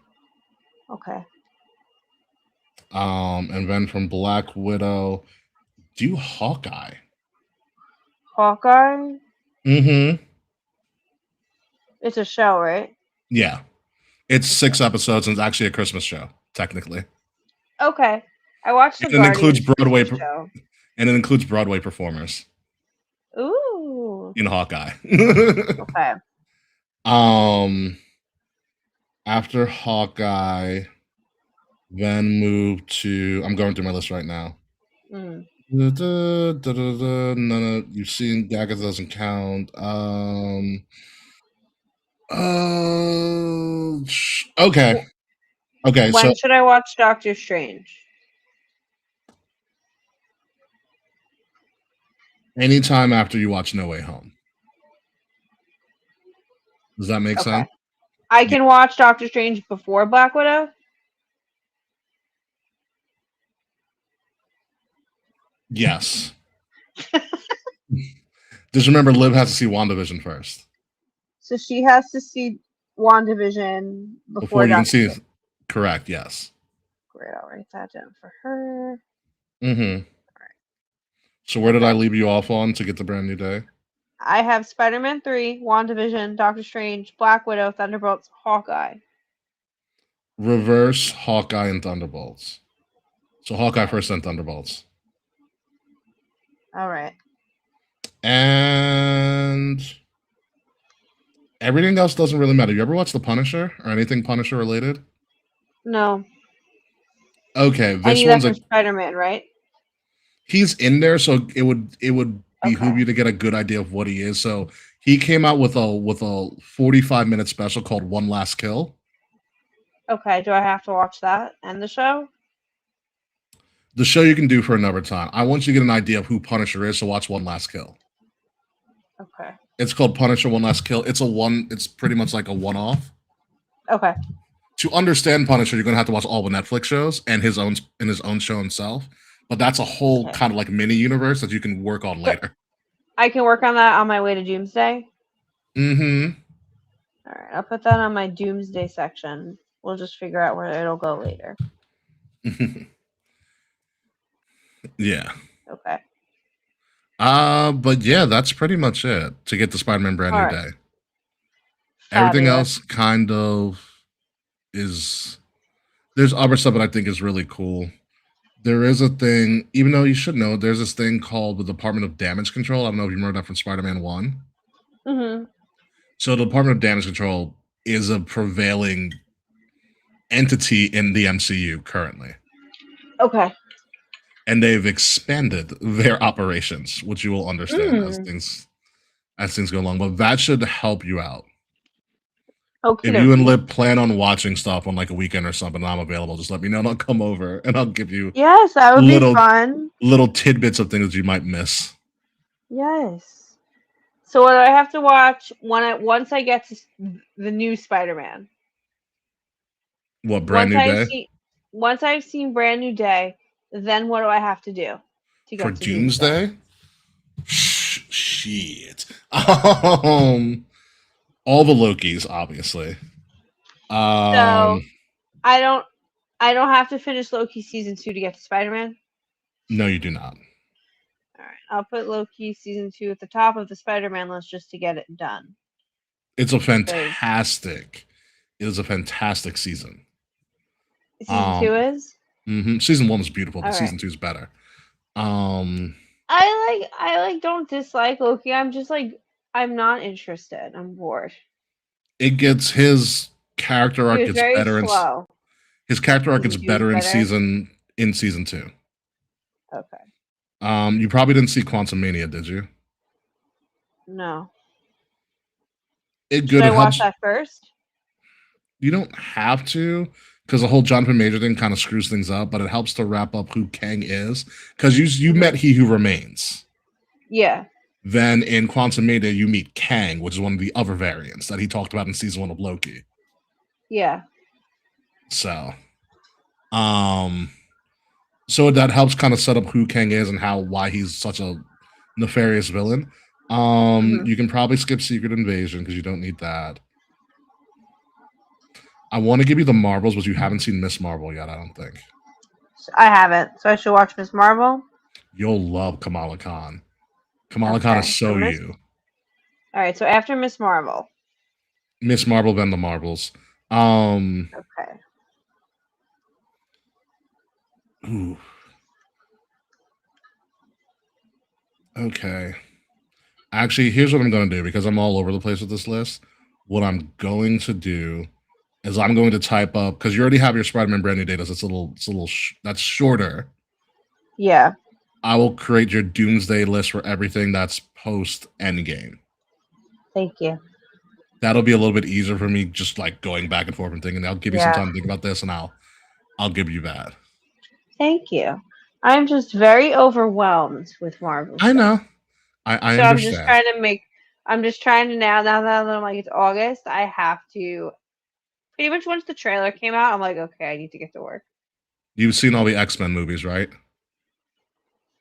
Okay. And then from Black Widow, do Hawkeye. Hawkeye. Mm-hmm. It's a show, right? Yeah. It's 6 episodes and it's actually a Christmas show, technically. Okay. I watched the And it includes Guardians Broadway Christmas show. and it includes Broadway performers Ooh. in Hawkeye. Okay. After Hawkeye, then move to I'm going through my list right now. Mm. None of you've seen Gaga doesn't count. Okay. Okay, so When should I watch Doctor Strange? anytime after you watch No Way Home. Does that make Okay. sense? I can watch Doctor Strange before Black Widow? Yes. Just remember, Liv has to see WandaVision first So she has to see WandaVision before you can Doctor see. Strange. Correct. Yes. Great, I'll write that down for her. Mm-hmm. So where did I leave you off on to get the brand new day? I have Spider-Man 3, WandaVision, Doctor Strange, Black Widow, Thunderbolts, Hawkeye. Reverse Hawkeye and Thunderbolts. So Hawkeye first, then Thunderbolts. All right. And everything else doesn't really matter. You ever watch The Punisher or anything Punisher related? No. Okay, I this need one's that for Spider-Man, right? he's in there, so it would behoove Okay. you to get a good idea of what he is. So he came out with a 45-minute special called One Last Kill. Okay, do I have to watch that and the show? The show you can do for another time. I want you to get an idea of who Punisher is, so watch One Last Kill. Okay. It's called Punisher One Last Kill. It's pretty much like a one-off. Okay. To understand Punisher, you're gonna have to watch all the Netflix shows and his own show himself. But that's a whole Okay. kind of like mini universe that you can work on later. I can work on that on my way to Doomsday. Mm-hmm. All right, I'll put that on my Doomsday section. We'll just figure out where it'll go later. Yeah. Okay. But yeah, that's pretty much it to get the Spider-Man brand new All right. day. Everything Fabulous. else kind of is there's other stuff that I think is really cool. There is a thing, even though you should know, there's this thing called the Department of Damage Control. I don't know if you remember that from Spider-Man 1. Mm-hmm. So the Department of Damage Control is a prevailing entity in the MCU currently. Okay. And they've expanded their operations, which you will understand as things go along. But that should help you out. Okay. If you and Lip plan on watching stuff on like a weekend or something, and I'm available, just let me know and I'll come over and I'll give you Yes, that would be fun. little tidbits of things you might miss. Yes. So what do I have to watch once I get to the new Spider-Man? What, brand new day? Once I've seen Brand New Day, then what do I have to do to get For to Doomsday? Shit. All the Lokis, obviously. So I don't have to finish Loki season 2 to get to Spider-Man. No, you do not. All right, I'll put Loki season 2 at the top of the Spider-Man list just to get it done. It's a fantastic. It is a fantastic season. Season 2 is. Mm-hmm. Season 1 was beautiful, but All right. season 2 is better. I don't dislike Loki. I'm just like I'm not interested. I'm bored. It gets his character arc He was gets very better. slow. His character arc gets Season 2 is better in better? season 2. Okay. You probably didn't see Quantum Mania, did you? No. It Should good. I It watch helps. that first? You don't have to, because the whole Jonathan Major thing kind of screws things up, but it helps to wrap up who Kang is. Because you met He Who Remains. Yeah. Then in Quantumania, you meet Kang, which is one of the other variants that he talked about in season 1 of Loki. Yeah. So, so that helps kind of set up who Kang is and why he's such a nefarious villain. You can probably skip Secret Invasion because you don't need that. I want to give you the Marvels, but you haven't seen Miss Marvel yet, I don't think. I haven't, so I should watch Miss Marvel. You'll love Kamala Khan. Kamala Khan is so you. All right, so after Miss Marvel. Miss Marvel, then the Marvels. Okay. Ooh. Okay. Actually, here's what I'm going to do because I'm all over the place with this list. What I'm going to do is I'm going to type up because you already have your Spider-Man brand new data. So that's shorter. Yeah. I will create your doomsday list for everything that's post Endgame. Thank you. That'll be a little bit easier for me, just like going back and forth and thinking. I'll give you some time to think about this, and I'll give you that. Thank you. I'm just very overwhelmed with Marvel. I know. I so understand. I'm just trying to now that I'm like it's August, I have to pretty much once the trailer came out, I'm like, okay, I need to get to work. You've seen all the X-Men movies, right?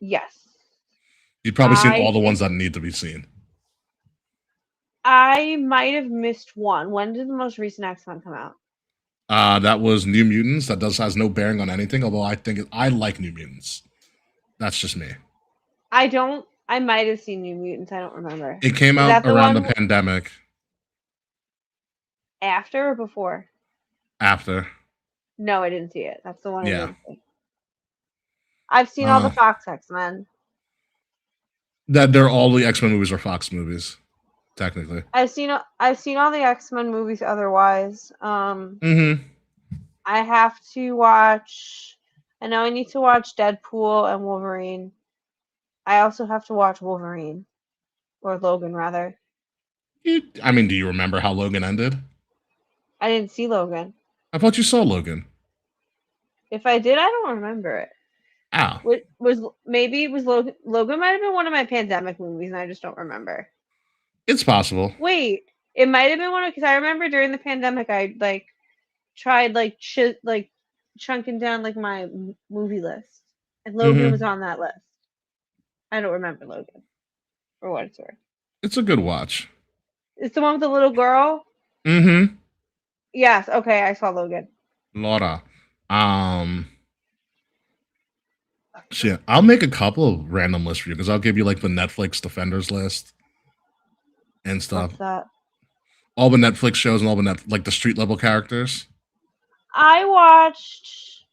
Yes. You've probably seen all the ones that need to be seen. I might have missed one. When did the most recent X-Men come out? That was New Mutants. That has no bearing on anything, although I like New Mutants. That's just me. I might have seen New Mutants. I don't remember. It came out around the pandemic. After or before? After. No, I didn't see it. That's the one I didn't see. I've seen all the Fox X-Men. They're all the X-Men movies are Fox movies, technically. I've seen all the X-Men movies otherwise. I have to watch. I know I need to watch Deadpool and Wolverine. I also have to watch Wolverine. Or Logan, rather. Do you remember how Logan ended? I didn't see Logan. I thought you saw Logan. If I did, I don't remember it. Oh. Maybe it was Logan. Logan might have been one of my pandemic movies, and I just don't remember. It's possible. Wait, it might have been one because I remember during the pandemic, I tried chunking down my movie list, and Logan was on that list. I don't remember Logan, for what it's worth. It's a good watch. It's the one with the little girl. Yes. Okay, I saw Logan. Laura. Shit, I'll make a couple of random lists for you because I'll give you the Netflix Defenders list and stuff. What's that? All the Netflix shows and all the the street level characters. I watched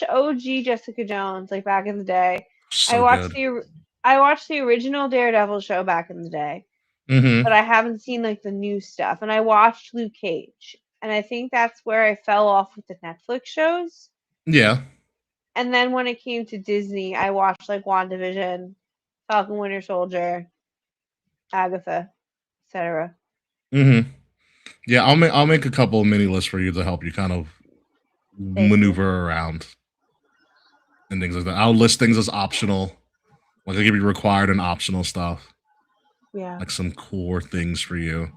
OG Jessica Jones back in the day. So I watched the original Daredevil show back in the day. But I haven't seen the new stuff. And I watched Luke Cage. And I think that's where I fell off with the Netflix shows. Yeah. And then when it came to Disney, I watched WandaVision, Falcon Winter Soldier, Agatha, etc. Yeah, I'll make a couple of mini lists for you to help you kind of maneuver around and things like that. I'll list things as optional. I'll give you required and optional stuff. Yeah. Some core things for you.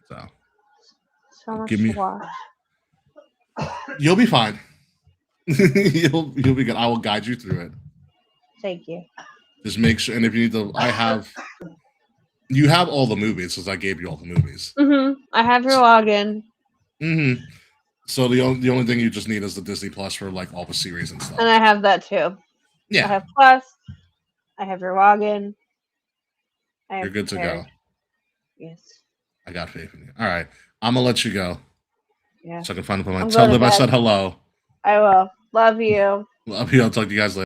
So much to watch. You'll be fine. You'll be good. I will guide you through it. Thank you. Just make sure, and if you need to, you have all the movies because I gave you all the movies. I have your login. So the only thing you just need is the Disney Plus for all the series and stuff. And I have that too. Yeah. I have Plus. I have your login. You're good to go. Yes. I got faith in you. All right. I'm going to let you go. Yeah. So I can find the point. Tell Liv I said hello. I will. Love you. Love you. I'll talk to you guys later.